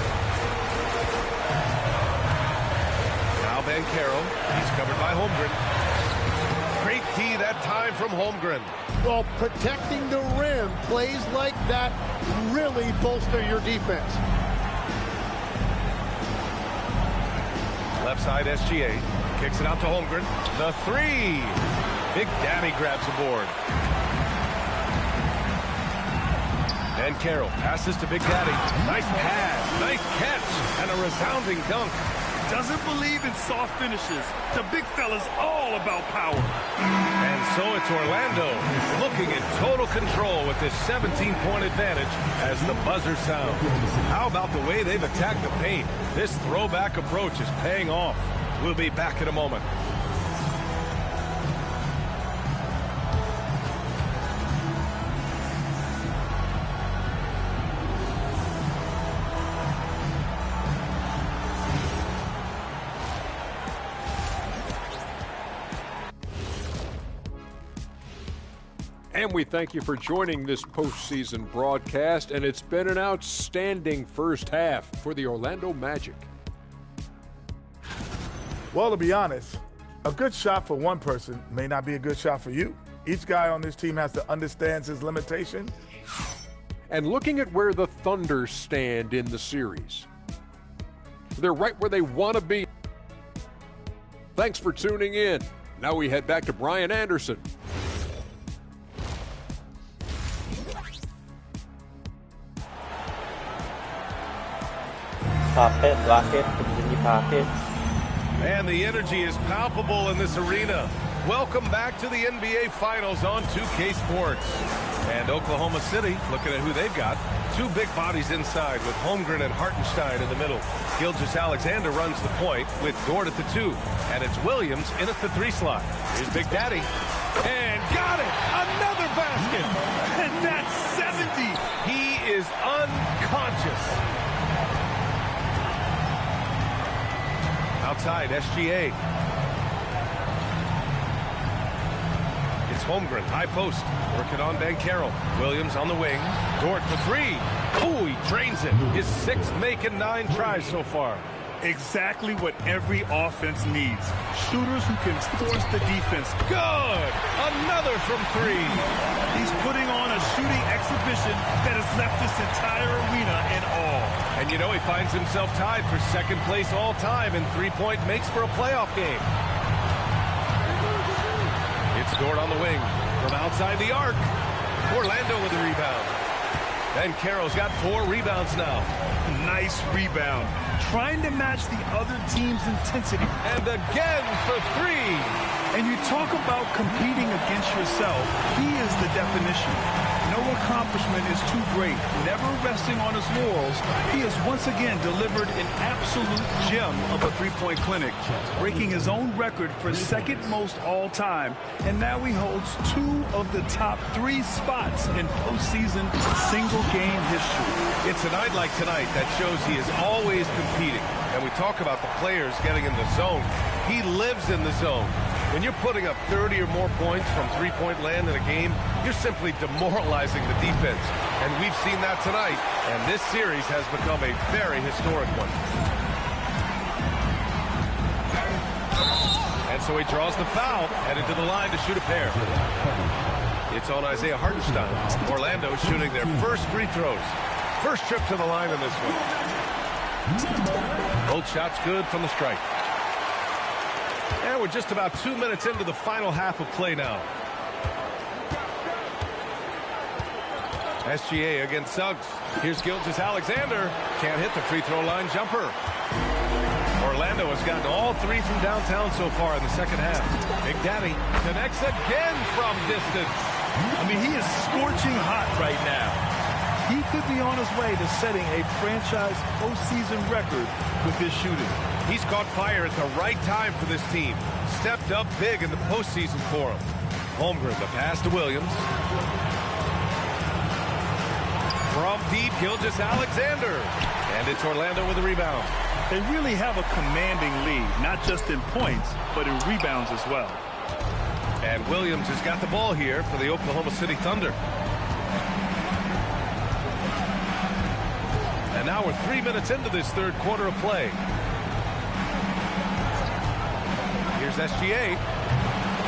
Now Banchero. He's covered by Holmgren. Great D that time from Holmgren. Well, protecting the rim, plays like that really bolster your defense. Left side SGA. Kicks it out to Holmgren. The 3. Big Daddy grabs the board. And Carroll passes to Big Daddy. Nice pass, nice catch, and a resounding dunk. Doesn't believe in soft finishes. The big fella's all about power. And so it's Orlando looking in total control with this 17-point advantage as the buzzer sounds. How about the way they've attacked the paint? This throwback approach is paying off. We'll be back in a moment. And we thank you for joining this postseason broadcast, and it's been an outstanding first half for the Orlando Magic. Well, to be honest, a good shot for one person may not be a good shot for you. Each guy on this team has to understand his limitation. And looking at where the Thunder stand in the series, they're right where they want to be. Thanks for tuning in. Now we head back to Brian Anderson. Tap it, lock it, put it in your pocket. And the energy is palpable in this arena. Welcome back to the NBA Finals on 2K Sports. And Oklahoma City, looking at who they've got. 2 big bodies inside with Holmgren and Hartenstein in the middle. Gilgeous-Alexander runs the point with Dort at the 2. And it's Williams in at the 3 slot. Here's Big Daddy. And got it! Another basket! And that's 70! He is unconscious. Outside, SGA. It's Holmgren, high post, working on Banchero. Williams on the wing. Dort for 3. Oh, he drains it. His 6th make and 9 tries so far. Exactly what every offense needs. Shooters who can force the defense. Good! Another from 3. He's putting on a shooting exhibition that has left this entire arena in awe. And you know he finds himself tied for 2nd place all time in 3-point makes for a playoff game. It's Dort on the wing from outside the arc. Orlando with the rebound. And Carroll's got 4 rebounds now. Nice rebound. Trying to match the other team's intensity. And again for 3. And you talk about competing against yourself. He is the definition. No accomplishment is too great. Never resting on his laurels, he has once again delivered an absolute gem of a three-point clinic, breaking his own record for second most all-time, and now he holds 2 of the top 3 spots in postseason single-game history. It's a night like tonight that shows he is always competing. And we talk about the players getting in the zone. He lives in the zone. When you're putting up 30 or more points from three-point land in a game, you're simply demoralizing the defense. And we've seen that tonight. And this series has become a very historic one. And so he draws the foul, headed to the line to shoot a pair. It's on Isaiah Hartenstein. Orlando shooting their first free throws. First trip to the line in this one. Both shots good from the stripe. And we're just about 2 minutes into the final half of play now. SGA against Suggs. Here's Gilgeous-Alexander. Can't hit the free throw line jumper. Orlando has gotten all 3 from downtown so far in the second half. Big Daddy connects again from distance. I mean, he is scorching hot right now. He could be on his way to setting a franchise postseason record with his shooting. He's caught fire at the right time for this team. Stepped up big in the postseason for him. Holmgren, the pass to Williams. From deep, Gilgeous-Alexander. And it's Orlando with a rebound. They really have a commanding lead, not just in points, but in rebounds as well. And Williams has got the ball here for the Oklahoma City Thunder. And now we're 3 minutes into this third quarter of play. Here's SGA.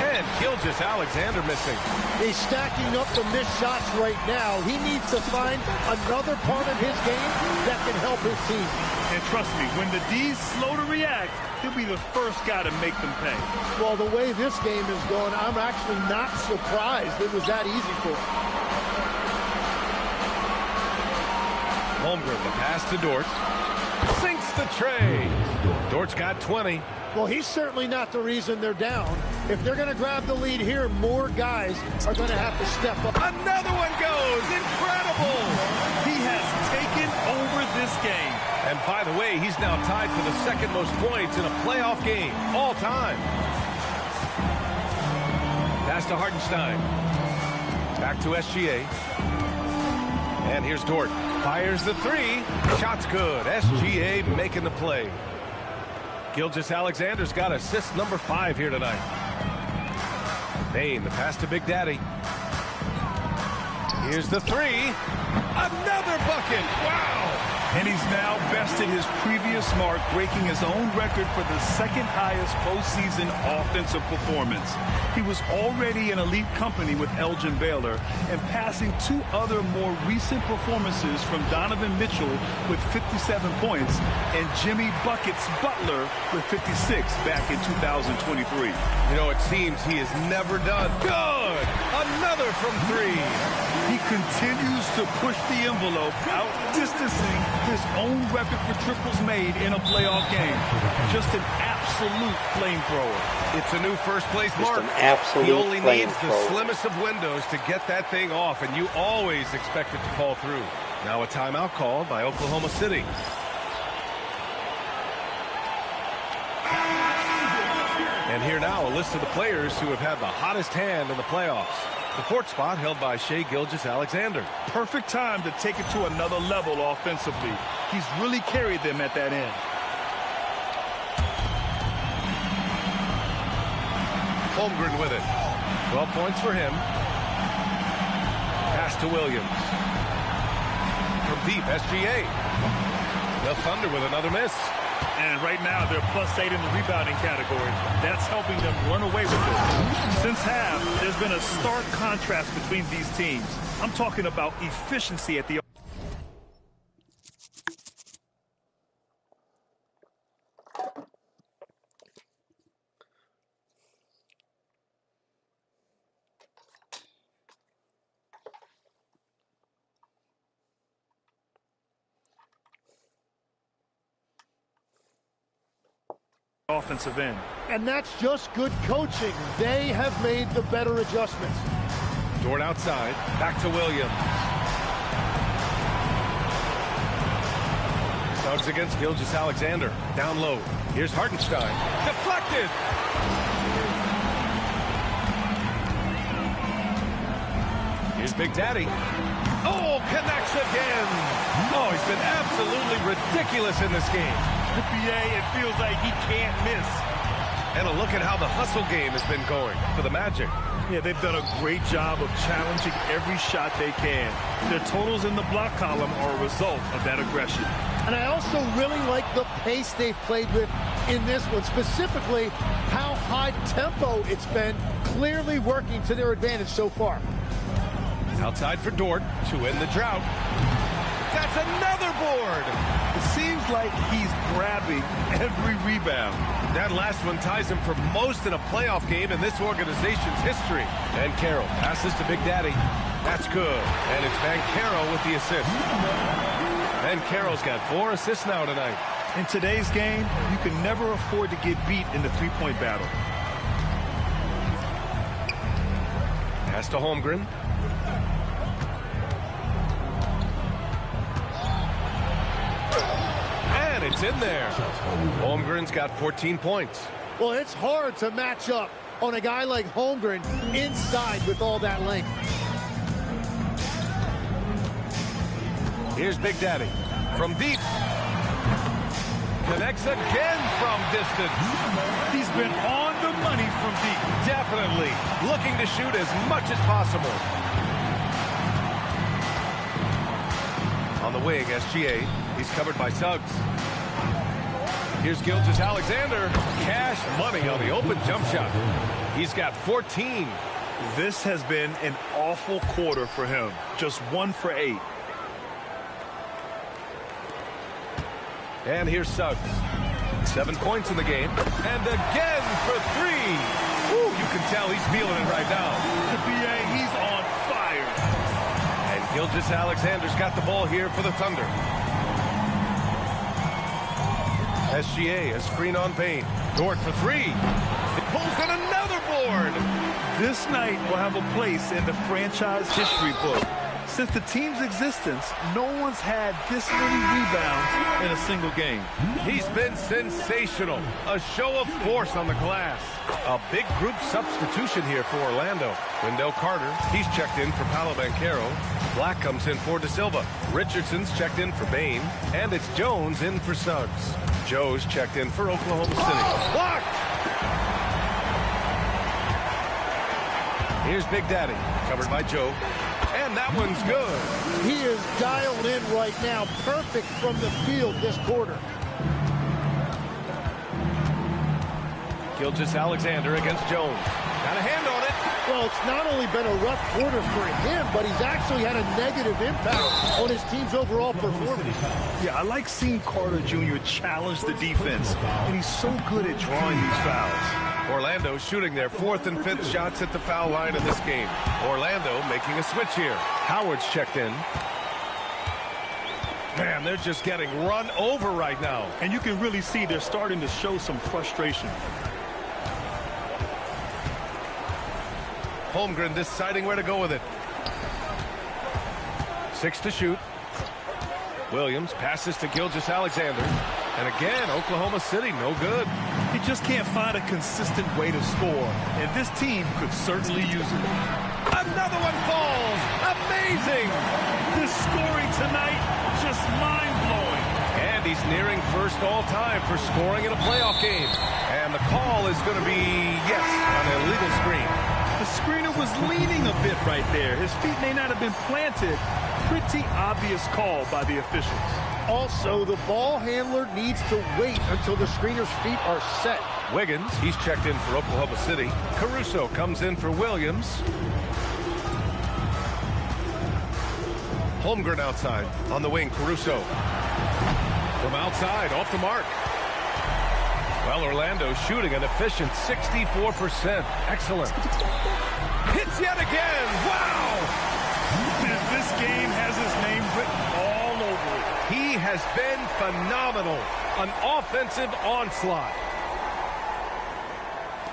And Gilgeous-Alexander missing. He's stacking up the missed shots right now. He needs to find another part of his game that can help his team. And trust me, when the D's slow to react, he'll be the first guy to make them pay. Well, the way this game is going, I'm actually not surprised it was that easy for him. Holmgren, the pass to Dort. Sinks the tray. Dort's got 20. Well, he's certainly not the reason they're down. If they're going to grab the lead here, more guys are going to have to step up. Another one goes. Incredible. He has taken over this game. And by the way, he's now tied for the second most points in a playoff game all time. Pass to Hartenstein. Back to SGA. And here's Dort. Fires the 3. Shot's good. SGA making the play. Gilgeous-Alexander's got assist number 5 here tonight. Payne, the pass to Big Daddy. Here's the 3. Another bucket. Wow. And he's now bested his previous mark, breaking his own record for the second highest postseason offensive performance. He was already in elite company with Elgin Baylor and passing 2 other more recent performances from Donovan Mitchell with 57 points and Jimmy Buckets Butler with 56 back in 2023. You know, it seems he is never done. Good! Another from 3. He continues to push the envelope, out-distancing his own record for triples made in a playoff game. Just an absolute flamethrower. It's a new first-place mark. An absolute he only needs the flamethrower. slimmest of windows to get that thing off, and you always expect it to fall through. Now a timeout called by Oklahoma City. And here now a list of the players who have had the hottest hand in the playoffs. The 4th spot held by Shai Gilgeous-Alexander. Perfect time to take it to another level offensively. He's really carried them at that end. Holmgren with it. 12 points for him. Pass to Williams. From deep, SGA. The Thunder with another miss. And right now, they're +8 in the rebounding category. That's helping them run away with it. Since half, there's been a stark contrast between these teams. I'm talking about efficiency at the offensive end. And that's just good coaching. They have made the better adjustments. Dort outside. Back to Williams. Suggs against Gilgeous-Alexander. Down low. Here's Hartenstein. Deflected. Here's Big Daddy. Oh, connects again. Oh, he's been absolutely ridiculous in this game. it feels like he can't miss. And a look at how the hustle game has been going for the Magic. Yeah, they've done a great job of challenging every shot they can. Their totals in the block column are a result of that aggression. And I also really like the pace they've played with in this one, specifically how high tempo it's been, clearly working to their advantage so far. Outside for Dort to end the drought. That's another board. It seems like he's grabbing every rebound. That last one ties him for most in a playoff game in this organization's history. And Carroll passes to Big Daddy. That's good. And it's Banchero with the assist. And Carroll's got 4 assists now tonight. In today's game, you can never afford to get beat in the three-point battle. Pass to Holmgren. And it's in there. Holmgren's got 14 points. Well, it's hard to match up on a guy like Holmgren inside with all that length. Here's Big Daddy from deep. Connects again from distance. He's been on the money from deep. Definitely looking to shoot as much as possible. On the wing, SGA. He's covered by Suggs. Here's Gilgeous-Alexander. Cash money on the open jump shot. He's got 14. This has been an awful quarter for him. Just 1 for 8. And here's Suggs. 7 points in the game. And again for 3. Woo, you can tell he's feeling it right now. The BA, he's on fire. And Gilgeous-Alexander's got the ball here for the Thunder. SGA, a screen on Payne. Dort for 3. It pulls in another board. This night will have a place in the franchise history book. Since the team's existence, no one's had this many rebounds in a single game. He's been sensational. A show of force on the glass. A big group substitution here for Orlando. Wendell Carter, he's checked in for Paolo Banchero. Black comes in for De Silva. Richardson's checked in for Bain. And it's Jones in for Suggs. Joe's checked in for Oklahoma City. Blocked! Here's Big Daddy, covered by Joe. And that one's good. He is dialed in right now. Perfect from the field this quarter. Gilgeous-Alexander against Jones. Got a hand on it. Well, it's not only been a rough quarter for him, but he's actually had a negative impact on his team's overall performance. Yeah, I like seeing Carter Jr. challenge the defense, and he's so good at drawing these fouls. Orlando shooting their 4th and 5th shots at the foul line in this game. Orlando making a switch here. Howard's checked in. Man, they're just getting run over right now. And you can really see they're starting to show some frustration. Holmgren deciding where to go with it. 6 to shoot. Williams passes to Gilgeous-Alexander. And again, Oklahoma City, no good. He just can't find a consistent way to score, and this team could certainly use it. Another one falls. Amazing. This scoring tonight, just mind-blowing. And he's nearing first all-time for scoring in a playoff game. And the call is going to be, yes, an illegal screen. The screener was leaning a bit right there. His feet may not have been planted. Pretty obvious call by the officials. Also, the ball handler needs to wait until the screener's feet are set. Wiggins, he's checked in for Oklahoma City. Caruso comes in for Williams. Holmgren outside. On the wing, Caruso. From outside, off the mark. Well, Orlando shooting an efficient 64%. Excellent. Hits yet again. Wow! This game has his name written all over it. He has been phenomenal. An offensive onslaught.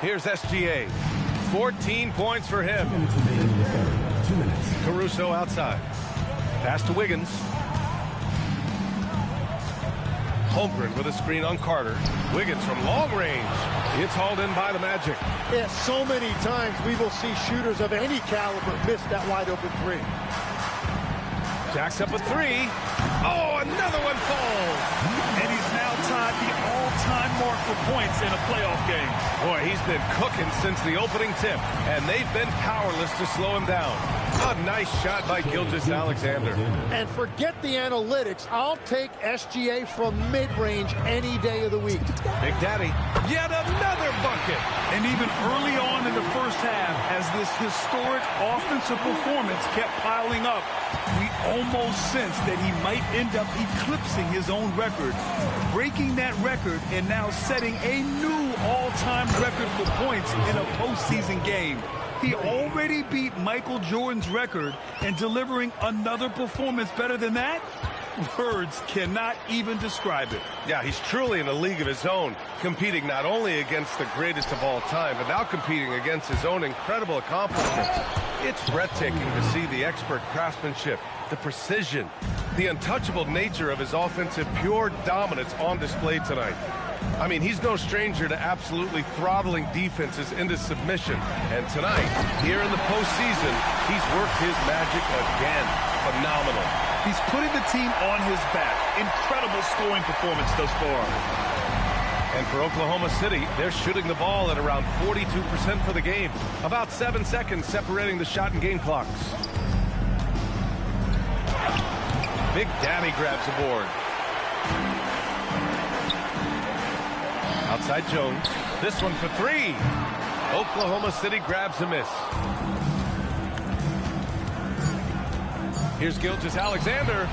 Here's SGA. 14 points for him. 2 minutes. Caruso outside. Pass to Wiggins. Holmgren with a screen on Carter. Wiggins from long range. It's hauled in by the Magic. Yeah, so many times we will see shooters of any caliber miss that wide open three. Jacks up a three. Oh, another one falls. And he's now tied the all-time mark for points in a playoff game. Boy, he's been cooking since the opening tip, and they've been powerless to slow him down. A nice shot by Gilgeous-Alexander. And forget the analytics. I'll take SGA from mid-range any day of the week. Big Daddy, yet another bucket. And even early on in the first half, as this historic offensive performance kept piling up, we almost sensed that he might end up eclipsing his own record, breaking that record and now setting a new all-time record for points in a postseason game. He already beat Michael Jordan's record, and delivering another performance better than that? Words cannot even describe it. Yeah, he's truly in a league of his own, competing not only against the greatest of all time, but now competing against his own incredible accomplishments. It's breathtaking to see the expert craftsmanship, the precision, the untouchable nature of his offensive pure dominance on display tonight. I mean, he's no stranger to absolutely throttling defenses into submission. And tonight, here in the postseason, he's worked his magic again. Phenomenal. He's putting the team on his back. Incredible scoring performance thus far. And for Oklahoma City, they're shooting the ball at around 42% for the game. About 7 seconds separating the shot and game clocks. Big Daddy grabs a board. Outside Jones. This one for three. Oklahoma City grabs a miss. Here's Gilgeous-Alexander.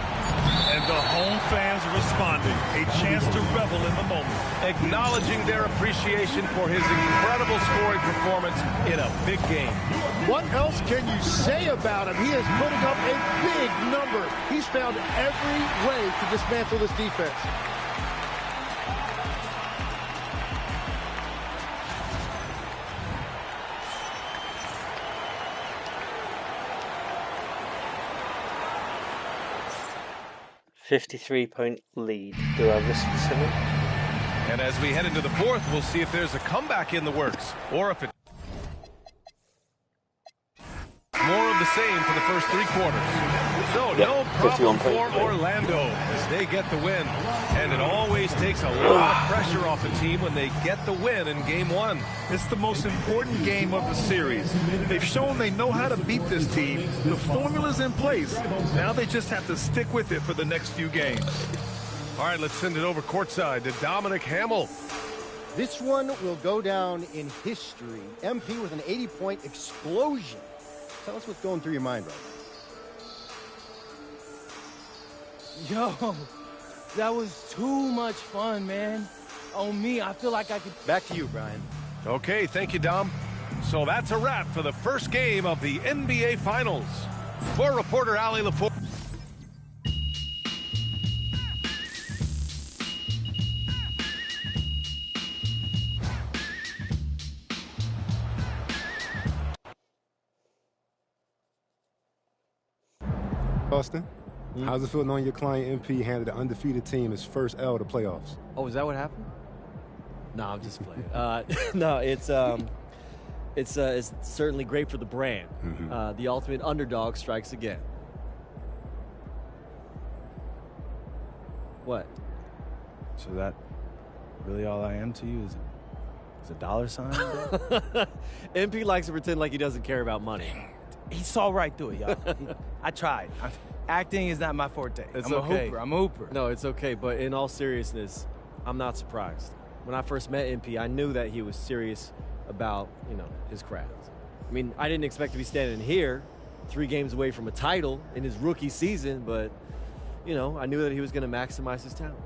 And the home fans responding. A chance to revel in the moment. Acknowledging their appreciation for his incredible scoring performance in a big game. What else can you say about him? He is putting up a big number. He's found every way to dismantle this defense. .53 lead. Do I risk something? And as we head into the fourth, we'll see if there's a comeback in the works, or if it's more of the same for the first three quarters. So no problem for Orlando as they get the win. And it always takes a lot of pressure off a team when they get the win in game one. It's the most important game of the series. They've shown they know how to beat this team. The formula's in place. Now they just have to stick with it for the next few games. All right, let's send it over courtside to Dominic Hamill. This one will go down in history. MP with an 80-point explosion. Tell us what's going through your mind right now. Yo, that was too much fun, man. On me, I feel like I could... Back to you, Brian. Okay, thank you, Dom. So that's a wrap for the first game of the NBA Finals. For reporter Allie LaForge. Austin, how's it feel knowing your client MP handed an undefeated team his first L to playoffs? Oh, is that what happened? No, I'm just playing. No, it's certainly great for the brand. The ultimate underdog strikes again. What? So that really all I am to you is a dollar sign? MP likes to pretend like he doesn't care about money. He saw right through it, y'all. I tried. Acting is not my forte. It's I'm okay. a hooper. No, it's okay. But in all seriousness, I'm not surprised. When I first met MP, I knew that he was serious about, his craft. I mean, I didn't expect to be standing here 3 games away from a title in his rookie season, but, I knew that he was going to maximize his talent.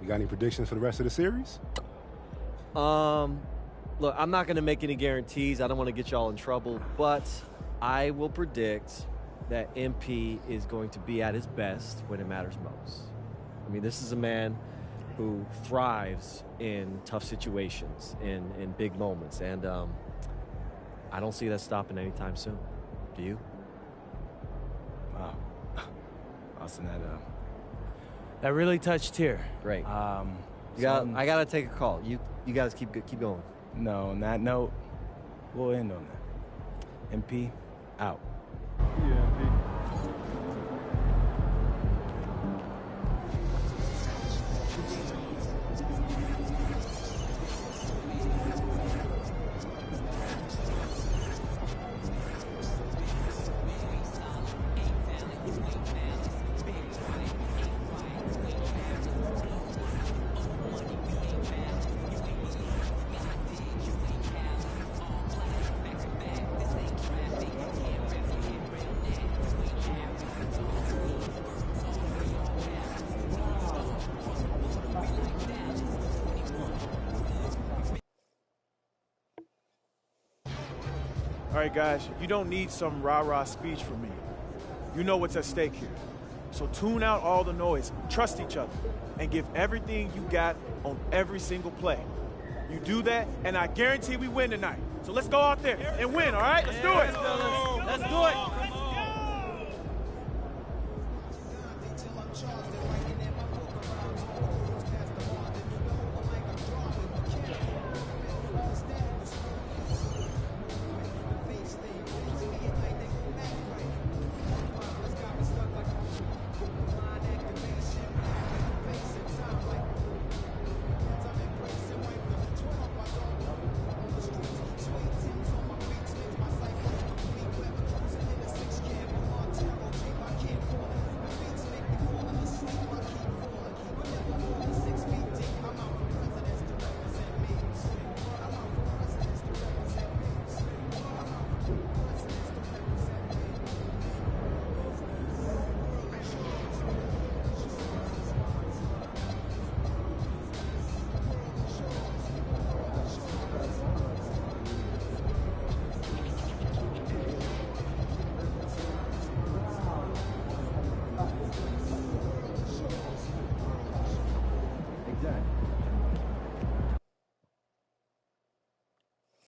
You got any predictions for the rest of the series? Look, I'm not going to make any guarantees. I don't want to get y'all in trouble, but I will predict that MP is going to be at his best when it matters most. I mean, this is a man who thrives in tough situations, in big moments, and I don't see that stopping anytime soon. Do you? Austin, that really touched here. Great. I gotta take a call. You guys keep going. No, on that note, we'll end on that. MP, out. All right, guys, you don't need some rah-rah speech from me. You know what's at stake here. So tune out all the noise, trust each other, and give everything you got on every single play. You do that, and I guarantee we win tonight. So let's go out there and win, all right? Let's do it. Let's do it.